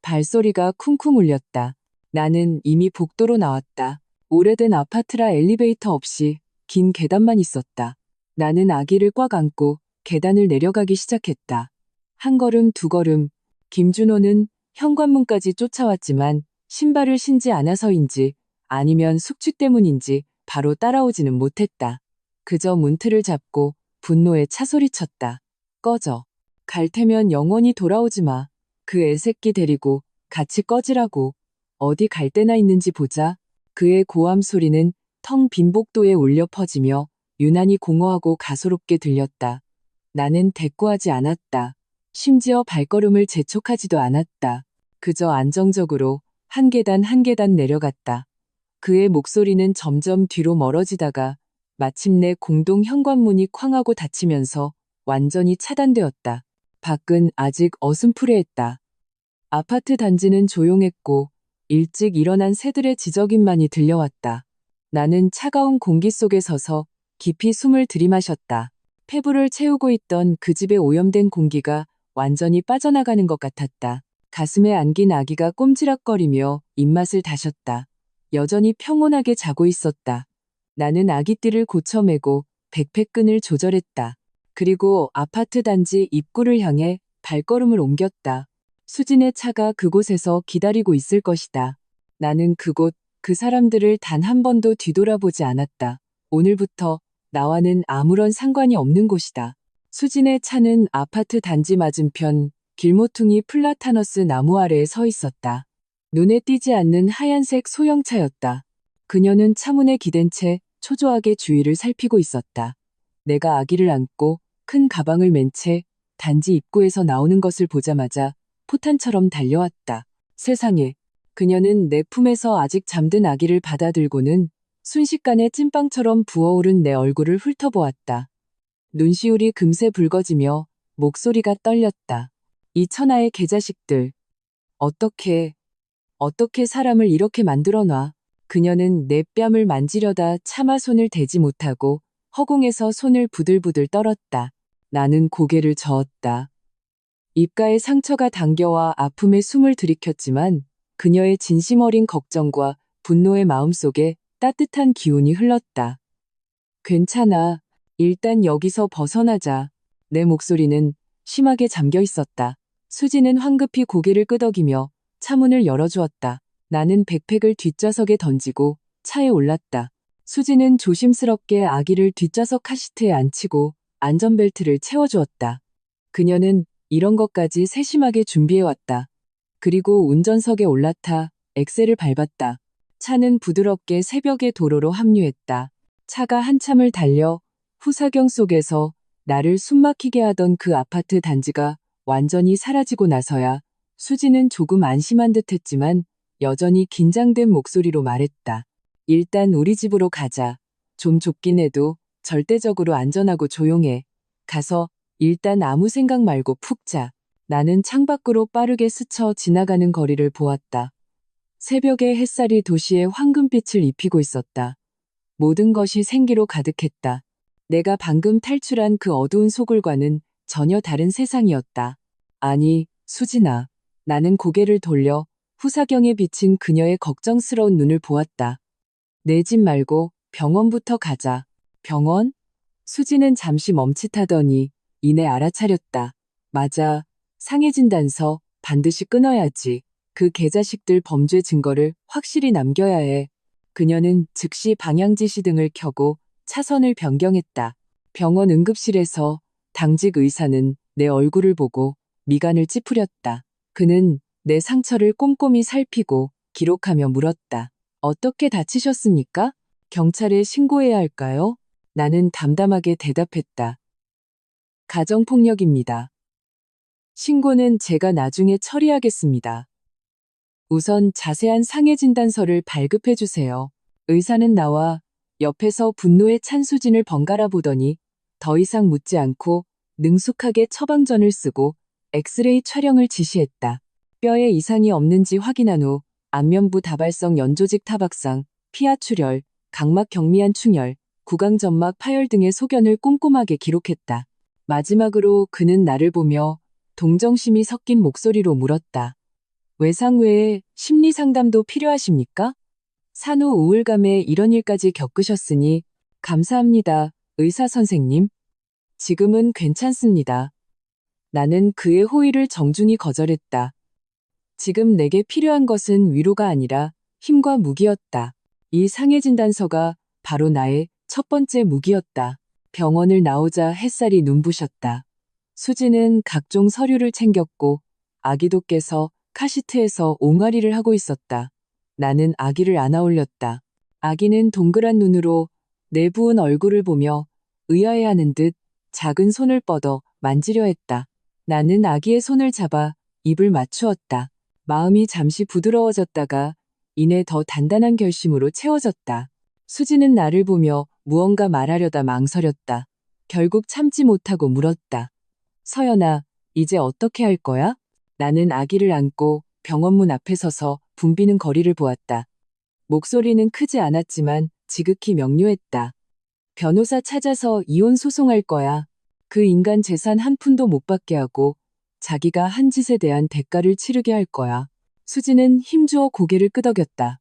발소리가 쿵쿵 울렸다. 나는 이미 복도로 나왔다. 오래된 아파트라 엘리베이터 없이 긴 계단만 있었다. 나는 아기를 꽉 안고 계단을 내려가기 시작했다. 한 걸음 두 걸음. 김준호는 현관문까지 쫓아왔지만 신발을 신지 않아서인지 아니면 숙취 때문인지 바로 따라오지는 못했다. 그저 문틀을 잡고 분노에 차소리쳤다. 꺼져. 갈 테면 영원히 돌아오지 마. 그 애새끼 데리고 같이 꺼지라고. 어디 갈 데나 있는지 보자. 그의 고함 소리는 텅 빈 복도에 울려 퍼지며 유난히 공허하고 가소롭게 들렸다. 나는 대꾸하지 않았다. 심지어 발걸음을 재촉하지도 않았다. 그저 안정적으로 한 계단 한 계단 내려갔다. 그의 목소리는 점점 뒤로 멀어지다가 마침내 공동 현관문이 쾅 하고 닫히면서 완전히 차단되었다. 밖은 아직 어슴푸레했다. 아파트 단지는 조용했고 일찍 일어난 새들의 지저귀만이 들려왔다. 나는 차가운 공기 속에 서서 깊이 숨을 들이마셨다. 폐부를 채우고 있던 그 집의 오염된 공기가 완전히 빠져나가는 것 같았다. 가슴에 안긴 아기가 꼼지락거리며 입맛을 다셨다. 여전히 평온하게 자고 있었다. 나는 아기띠를 고쳐매고 백팩끈을 조절했다. 그리고 아파트 단지 입구를 향해 발걸음을 옮겼다. 수진의 차가 그곳에서 기다리고 있을 것이다. 나는 그곳, 그 사람들을 단 한 번도 뒤돌아보지 않았다. 오늘부터 나와는 아무런 상관이 없는 곳이다. 수진의 차는 아파트 단지 맞은편 길모퉁이 플라타너스 나무 아래에 서 있었다. 눈에 띄지 않는 하얀색 소형차였다. 그녀는 차문에 기댄 채 초조하게 주위를 살피고 있었다. 내가 아기를 안고 큰 가방을 맨 채 단지 입구에서 나오는 것을 보자마자 포탄처럼 달려왔다. 세상에, 그녀는 내 품에서 아직 잠든 아기를 받아들고는 순식간에 찐빵처럼 부어오른 내 얼굴을 훑어보았다. 눈시울이 금세 붉어지며 목소리가 떨렸다. 이 천하의 개자식들. 어떻게 사람을 이렇게 만들어놔. 그녀는 내 뺨을 만지려다 차마 손을 대지 못하고 허공에서 손을 부들부들 떨었다. 나는 고개를 저었다. 입가에 상처가 당겨와 아픔에 숨을 들이켰지만 그녀의 진심 어린 걱정과 분노의 마음속에 따뜻한 기운이 흘렀다. 괜찮아. 일단 여기서 벗어나자. 내 목소리는 심하게 잠겨 있었다. 수지는 황급히 고개를 끄덕이며 차문을 열어주었다. 나는 백팩을 뒷좌석에 던지고 차에 올랐다. 수지는 조심스럽게 아기를 뒷좌석 카시트에 앉히고 안전벨트를 채워주었다. 그녀는 이런 것까지 세심하게 준비해왔다. 그리고 운전석에 올라타 엑셀을 밟았다. 차는 부드럽게 새벽의 도로로 합류했다. 차가 한참을 달려 후사경 속에서 나를 숨막히게 하던 그 아파트 단지가 완전히 사라지고 나서야 수지는 조금 안심한 듯 했지만 여전히 긴장된 목소리로 말했다. 일단 우리 집으로 가자. 좀 좁긴 해도 절대적으로 안전하고 조용해. 가서 일단 아무 생각 말고 푹 자. 나는 창밖으로 빠르게 스쳐 지나가는 거리를 보았다. 새벽의 햇살이 도시에 황금빛을 입히고 있었다. 모든 것이 생기로 가득했다. 내가 방금 탈출한 그 어두운 소굴과는 전혀 다른 세상이었다. 아니, 수진아. 나는 고개를 돌려 후사경에 비친 그녀의 걱정스러운 눈을 보았다. 내 집 말고 병원부터 가자. 병원? 수지는 잠시 멈칫하더니 이내 알아차렸다. 맞아. 상해진단서 반드시 끊어야지. 그 개자식들 범죄 증거를 확실히 남겨야 해. 그녀는 즉시 방향지시등을 켜고 차선을 변경했다. 병원 응급실에서 당직 의사는 내 얼굴을 보고 미간을 찌푸렸다. 그는 내 상처를 꼼꼼히 살피고 기록하며 물었다. 어떻게 다치셨습니까? 경찰에 신고해야 할까요? 나는 담담하게 대답했다. 가정폭력입니다. 신고는 제가 나중에 처리하겠습니다. 우선 자세한 상해진단서를 발급해 주세요. 의사는 나와 옆에서 분노에 찬 수진을 번갈아 보더니 더 이상 묻지 않고 능숙하게 처방전을 쓰고 엑스레이 촬영을 지시했다. 뼈에 이상이 없는지 확인한 후 안면부 다발성 연조직 타박상, 피하 출혈, 각막 경미한 충혈, 구강점막 파열 등의 소견을 꼼꼼하게 기록했다. 마지막으로 그는 나를 보며 동정심이 섞인 목소리로 물었다. 외상 외에 심리 상담도 필요하십니까? 산후 우울감에 이런 일까지 겪으셨으니 감사합니다, 의사 선생님. 지금은 괜찮습니다. 나는 그의 호의를 정중히 거절했다. 지금 내게 필요한 것은 위로가 아니라 힘과 무기였다. 이 상해진단서가 바로 나의 첫 번째 무기였다. 병원을 나오자 햇살이 눈부셨다. 수지는 각종 서류를 챙겼고 아기도 깨서 카시트에서 옹알이를 하고 있었다. 나는 아기를 안아 올렸다. 아기는 동그란 눈으로 내 부은 얼굴을 보며 의아해하는 듯 작은 손을 뻗어 만지려 했다. 나는 아기의 손을 잡아 입을 맞추었다. 마음이 잠시 부드러워졌다가 이내 더 단단한 결심으로 채워졌다. 수지는 나를 보며 무언가 말하려다 망설였다. 결국 참지 못하고 물었다. 서연아, 이제 어떻게 할 거야? 나는 아기를 안고 병원 문 앞에 서서 붐비는 거리를 보았다. 목소리는 크지 않았지만 지극히 명료했다. 변호사 찾아서 이혼 소송할 거야. 그 인간 재산 한 푼도 못 받게 하고 자기가 한 짓에 대한 대가를 치르게 할 거야. 수지는 힘주어 고개를 끄덕였다.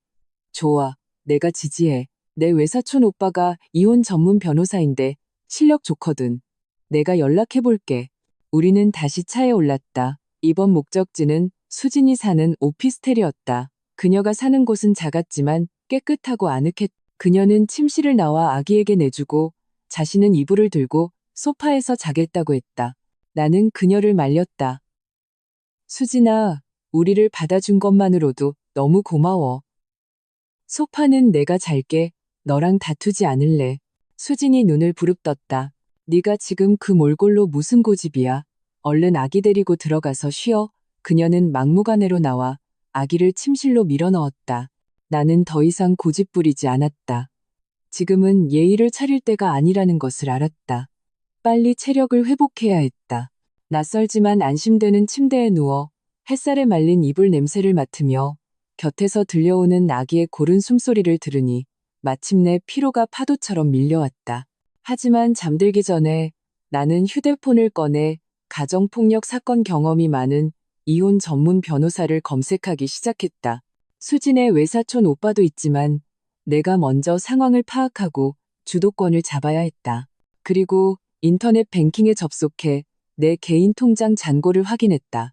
좋아, 내가 지지해. 내 외사촌 오빠가 이혼 전문 변호사인데 실력 좋거든. 내가 연락해볼게. 우리는 다시 차에 올랐다. 이번 목적지는 수진이 사는 오피스텔이었다. 그녀가 사는 곳은 작았지만 깨끗하고 아늑했다. 그녀는 침실을 나와 아기에게 내주고 자신은 이불을 들고 소파에서 자겠다고 했다. 나는 그녀를 말렸다. 수진아, 우리를 받아준 것만으로도 너무 고마워. 소파는 내가 잘게. 너랑 다투지 않을래. 수진이 눈을 부릅떴다. 네가 지금 그 몰골로 무슨 고집이야. 얼른 아기 데리고 들어가서 쉬어. 그녀는 막무가내로 나와 아기를 침실로 밀어넣었다. 나는 더 이상 고집 부리지 않았다. 지금은 예의를 차릴 때가 아니라는 것을 알았다. 빨리 체력을 회복해야 했다. 낯설지만 안심되는 침대에 누워 햇살에 말린 이불 냄새를 맡으며 곁에서 들려오는 아기의 고른 숨소리를 들으니 마침내 피로가 파도처럼 밀려왔다. 하지만 잠들기 전에 나는 휴대폰을 꺼내 가정폭력 사건 경험이 많은 이혼 전문 변호사를 검색하기 시작했다. 수진의 외사촌 오빠도 있지만 내가 먼저 상황을 파악하고 주도권을 잡아야 했다. 그리고 인터넷 뱅킹에 접속해 내 개인 통장 잔고를 확인했다.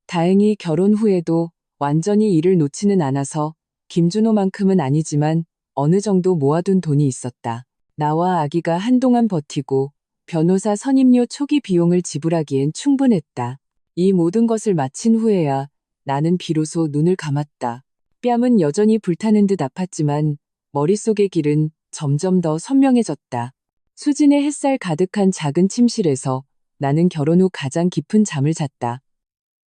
다행히 결혼 후에도 완전히 일을 놓지는 않아서 김준호만큼은 아니지만 어느 정도 모아둔 돈이 있었다. 나와 아기가 한동안 버티고 변호사 선임료 초기 비용을 지불하기엔 충분했다. 이 모든 것을 마친 후에야 나는 비로소 눈을 감았다. 뺨은 여전히 불타는 듯 아팠지만 머릿속의 길은 점점 더 선명해졌다. 수진의 햇살 가득한 작은 침실에서 나는 결혼 후 가장 깊은 잠을 잤다.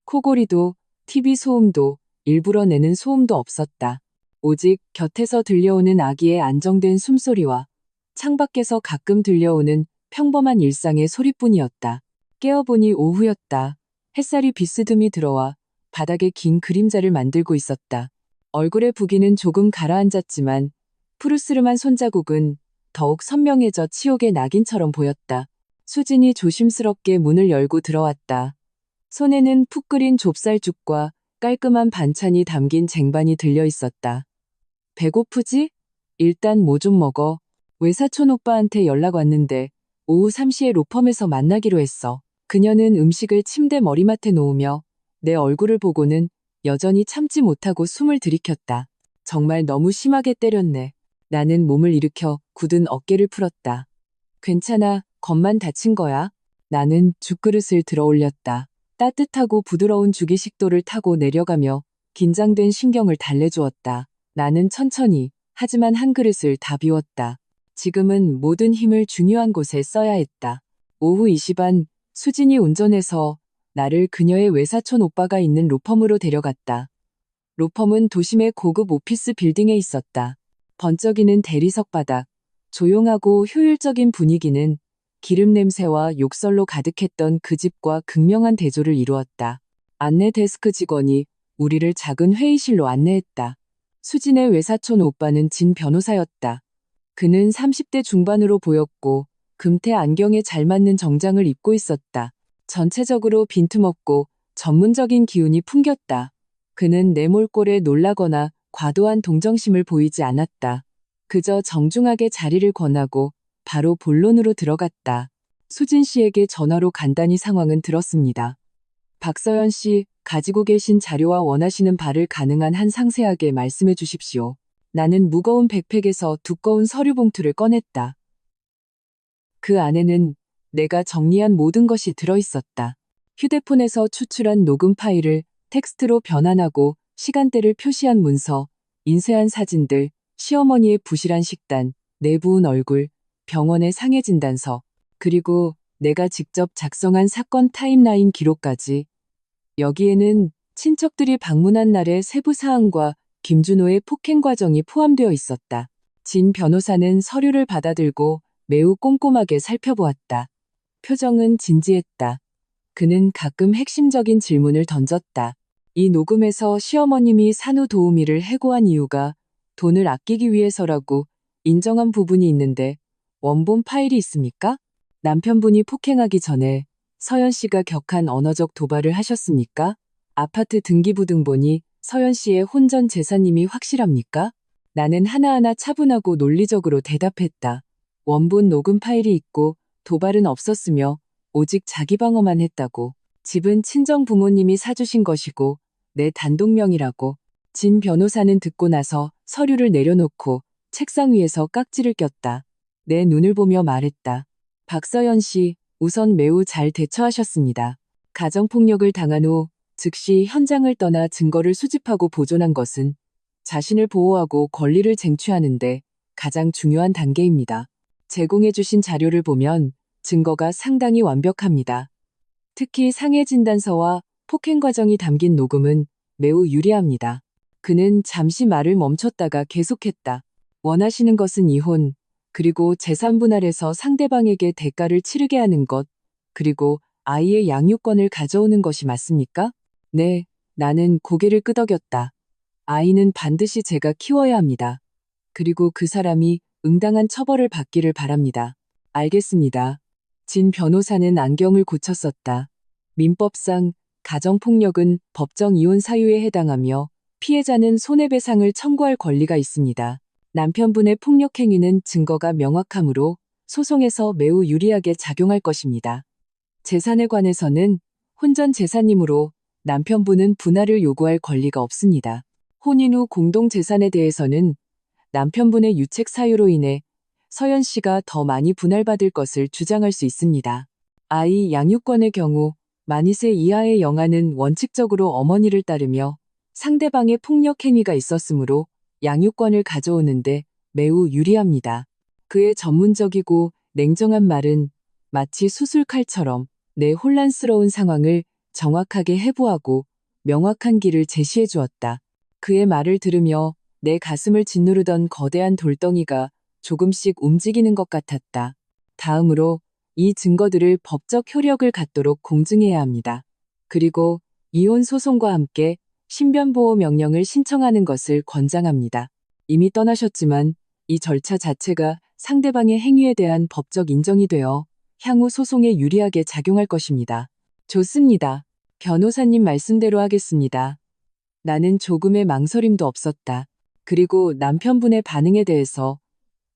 코골이도 TV 소음도 일부러 내는 소음도 없었다. 오직 곁에서 들려오는 아기의 안정된 숨소리와 창밖에서 가끔 들려오는 평범한 일상의 소리뿐이었다. 깨어보니 오후였다. 햇살이 비스듬히 들어와 바닥에 긴 그림자를 만들고 있었다. 얼굴의 부기는 조금 가라앉았지만 푸르스름한 손자국은 더욱 선명해져 치욕의 낙인처럼 보였다. 수진이 조심스럽게 문을 열고 들어왔다. 손에는 푹 끓인 좁쌀죽과 깔끔한 반찬이 담긴 쟁반이 들려 있었다. 배고프지? 일단 뭐 좀 먹어. 외사촌 오빠한테 연락 왔는데 오후 3시에 로펌에서 만나기로 했어. 그녀는 음식을 침대 머리맡에 놓으며 내 얼굴을 보고는 여전히 참지 못하고 숨을 들이켰다. 정말 너무 심하게 때렸네. 나는 몸을 일으켜 굳은 어깨를 풀었다. 괜찮아, 겁만 다친 거야. 나는 죽그릇을 들어 올렸다. 따뜻하고 부드러운 죽이 식도를 타고 내려가며 긴장된 신경을 달래주었다. 나는 천천히, 하지만 한 그릇을 다 비웠다. 지금은 모든 힘을 중요한 곳에 써야 했다. 오후 2시 반, 수진이 운전해서 나를 그녀의 외사촌 오빠가 있는 로펌으로 데려갔다. 로펌은 도심의 고급 오피스 빌딩에 있었다. 번쩍이는 대리석 바닥, 조용하고 효율적인 분위기는 기름 냄새와 욕설로 가득했던 그 집과 극명한 대조를 이루었다. 안내 데스크 직원이 우리를 작은 회의실로 안내했다. 수진의 외사촌 오빠는 진 변호사였다. 그는 30대 중반으로 보였고 금태 안경에 잘 맞는 정장을 입고 있었다. 전체적으로 빈틈없고 전문적인 기운이 풍겼다. 그는 내 몰골에 놀라거나 과도한 동정심을 보이지 않았다. 그저 정중하게 자리를 권하고 바로 본론으로 들어갔다. 수진 씨에게 전화로 간단히 상황은 들었습니다. 박서연 씨, 가지고 계신 자료와 원하시는 바를 가능한 한 상세하게 말씀해 주십시오. 나는 무거운 백팩에서 두꺼운 서류 봉투를 꺼냈다. 그 안에는 내가 정리한 모든 것이 들어있었다. 휴대폰에서 추출한 녹음 파일을 텍스트로 변환하고 시간대를 표시한 문서, 인쇄한 사진들, 시어머니의 부실한 식단, 내부은 얼굴, 병원의 상해 진단서, 그리고 내가 직접 작성한 사건 타임라인 기록까지. 여기에는 친척들이 방문한 날의 세부 사항과 김준호의 폭행 과정이 포함되어 있었다. 진 변호사는 서류를 받아들고 매우 꼼꼼하게 살펴보았다. 표정은 진지했다. 그는 가끔 핵심적인 질문을 던졌다. 이 녹음에서 시어머님이 산후도우미를 해고한 이유가 돈을 아끼기 위해서라고 인정한 부분이 있는데 원본 파일이 있습니까? 남편분이 폭행하기 전에 서연 씨가 격한 언어적 도발을 하셨습니까? 아파트 등기부등본이 서연 씨의 혼전 재산임이 확실합니까? 나는 하나하나 차분하고 논리적으로 대답했다. 원본 녹음 파일이 있고 도발은 없었으며 오직 자기 방어만 했다고. 집은 친정 부모님이 사주신 것이고 내 단독명이라고. 진 변호사는 듣고 나서 서류를 내려놓고 책상 위에서 깍지를 꼈다. 내 눈을 보며 말했다. 박서연 씨, 우선 매우 잘 대처하셨습니다. 가정폭력을 당한 후 즉시 현장을 떠나 증거를 수집하고 보존한 것은 자신을 보호하고 권리를 쟁취하는데 가장 중요한 단계입니다. 제공해주신 자료를 보면 증거가 상당히 완벽합니다. 특히 상해 진단서와 폭행 과정이 담긴 녹음은 매우 유리합니다. 그는 잠시 말을 멈췄다가 계속했다. 원하시는 것은 이혼, 그리고 재산 분할해서 상대방에게 대가를 치르게 하는 것, 그리고 아이의 양육권을 가져오는 것이 맞습니까? 네, 나는 고개를 끄덕였다. 아이는 반드시 제가 키워야 합니다. 그리고 그 사람이 응당한 처벌을 받기를 바랍니다. 알겠습니다. 진 변호사는 안경을 고쳤었다. 민법상 가정폭력은 법정 이혼 사유에 해당하며 피해자는 손해배상을 청구할 권리가 있습니다. 남편분의 폭력 행위는 증거가 명확하므로 소송에서 매우 유리하게 작용할 것입니다. 재산에 관해서는 혼전 재산이므로 남편분은 분할을 요구할 권리가 없습니다. 혼인 후 공동재산에 대해서는 남편분의 유책 사유로 인해 서연 씨가 더 많이 분할받을 것을 주장할 수 있습니다. 아이 양육권의 경우 만이세 이하의 영아는 원칙적으로 어머니를 따르며 상대방의 폭력 행위가 있었으므로 양육권을 가져오는데 매우 유리합니다. 그의 전문적이고 냉정한 말은 마치 수술칼처럼 내 혼란스러운 상황을 정확하게 해부하고 명확한 길을 제시해 주었다. 그의 말을 들으며 내 가슴을 짓누르던 거대한 돌덩이가 조금씩 움직이는 것 같았다. 다음으로 이 증거들을 법적 효력을 갖도록 공증해야 합니다. 그리고 이혼 소송과 함께 신변보호 명령을 신청하는 것을 권장합니다. 이미 떠나셨지만 이 절차 자체가 상대방의 행위에 대한 법적 인정이 되어 향후 소송에 유리하게 작용할 것입니다. 좋습니다. 변호사님 말씀대로 하겠습니다. 나는 조금의 망설임도 없었다. 그리고 남편분의 반응에 대해서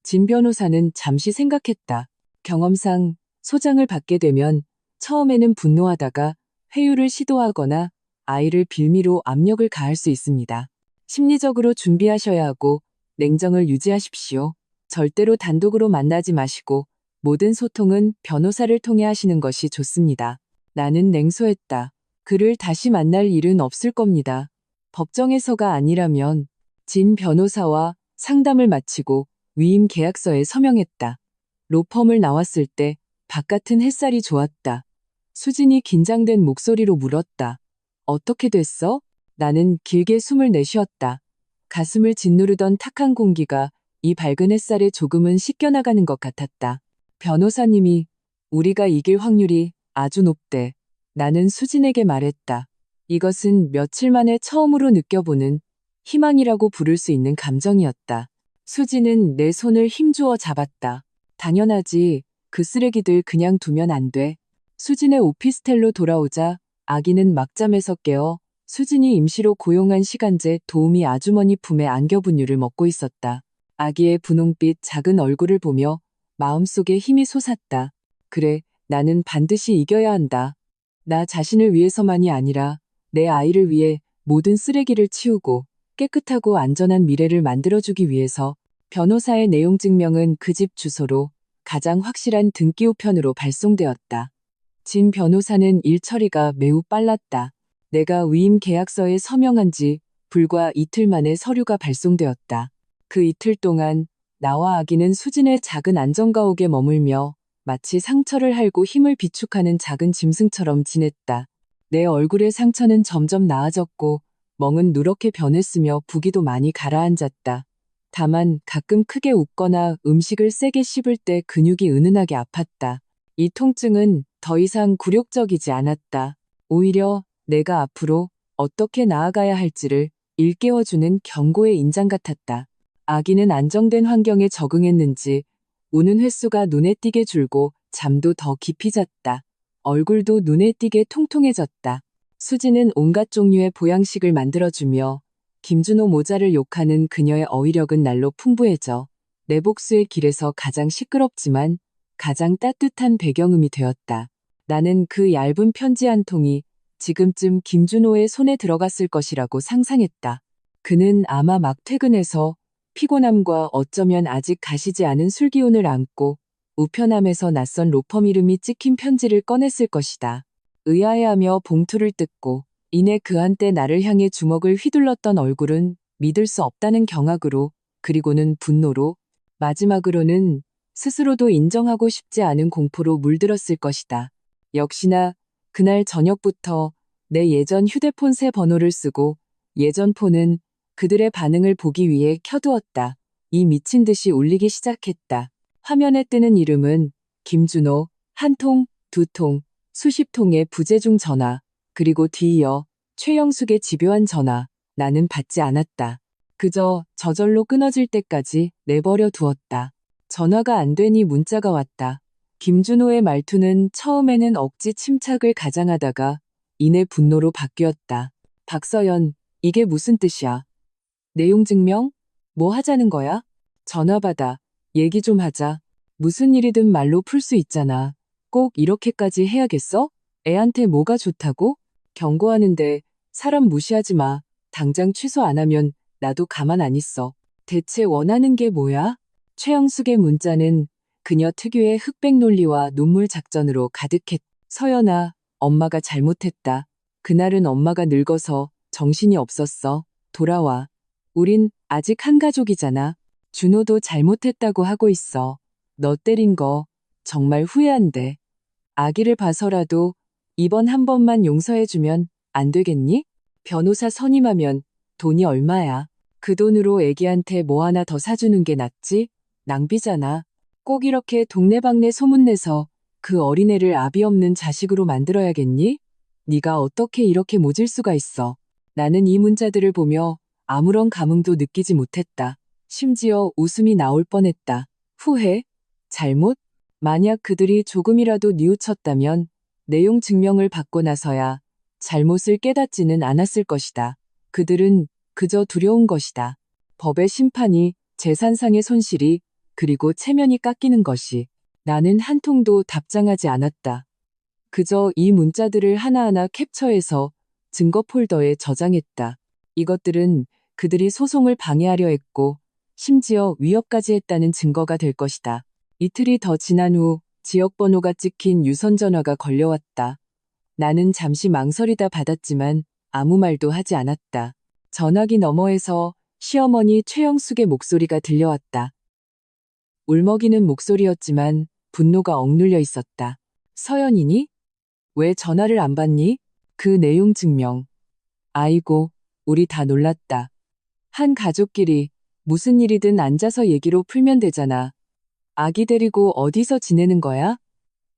진 변호사는 잠시 생각했다. 경험상 소장을 받게 되면 처음에는 분노하다가 회유를 시도하거나 아이를 빌미로 압력을 가할 수 있습니다. 심리적으로 준비하셔야 하고 냉정을 유지하십시오. 절대로 단독으로 만나지 마시고 모든 소통은 변호사를 통해 하시는 것이 좋습니다. 나는 냉소했다. 그를 다시 만날 일은 없을 겁니다. 법정에서가 아니라면. 진 변호사와 상담을 마치고 위임 계약서에 서명했다. 로펌을 나왔을 때 바깥은 햇살이 좋았다. 수진이 긴장된 목소리로 물었다. 어떻게 됐어? 나는 길게 숨을 내쉬었다. 가슴을 짓누르던 탁한 공기가 이 밝은 햇살에 조금은 씻겨나가는 것 같았다. 변호사님이 우리가 이길 확률이 아주 높대. 나는 수진에게 말했다. 이것은 며칠 만에 처음으로 느껴보는 희망이라고 부를 수 있는 감정이었다. 수진은 내 손을 힘주어 잡았다. 당연하지. 그 쓰레기들 그냥 두면 안 돼. 수진의 오피스텔로 돌아오자 아기는 막잠에서 깨어 수진이 임시로 고용한 시간제 도우미 아주머니 품에 안겨 분유를 먹고 있었다. 아기의 분홍빛 작은 얼굴을 보며 마음속에 힘이 솟았다. 그래, 나는 반드시 이겨야 한다. 나 자신을 위해서만이 아니라 내 아이를 위해 모든 쓰레기를 치우고 깨끗하고 안전한 미래를 만들어주기 위해서. 변호사의 내용 증명은 그 집 주소로 가장 확실한 등기 우편으로 발송되었다. 진 변호사는 일 처리가 매우 빨랐다. 내가 위임 계약서에 서명한 지 불과 이틀 만에 서류가 발송되었다. 그 이틀 동안 나와 아기는 수진의 작은 안전가옥에 머물며 마치 상처를 핥고 힘을 비축하는 작은 짐승처럼 지냈다. 내 얼굴의 상처는 점점 나아졌고 멍은 누렇게 변했으며 부기도 많이 가라앉았다. 다만 가끔 크게 웃거나 음식을 세게 씹을 때 근육이 은은하게 아팠다. 이 통증은 더 이상 굴욕적이지 않았다. 오히려 내가 앞으로 어떻게 나아가야 할지를 일깨워주는 경고의 인장 같았다. 아기는 안정된 환경에 적응했는지 우는 횟수가 눈에 띄게 줄고 잠도 더 깊이 잤다. 얼굴도 눈에 띄게 통통해졌다. 수지는 온갖 종류의 보양식을 만들어주며 김준호 모자를 욕하는 그녀의 어휘력은 날로 풍부해져 내 복수의 길에서 가장 시끄럽지만 가장 따뜻한 배경음이 되었다. 나는 그 얇은 편지 한 통이 지금쯤 김준호의 손에 들어갔을 것이라고 상상했다. 그는 아마 막 퇴근해서 피곤함과 어쩌면 아직 가시지 않은 술기운을 안고 우편함에서 낯선 로펌 이름이 찍힌 편지를 꺼냈을 것이다. 의아해하며 봉투를 뜯고 이내 그 한때 나를 향해 주먹을 휘둘렀던 얼굴은 믿을 수 없다는 경악으로 그리고는 분노로 마지막으로는 스스로도 인정하고 싶지 않은 공포로 물들었을 것이다. 역시나 그날 저녁부터 내 예전 휴대폰 새 번호를 쓰고 예전 폰은 그들의 반응을 보기 위해 켜두었다. 이 미친 듯이 울리기 시작했다. 화면에 뜨는 이름은 김준호, 한 통, 두 통, 수십 통의 부재중 전화, 그리고 뒤이어 최영숙의 집요한 전화. 나는 받지 않았다. 그저 저절로 끊어질 때까지 내버려 두었다. 전화가 안 되니 문자가 왔다. 김준호의 말투는 처음에는 억지 침착을 가장하다가 이내 분노로 바뀌었다. 박서연, 이게 무슨 뜻이야? 내용 증명? 뭐 하자는 거야? 전화 받아. 얘기 좀 하자. 무슨 일이든 말로 풀 수 있잖아. 꼭 이렇게까지 해야겠어? 애한테 뭐가 좋다고? 경고하는데 사람 무시하지 마. 당장 취소 안 하면 나도 가만 안 있어. 대체 원하는 게 뭐야? 최영숙의 문자는 그녀 특유의 흑백 논리와 눈물 작전으로 가득했다. 서연아, 엄마가 잘못했다. 그날은 엄마가 늙어서 정신이 없었어. 돌아와. 우린 아직 한 가족이잖아. 준호도 잘못했다고 하고 있어. 너 때린 거 정말 후회한대. 아기를 봐서라도 이번 한 번만 용서해주면 안 되겠니? 변호사 선임하면 돈이 얼마야? 그 돈으로 애기한테 뭐 하나 더 사주는 게 낫지? 낭비잖아. 꼭 이렇게 동네방네 소문내서 그 어린애를 아비 없는 자식으로 만들어야겠니? 네가 어떻게 이렇게 모질 수가 있어. 나는 이 문자들을 보며 아무런 감흥도 느끼지 못했다. 심지어 웃음이 나올 뻔했다. 후회? 잘못? 만약 그들이 조금이라도 뉘우쳤다면 내용 증명을 받고 나서야 잘못을 깨닫지는 않았을 것이다. 그들은 그저 두려운 것이다. 법의 심판이, 재산상의 손실이, 그리고 체면이 깎이는 것이. 나는 한 통도 답장하지 않았다. 그저 이 문자들을 하나하나 캡처해서 증거 폴더에 저장했다. 이것들은 그들이 소송을 방해하려 했고 심지어 위협까지 했다는 증거가 될 것이다. 이틀이 더 지난 후 지역번호가 찍힌 유선전화가 걸려왔다. 나는 잠시 망설이다 받았지만 아무 말도 하지 않았다. 전화기 너머에서 시어머니 최영숙의 목소리가 들려왔다. 울먹이는 목소리였지만 분노가 억눌려 있었다. 서연이니? 왜 전화를 안 받니? 그 내용 증명. 아이고, 우리 다 놀랐다. 한 가족끼리 무슨 일이든 앉아서 얘기로 풀면 되잖아. 아기 데리고 어디서 지내는 거야?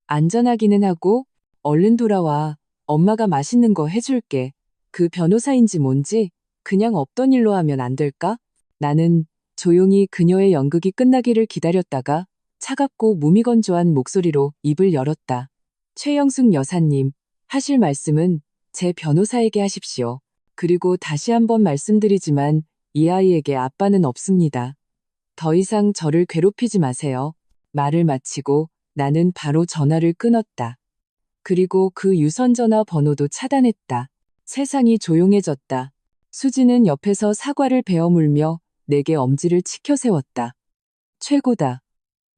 안전하기는 하고 얼른 돌아와. 엄마가 맛있는 거 해줄게. 그 변호사인지 뭔지 그냥 없던 일로 하면 안 될까? 나는 조용히 그녀의 연극이 끝나기를 기다렸다가 차갑고 무미건조한 목소리로 입을 열었다. 최영숙 여사님, 하실 말씀은 제 변호사에게 하십시오. 그리고 다시 한번 말씀드리지만 이 아이에게 아빠는 없습니다. 더 이상 저를 괴롭히지 마세요. 말을 마치고 나는 바로 전화를 끊었다. 그리고 그 유선전화 번호도 차단했다. 세상이 조용해졌다. 수지는 옆에서 사과를 베어 물며 내게 엄지를 치켜 세웠다. 최고다.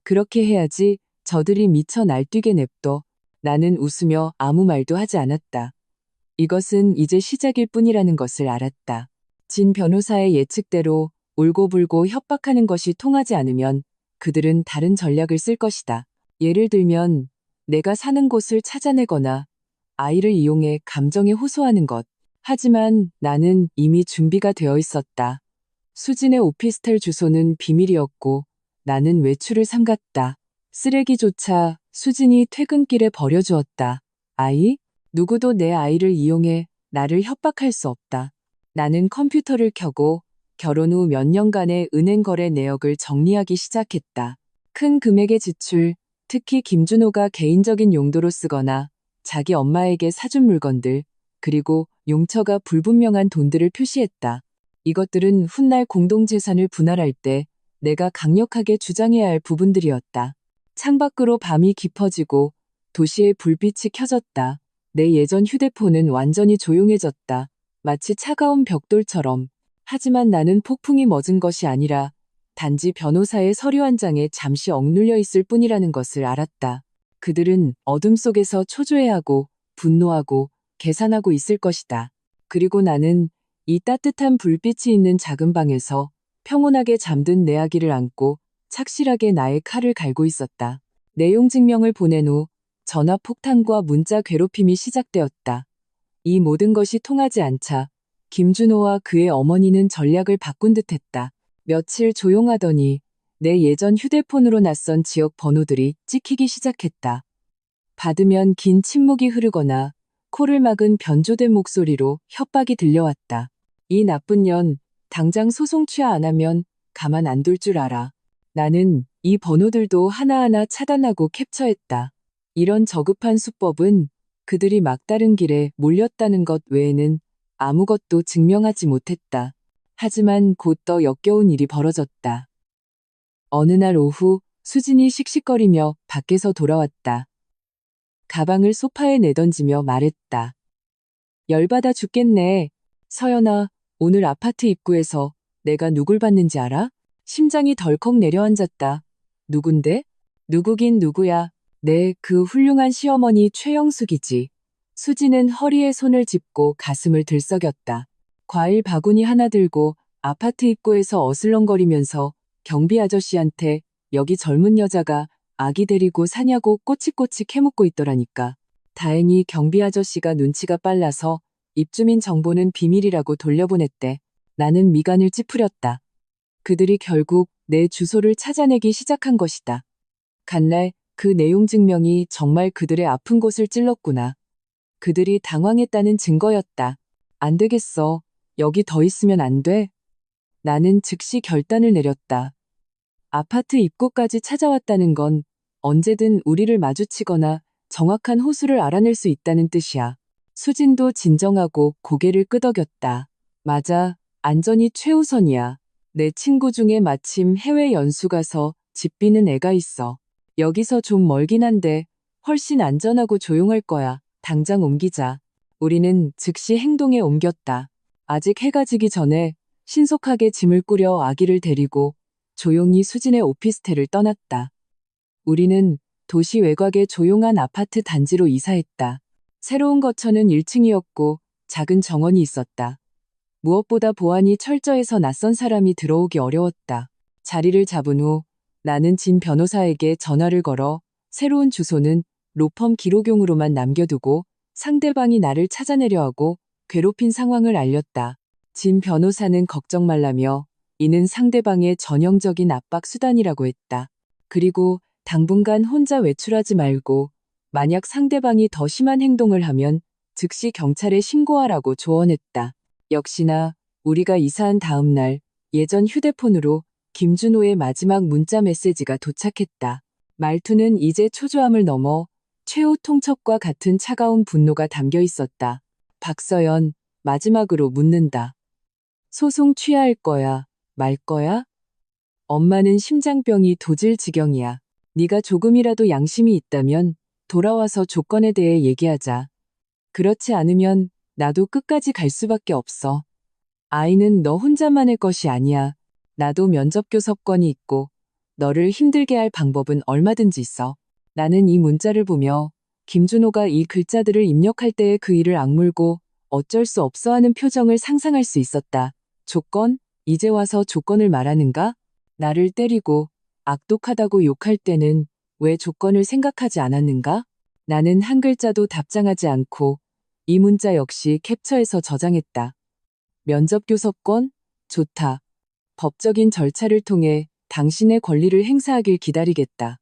그렇게 해야지 저들이 미쳐 날뛰게 냅둬. 나는 웃으며 아무 말도 하지 않았다. 이것은 이제 시작일 뿐이라는 것을 알았다. 진 변호사의 예측대로 울고불고 협박하는 것이 통하지 않으면 그들은 다른 전략을 쓸 것이다. 예를 들면 내가 사는 곳을 찾아내거나 아이를 이용해 감정에 호소하는 것. 하지만 나는 이미 준비가 되어 있었다. 수진의 오피스텔 주소는 비밀이었고 나는 외출을 삼갔다. 쓰레기조차 수진이 퇴근길에 버려주었다. 아이? 누구도 내 아이를 이용해 나를 협박할 수 없다. 나는 컴퓨터를 켜고 결혼 후 몇 년간의 은행 거래 내역을 정리하기 시작했다. 큰 금액의 지출, 특히 김준호가 개인적인 용도로 쓰거나 자기 엄마에게 사준 물건들, 그리고 용처가 불분명한 돈들을 표시했다. 이것들은 훗날 공동재산을 분할할 때 내가 강력하게 주장해야 할 부분들이었다. 창밖으로 밤이 깊어지고 도시의 불빛이 켜졌다. 내 예전 휴대폰은 완전히 조용해졌다. 마치 차가운 벽돌처럼. 하지만 나는 폭풍이 멎은 것이 아니라 단지 변호사의 서류 한 장에 잠시 억눌려 있을 뿐이라는 것을 알았다. 그들은 어둠 속에서 초조해하고 분노하고 계산하고 있을 것이다. 그리고 나는 이 따뜻한 불빛이 있는 작은 방에서 평온하게 잠든 내 아기를 안고 착실하게 나의 칼을 갈고 있었다. 내용 증명을 보낸 후 전화 폭탄과 문자 괴롭힘이 시작되었다. 이 모든 것이 통하지 않자 김준호와 그의 어머니는 전략을 바꾼 듯했다. 며칠 조용하더니 내 예전 휴대폰으로 낯선 지역 번호들이 찍히기 시작했다. 받으면 긴 침묵이 흐르거나 코를 막은 변조된 목소리로 협박이 들려왔다. 이 나쁜 년, 당장 소송 취하 안 하면 가만 안 둘 줄 알아. 나는 이 번호들도 하나하나 차단하고 캡처했다. 이런 저급한 수법은 그들이 막다른 길에 몰렸다는 것 외에는 아무것도 증명하지 못했다. 하지만 곧 더 역겨운 일이 벌어졌다. 어느 날 오후 수진이 씩씩거리며 밖에서 돌아왔다. 가방을 소파에 내던지며 말했다. 열받아 죽겠네. 서연아, 오늘 아파트 입구에서 내가 누굴 봤는지 알아? 심장이 덜컥 내려앉았다. 누군데? 누구긴 누구야. 그 훌륭한 시어머니 최영숙이지. 수지는 허리에 손을 짚고 가슴을 들썩였다. 과일 바구니 하나 들고 아파트 입구에서 어슬렁거리면서 경비 아저씨한테 여기 젊은 여자가 아기 데리고 사냐고 꼬치꼬치 캐묻고 있더라니까. 다행히 경비 아저씨가 눈치가 빨라서 입주민 정보는 비밀이라고 돌려보냈대. 나는 미간을 찌푸렸다. 그들이 결국 내 주소를 찾아내기 시작한 것이다. 간날 그 내용 증명이 정말 그들의 아픈 곳을 찔렀구나. 그들이 당황했다는 증거였다. 안 되겠어. 여기 더 있으면 안 돼. 나는 즉시 결단을 내렸다. 아파트 입구까지 찾아왔다는 건 언제든 우리를 마주치거나 정확한 호수를 알아낼 수 있다는 뜻이야. 수진도 진정하고 고개를 끄덕였다. 맞아. 안전이 최우선이야. 내 친구 중에 마침 해외 연수 가서 집 비는 애가 있어. 여기서 좀 멀긴 한데 훨씬 안전하고 조용할 거야. 당장 옮기자. 우리는 즉시 행동에 옮겼다. 아직 해가 지기 전에 신속하게 짐을 꾸려 아기를 데리고 조용히 수진의 오피스텔을 떠났다. 우리는 도시 외곽의 조용한 아파트 단지로 이사했다. 새로운 거처는 1층이었고 작은 정원이 있었다. 무엇보다 보안이 철저해서 낯선 사람이 들어오기 어려웠다. 자리를 잡은 후 나는 진 변호사에게 전화를 걸어 새로운 주소는 로펌 기록용으로만 남겨두고 상대방이 나를 찾아내려 하고 괴롭힌 상황을 알렸다. 진 변호사는 걱정 말라며 이는 상대방의 전형적인 압박 수단이라고 했다. 그리고 당분간 혼자 외출하지 말고 만약 상대방이 더 심한 행동을 하면 즉시 경찰에 신고하라고 조언했다. 역시나 우리가 이사한 다음 날 예전 휴대폰으로 김준호의 마지막 문자 메시지가 도착했다. 말투는 이제 초조함을 넘어 최후 통첩과 같은 차가운 분노가 담겨 있었다. 박서연, 마지막으로 묻는다. 소송 취하할 거야, 말 거야? 엄마는 심장병이 도질 지경이야. 네가 조금이라도 양심이 있다면 돌아와서 조건에 대해 얘기하자. 그렇지 않으면 나도 끝까지 갈 수밖에 없어. 아이는 너 혼자만의 것이 아니야. 나도 면접 교섭권이 있고 너를 힘들게 할 방법은 얼마든지 있어. 나는 이 문자를 보며 김준호가 이 글자들을 입력할 때의 그 일을 악물고 어쩔 수 없어 하는 표정을 상상할 수 있었다. 조건? 이제 와서 조건을 말하는가? 나를 때리고 악독하다고 욕할 때는 왜 조건을 생각하지 않았는가? 나는 한 글자도 답장하지 않고 이 문자 역시 캡처해서 저장했다. 면접 교섭권? 좋다. 법적인 절차를 통해 당신의 권리를 행사하길 기다리겠다.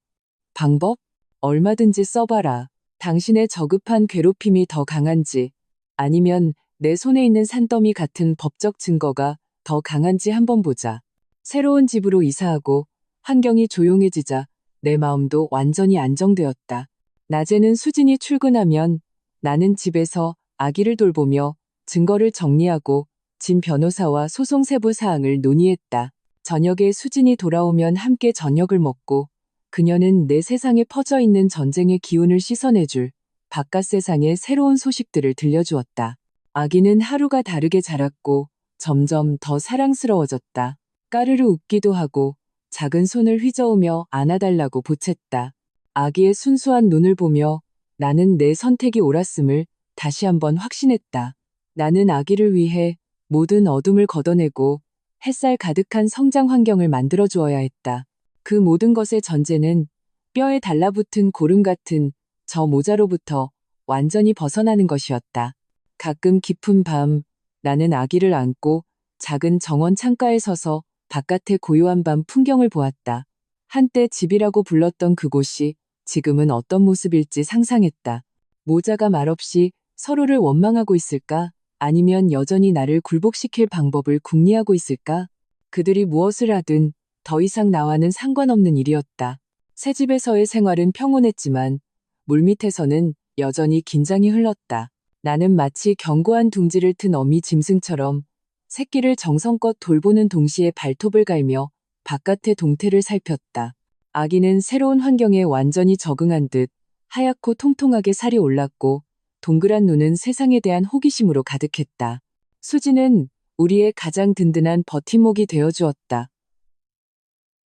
방법? 얼마든지 써봐라. 당신의 저급한 괴롭힘이 더 강한지, 아니면 내 손에 있는 산더미 같은 법적 증거가 더 강한지 한번 보자. 새로운 집으로 이사하고 환경이 조용해지자 내 마음도 완전히 안정되었다. 낮에는 수진이 출근하면 나는 집에서 아기를 돌보며 증거를 정리하고 진 변호사와 소송 세부 사항을 논의했다. 저녁에 수진이 돌아오면 함께 저녁을 먹고 그녀는 내 세상에 퍼져 있는 전쟁의 기운을 씻어내줄 바깥 세상의 새로운 소식들을 들려주었다. 아기는 하루가 다르게 자랐고 점점 더 사랑스러워졌다. 까르르 웃기도 하고 작은 손을 휘저으며 안아달라고 보챘다. 아기의 순수한 눈을 보며 나는 내 선택이 옳았음을 다시 한번 확신했다. 나는 아기를 위해 모든 어둠을 걷어내고 햇살 가득한 성장 환경을 만들어 주어야 했다. 그 모든 것의 전제는 뼈에 달라붙은 고름 같은 저 모자로부터 완전히 벗어나는 것이었다. 가끔 깊은 밤, 나는 아기를 안고 작은 정원 창가에 서서 바깥의 고요한 밤 풍경을 보았다. 한때 집이라고 불렀던 그곳이 지금은 어떤 모습일지 상상했다. 모자가 말없이 서로를 원망하고 있을까? 아니면 여전히 나를 굴복시킬 방법을 궁리하고 있을까? 그들이 무엇을 하든 더 이상 나와는 상관없는 일이었다. 새 집에서의 생활은 평온했지만 물밑에서는 여전히 긴장이 흘렀다. 나는 마치 견고한 둥지를 튼 어미 짐승처럼 새끼를 정성껏 돌보는 동시에 발톱을 갈며 바깥의 동태를 살폈다. 아기는 새로운 환경에 완전히 적응한 듯 하얗고 통통하게 살이 올랐고 동그란 눈은 세상에 대한 호기심으로 가득했다. 수지는 우리의 가장 든든한 버팀목이 되어주었다.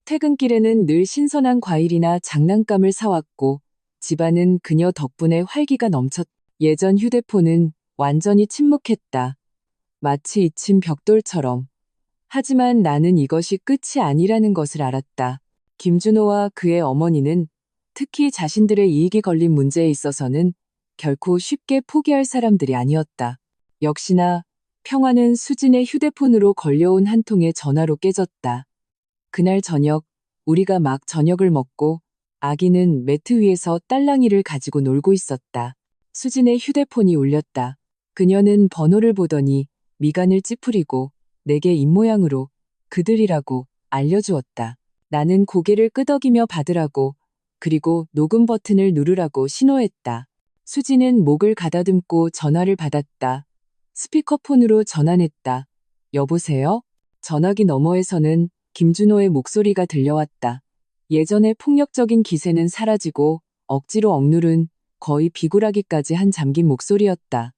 퇴근길에는 늘 신선한 과일이나 장난감을 사왔고 집안은 그녀 덕분에 활기가 넘쳤다. 예전 휴대폰은 완전히 침묵했다. 마치 잊힌 벽돌처럼. 하지만 나는 이것이 끝이 아니라는 것을 알았다. 김준호와 그의 어머니는 특히 자신들의 이익이 걸린 문제에 있어서는 결코 쉽게 포기할 사람들이 아니었다. 역시나 평화는 수진의 휴대폰으로 걸려온 한 통의 전화로 깨졌다. 그날 저녁 우리가 막 저녁을 먹고 아기는 매트 위에서 딸랑이를 가지고 놀고 있었다. 수진의 휴대폰이 울렸다. 그녀는 번호를 보더니 미간을 찌푸리고 내게 입모양으로 그들이라고 알려주었다. 나는 고개를 끄덕이며 받으라고 그리고 녹음 버튼을 누르라고 신호했다. 수지는 목을 가다듬고 전화를 받았다. 스피커폰으로 전환했다. 여보세요? 전화기 너머에서는 김준호의 목소리가 들려왔다. 예전의 폭력적인 기세는 사라지고 억지로 억누른 거의 비굴하기까지 한 잠긴 목소리였다.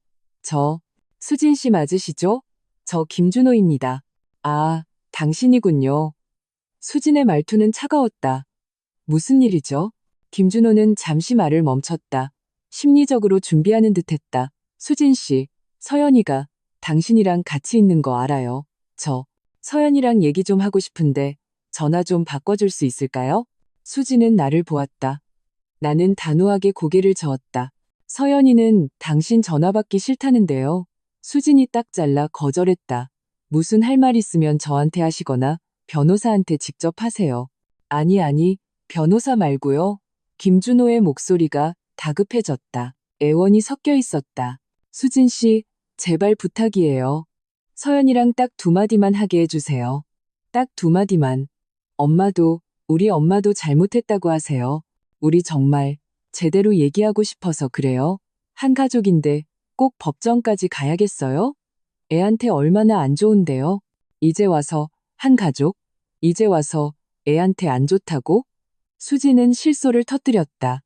수진 씨 맞으시죠? 저 김준호입니다. 아, 당신이군요. 수진의 말투는 차가웠다. 무슨 일이죠? 김준호는 잠시 말을 멈췄다. 심리적으로 준비하는 듯했다. 수진 씨, 서연이가 당신이랑 같이 있는 거 알아요. 서연이랑 얘기 좀 하고 싶은데 전화 좀 바꿔줄 수 있을까요? 수진은 나를 보았다. 나는 단호하게 고개를 저었다. 서연이는 당신 전화 받기 싫다는데요. 수진이 딱 잘라 거절했다. 무슨 할 말 있으면 저한테 하시거나 변호사한테 직접 하세요. 아니, 변호사 말고요. 김준호의 목소리가 다급해졌다. 애원이 섞여 있었다. 수진 씨, 제발 부탁이에요. 서연이랑 딱 두 마디만 하게 해주세요. 딱 두 마디만. 우리 엄마도 잘못했다고 하세요. 우리 정말 제대로 얘기하고 싶어서 그래요. 한 가족인데 꼭 법정까지 가야겠어요? 애한테 얼마나 안 좋은데요? 이제 와서 한 가족? 이제 와서 애한테 안 좋다고? 수지는 실소를 터뜨렸다.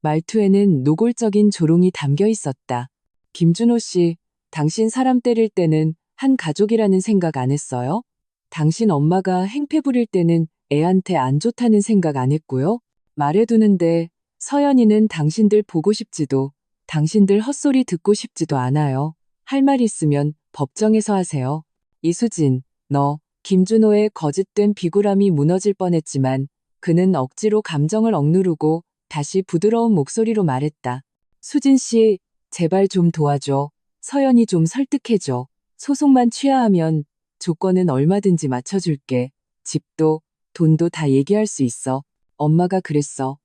말투에는 노골적인 조롱이 담겨 있었다. 김준호 씨, 당신 사람 때릴 때는 한 가족이라는 생각 안 했어요? 당신 엄마가 행패 부릴 때는 애한테 안 좋다는 생각 안 했고요? 말해두는데 서연이는 당신들 보고 싶지도, 당신들 헛소리 듣고 싶지도 않아요. 할 말 있으면 법정에서 하세요. 이수진, 너, 김준호의 거짓된 비굴함이 무너질 뻔했지만 그는 억지로 감정을 억누르고 다시 부드러운 목소리로 말했다. 수진 씨, 제발 좀 도와줘. 서연이 좀 설득해줘. 소송만 취하하면 조건은 얼마든지 맞춰줄게. 집도, 돈도 다 얘기할 수 있어. 엄마가 그랬어.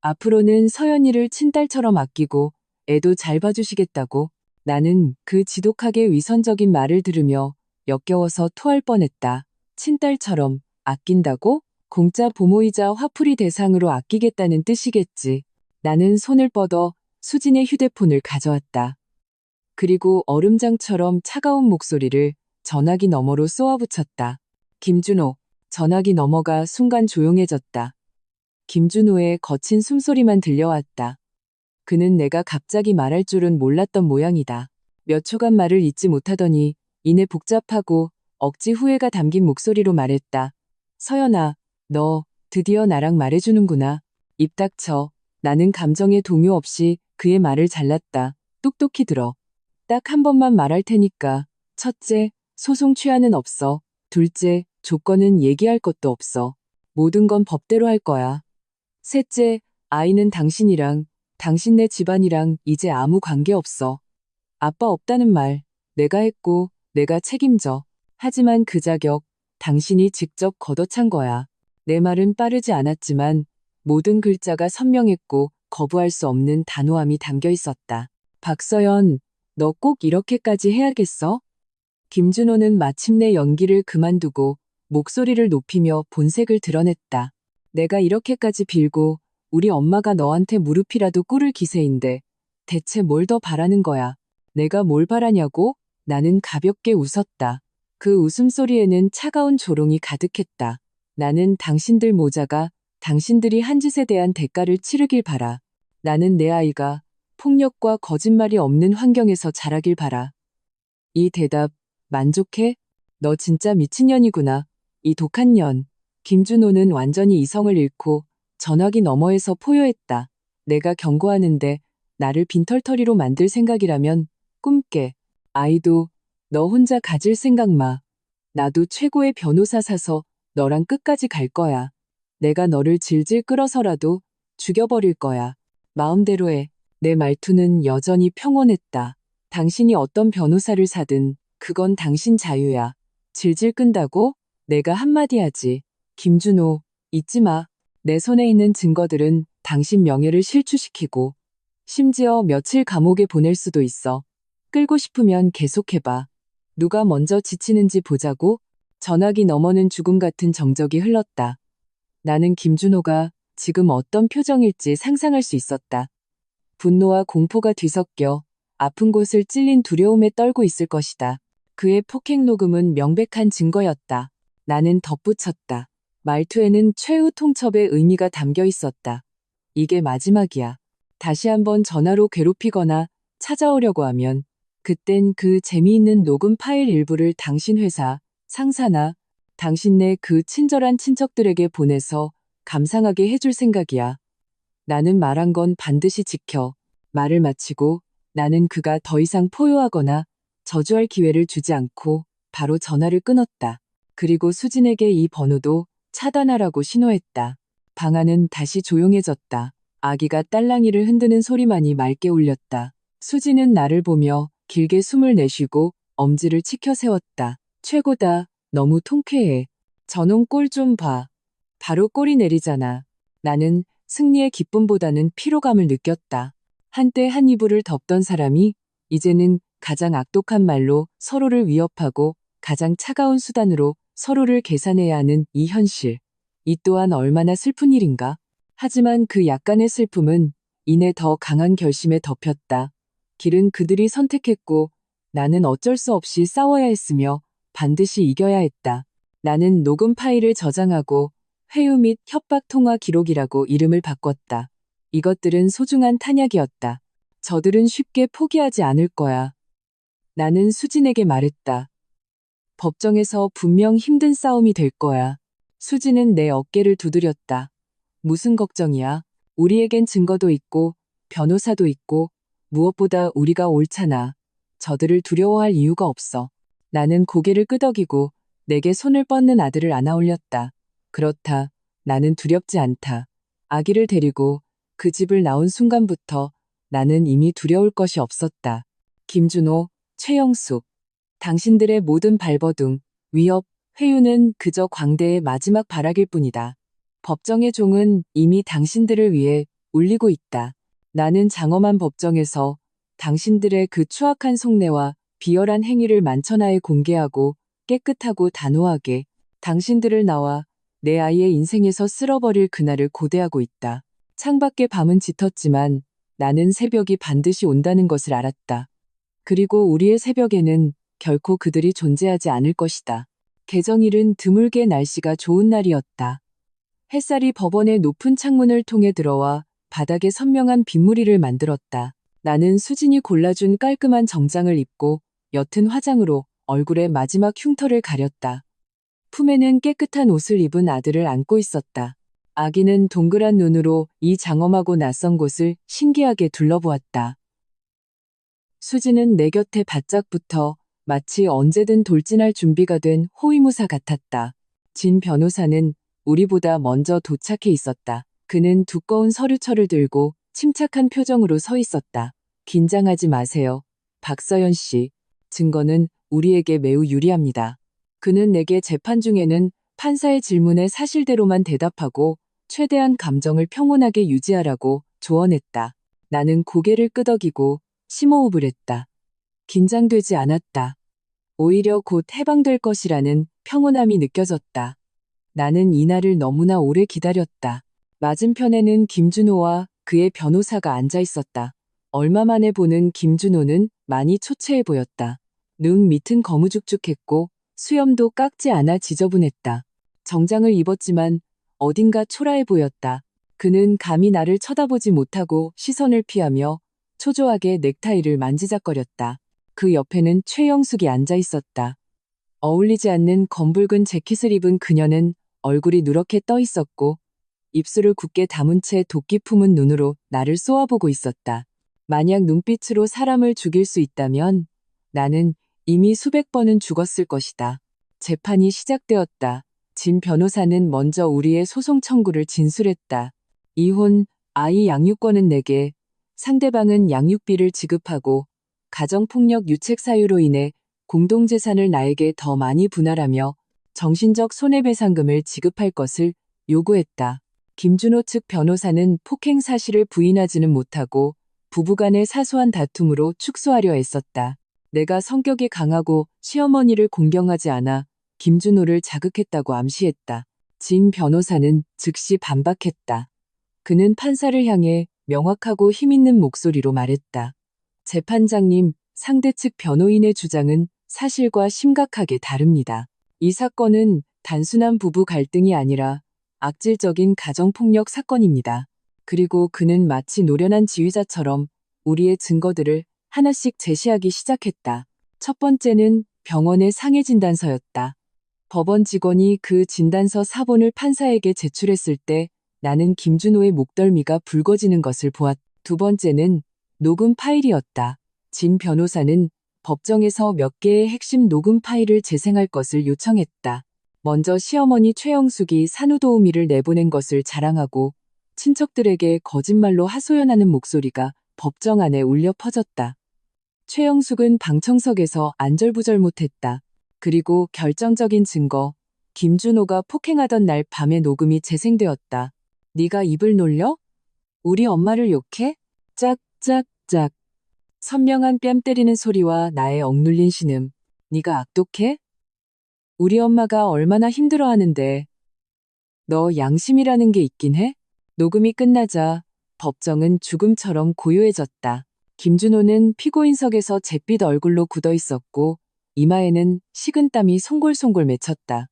앞으로는 서연이를 친딸처럼 아끼고 애도 잘 봐주시겠다고. 나는 그 지독하게 위선적인 말을 들으며 역겨워서 토할 뻔했다. 친딸처럼 아낀다고? 공짜 부모이자 화풀이 대상으로 아끼겠다는 뜻이겠지. 나는 손을 뻗어 수진의 휴대폰을 가져왔다. 그리고 얼음장처럼 차가운 목소리를 전화기 너머로 쏘아붙였다. 김준호. 전화기 너머가 순간 조용해졌다. 김준호의 거친 숨소리만 들려왔다. 그는 내가 갑자기 말할 줄은 몰랐던 모양이다. 몇 초간 말을 잇지 못하더니 이내 복잡하고 억지 후회가 담긴 목소리로 말했다. 서연아, 너 드디어 나랑 말해주는구나. 입 닥쳐. 나는 감정에 동요 없이 그의 말을 잘랐다. 똑똑히 들어. 딱 한 번만 말할 테니까. 첫째, 소송 취하는 없어. 둘째, 조건은 얘기할 것도 없어. 모든 건 법대로 할 거야. 셋째, 아이는 당신이랑, 당신네 집안이랑 이제 아무 관계 없어. 아빠 없다는 말, 내가 했고, 내가 책임져. 하지만 그 자격, 당신이 직접 걷어찬 거야. 내 말은 빠르지 않았지만, 모든 글자가 선명했고, 거부할 수 없는 단호함이 담겨 있었다. 박서연, 너 꼭 이렇게까지 해야겠어? 김준호는 마침내 연기를 그만두고, 목소리를 높이며 본색을 드러냈다. 내가 이렇게까지 빌고 우리 엄마가 너한테 무릎이라도 꿇을 기세인데 대체 뭘 더 바라는 거야? 내가 뭘 바라냐고? 나는 가볍게 웃었다. 그 웃음소리에는 차가운 조롱이 가득했다. 나는 당신들 모자가 당신들이 한 짓에 대한 대가를 치르길 바라. 나는 내 아이가 폭력과 거짓말이 없는 환경에서 자라길 바라. 이 대답 만족해? 너 진짜 미친년이구나. 이 독한 년. 김준호는 완전히 이성을 잃고 전화기 너머에서 포효했다. 내가 경고하는데 나를 빈털터리로 만들 생각이라면 꿈깨. 아이도 너 혼자 가질 생각 마. 나도 최고의 변호사 사서 너랑 끝까지 갈 거야. 내가 너를 질질 끌어서라도 죽여버릴 거야. 마음대로 해. 내 말투는 여전히 평온했다. 당신이 어떤 변호사를 사든 그건 당신 자유야. 질질 끈다고? 내가 한마디 하지. 김준호, 잊지 마. 내 손에 있는 증거들은 당신 명예를 실추시키고 심지어 며칠 감옥에 보낼 수도 있어. 끌고 싶으면 계속해봐. 누가 먼저 지치는지 보자고. 전화기 너머는 죽음 같은 정적이 흘렀다. 나는 김준호가 지금 어떤 표정일지 상상할 수 있었다. 분노와 공포가 뒤섞여 아픈 곳을 찔린 두려움에 떨고 있을 것이다. 그의 폭행 녹음은 명백한 증거였다. 나는 덧붙였다. 말투에는 최후 통첩의 의미가 담겨 있었다. 이게 마지막이야. 다시 한번 전화로 괴롭히거나 찾아오려고 하면 그땐 그 재미있는 녹음 파일 일부를 당신 회사, 상사나 당신네 그 친절한 친척들에게 보내서 감상하게 해줄 생각이야. 나는 말한 건 반드시 지켜. 말을 마치고 나는 그가 더 이상 포효하거나 저주할 기회를 주지 않고 바로 전화를 끊었다. 그리고 수진에게 이 번호도 차단하라고 신호했다. 방 안은 다시 조용해졌다. 아기가 딸랑이를 흔드는 소리만이 맑게 울렸다. 수진은 나를 보며 길게 숨을 내쉬고 엄지를 치켜 세웠다. 최고다. 너무 통쾌해. 저놈 꼴 좀 봐. 바로 꼴이 내리잖아. 나는 승리의 기쁨보다는 피로감을 느꼈다. 한때 한 이불을 덮던 사람이 이제는 가장 악독한 말로 서로를 위협하고 가장 차가운 수단으로 서로를 계산해야 하는 이 현실. 이 또한 얼마나 슬픈 일인가. 하지만 그 약간의 슬픔은 이내 더 강한 결심에 덮였다. 길은 그들이 선택했고 나는 어쩔 수 없이 싸워야 했으며 반드시 이겨야 했다. 나는 녹음 파일을 저장하고 회유 및 협박 통화 기록이라고 이름을 바꿨다. 이것들은 소중한 탄약이었다. 저들은 쉽게 포기하지 않을 거야. 나는 수진에게 말했다. 법정에서 분명 힘든 싸움이 될 거야. 수진은 내 어깨를 두드렸다. 무슨 걱정이야? 우리에겐 증거도 있고 변호사도 있고 무엇보다 우리가 옳잖아. 저들을 두려워할 이유가 없어. 나는 고개를 끄덕이고 내게 손을 뻗는 아들을 안아 올렸다. 그렇다. 나는 두렵지 않다. 아기를 데리고 그 집을 나온 순간부터 나는 이미 두려울 것이 없었다. 김준호, 최영숙. 당신들의 모든 발버둥, 위협, 회유는 그저 광대의 마지막 발악일 뿐이다. 법정의 종은 이미 당신들을 위해 울리고 있다. 나는 장엄한 법정에서 당신들의 그 추악한 속내와 비열한 행위를 만천하에 공개하고 깨끗하고 단호하게 당신들을 나와 내 아이의 인생에서 쓸어버릴 그날을 고대하고 있다. 창밖의 밤은 짙었지만 나는 새벽이 반드시 온다는 것을 알았다. 그리고 우리의 새벽에는 결코 그들이 존재하지 않을 것이다. 개정일은 드물게 날씨가 좋은 날이었다. 햇살이 법원의 높은 창문을 통해 들어와 바닥에 선명한 빗무리를 만들었다. 나는 수진이 골라준 깔끔한 정장을 입고 옅은 화장으로 얼굴의 마지막 흉터를 가렸다. 품에는 깨끗한 옷을 입은 아들을 안고 있었다. 아기는 동그란 눈으로 이 장엄하고 낯선 곳을 신기하게 둘러보았다. 수진은 내 곁에 바짝 붙어 마치 언제든 돌진할 준비가 된 호위무사 같았다. 진 변호사는 우리보다 먼저 도착해 있었다. 그는 두꺼운 서류철을 들고 침착한 표정으로 서 있었다. 긴장하지 마세요. 박서연 씨. 증거는 우리에게 매우 유리합니다. 그는 내게 재판 중에는 판사의 질문에 사실대로만 대답하고 최대한 감정을 평온하게 유지하라고 조언했다. 나는 고개를 끄덕이고 심호흡을 했다. 긴장되지 않았다. 오히려 곧 해방될 것이라는 평온함이 느껴졌다. 나는 이날을 너무나 오래 기다렸다. 맞은편에는 김준호와 그의 변호사가 앉아 있었다. 얼마 만에 보는 김준호는 많이 초췌해 보였다. 눈 밑은 거무죽죽했고 수염도 깎지 않아 지저분했다. 정장을 입었지만 어딘가 초라해 보였다. 그는 감히 나를 쳐다보지 못하고 시선을 피하며 초조하게 넥타이를 만지작거렸다. 그 옆에는 최영숙이 앉아 있었다. 어울리지 않는 검붉은 재킷을 입은 그녀는 얼굴이 누렇게 떠 있었고 입술을 굳게 다문 채 도끼 품은 눈으로 나를 쏘아보고 있었다. 만약 눈빛으로 사람을 죽일 수 있다면 나는 이미 수백 번은 죽었을 것이다. 재판이 시작되었다. 진 변호사는 먼저 우리의 소송 청구를 진술했다. 이혼, 아이 양육권은 내게, 상대방은 양육비를 지급하고 가정폭력 유책 사유로 인해 공동재산을 나에게 더 많이 분할하며 정신적 손해배상금을 지급할 것을 요구했다. 김준호 측 변호사는 폭행 사실을 부인하지는 못하고 부부간의 사소한 다툼으로 축소하려 애썼다. 내가 성격이 강하고 시어머니를 공경하지 않아 김준호를 자극했다고 암시했다. 진 변호사는 즉시 반박했다. 그는 판사를 향해 명확하고 힘있는 목소리로 말했다. 재판장님, 상대 측 변호인의 주장은 사실과 심각하게 다릅니다. 이 사건은 단순한 부부 갈등이 아니라 악질적인 가정폭력 사건입니다. 그리고 그는 마치 노련한 지휘자처럼 우리의 증거들을 하나씩 제시하기 시작했다. 첫 번째는 병원의 상해 진단서였다. 법원 직원이 그 진단서 사본을 판사에게 제출했을 때 나는 김준호의 목덜미가 붉어지는 것을 보았다. 두 번째는 녹음 파일이었다. 진 변호사는 법정에서 몇 개의 핵심 녹음 파일을 재생할 것을 요청했다. 먼저 시어머니 최영숙이 산후도우미를 내보낸 것을 자랑하고 친척들에게 거짓말로 하소연하는 목소리가 법정 안에 울려 퍼졌다. 최영숙은 방청석에서 안절부절 못했다. 그리고 결정적인 증거, 김준호가 폭행하던 날 밤에 녹음이 재생되었다. 네가 입을 놀려? 우리 엄마를 욕해? 짝짝짝. 선명한 뺨 때리는 소리와 나의 억눌린 신음. 네가 악독해? 우리 엄마가 얼마나 힘들어하는데. 너 양심이라는 게 있긴 해? 녹음이 끝나자 법정은 죽음처럼 고요해졌다. 김준호는 피고인석에서 잿빛 얼굴로 굳어 있었고 이마에는 식은땀이 송골송골 맺혔다.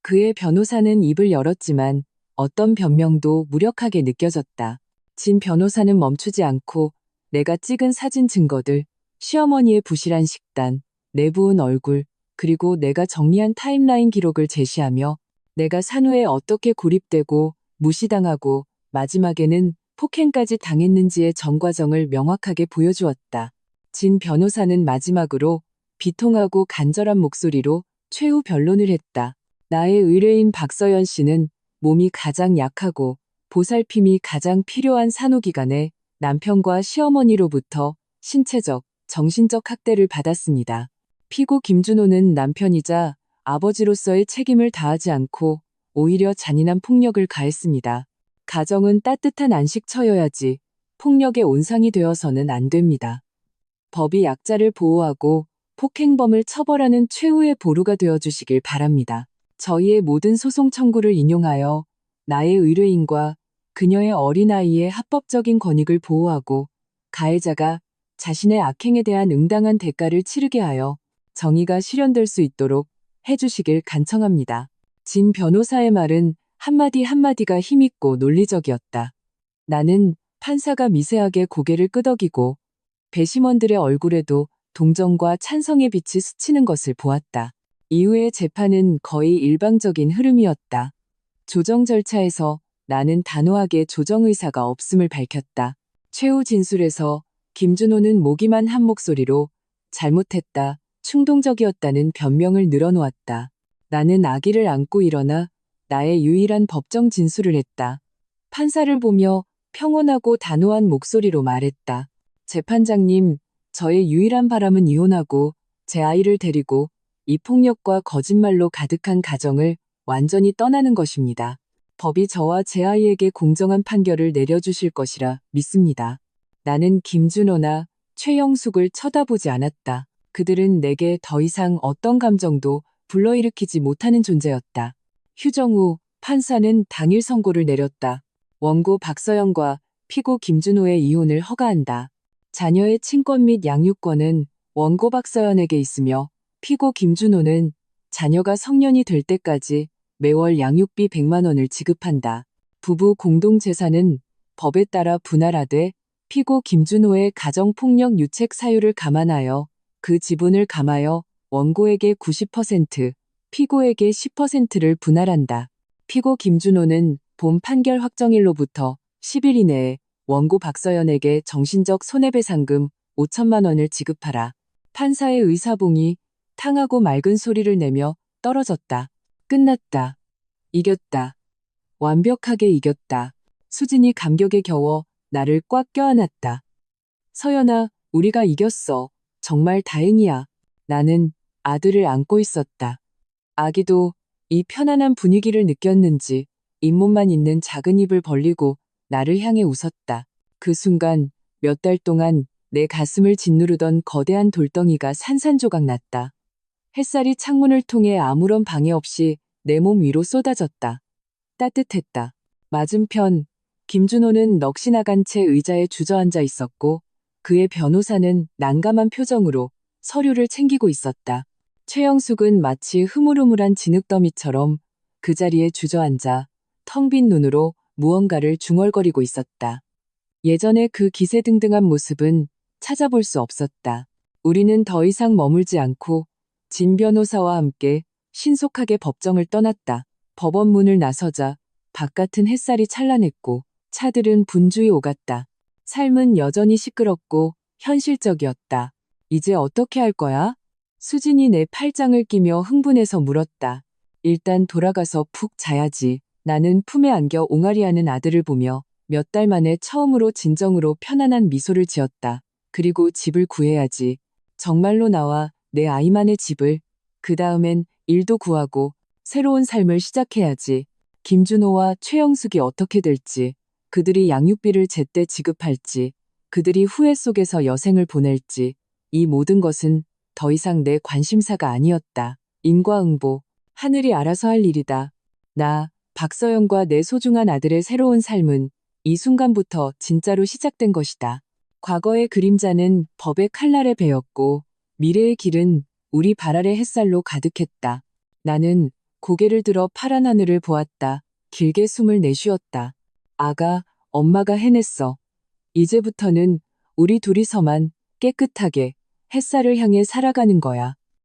그의 변호사는 입을 열었지만 어떤 변명도 무력하게 느껴졌다. 진 변호사는 멈추지 않고 내가 찍은 사진 증거들, 시어머니의 부실한 식단, 내부은 얼굴, 그리고 내가 정리한 타임라인 기록을 제시하며 내가 산후에 어떻게 고립되고 무시당하고 마지막에는 폭행까지 당했는지의 전 과정을 명확하게 보여주었다. 진 변호사는 마지막으로 비통하고 간절한 목소리로 최후 변론을 했다. 나의 의뢰인 박서연 씨는 몸이 가장 약하고 보살핌이 가장 필요한 산후기간에 남편과 시어머니로부터 신체적, 정신적 학대를 받았습니다. 피고 김준호는 남편이자 아버지로서의 책임을 다하지 않고 오히려 잔인한 폭력을 가했습니다. 가정은 따뜻한 안식처여야지 폭력의 온상이 되어서는 안 됩니다. 법이 약자를 보호하고 폭행범을 처벌하는 최후의 보루가 되어주시길 바랍니다. 저희의 모든 소송 청구를 인용하여 나의 의뢰인과 그녀의 어린아이의 합법적인 권익을 보호하고 가해자가 자신의 악행에 대한 응당한 대가를 치르게 하여 정의가 실현될 수 있도록 해주시길 간청합니다. 진 변호사의 말은 한마디 한마디가 힘있고 논리적이었다. 나는 판사가 미세하게 고개를 끄덕이고 배심원들의 얼굴에도 동정과 찬성의 빛이 스치는 것을 보았다. 이후의 재판은 거의 일방적인 흐름이었다. 조정 절차에서 나는 단호하게 조정 의사가 없음을 밝혔다. 최후 진술에서 김준호는 모기만 한 목소리로 잘못했다, 충동적이었다는 변명을 늘어놓았다. 나는 아기를 안고 일어나 나의 유일한 법정 진술을 했다. 판사를 보며 평온하고 단호한 목소리로 말했다. 재판장님, 저의 유일한 바람은 이혼하고 제 아이를 데리고 이 폭력과 거짓말로 가득한 가정을 완전히 떠나는 것입니다. 법이 저와 제 아이에게 공정한 판결을 내려주실 것이라 믿습니다. 나는 김준호나 최영숙을 쳐다보지 않았다. 그들은 내게 더 이상 어떤 감정도 불러일으키지 못하는 존재였다. 휴정후 판사는 당일 선고를 내렸다. 원고 박서영과 피고 김준호의 이혼을 허가한다. 자녀의 친권 및 양육권은 원고 박서연에게 있으며 피고 김준호는 자녀가 성년이 될 때까지 매월 양육비 100만 원을 지급한다. 부부 공동재산은 법에 따라 분할하되 피고 김준호의 가정폭력 유책 사유를 감안하여 그 지분을 감하여 원고에게 90%, 피고에게 10%를 분할한다. 피고 김준호는 본 판결 확정일로부터 10일 이내에 원고 박서연에게 정신적 손해배상금 5천만 원을 지급하라. 판사의 의사봉이 탕하고 맑은 소리를 내며 떨어졌다. 끝났다. 이겼다. 완벽하게 이겼다. 수진이 감격에 겨워 나를 꽉 껴안았다. 서연아, 우리가 이겼어. 정말 다행이야. 나는 아들을 안고 있었다. 아기도 이 편안한 분위기를 느꼈는지 잇몸만 있는 작은 입을 벌리고 나를 향해 웃었다. 그 순간 몇 달 동안 내 가슴을 짓누르던 거대한 돌덩이가 산산조각 났다. 햇살이 창문을 통해 아무런 방해 없이 내 몸 위로 쏟아졌다. 따뜻했다. 맞은편 김준호는 넋이 나간 채 의자에 주저앉아 있었고 그의 변호사는 난감한 표정으로 서류를 챙기고 있었다. 최영숙은 마치 흐물흐물한 진흙더미처럼 그 자리에 주저앉아 텅 빈 눈으로 무언가를 중얼거리고 있었다. 예전의 그 기세등등한 모습은 찾아볼 수 없었다. 우리는 더 이상 머물지 않고 진 변호사와 함께 신속하게 법정을 떠났다. 법원 문을 나서자 바깥은 햇살이 찬란했고 차들은 분주히 오갔다. 삶은 여전히 시끄럽고 현실적이었다. 이제 어떻게 할 거야? 수진이 내 팔짱을 끼며 흥분해서 물었다. 일단 돌아가서 푹 자야지. 나는 품에 안겨 옹알이하는 아들을 보며 몇 달 만에 처음으로 진정으로 편안한 미소를 지었다. 그리고 집을 구해야지. 정말로 나와 내 아이만의 집을. 그 다음엔 일도 구하고 새로운 삶을 시작해야지. 김준호와 최영숙이 어떻게 될지, 그들이 양육비를 제때 지급할지, 그들이 후회 속에서 여생을 보낼지, 이 모든 것은 더 이상 내 관심사가 아니었다. 인과응보, 하늘이 알아서 할 일이다. 나, 박서영과 내 소중한 아들의 새로운 삶은 이 순간부터 진짜로 시작된 것이다. 과거의 그림자는 법의 칼날에 베었고 미래의 길은 우리 발 아래 햇살로 가득했다. 나는 고개를 들어 파란 하늘을 보았다. 길게 숨을 내쉬었다. 아가, 엄마가 해냈어. 이제부터는 우리 둘이서만 깨끗하게 햇살을 향해 살아가는 거야.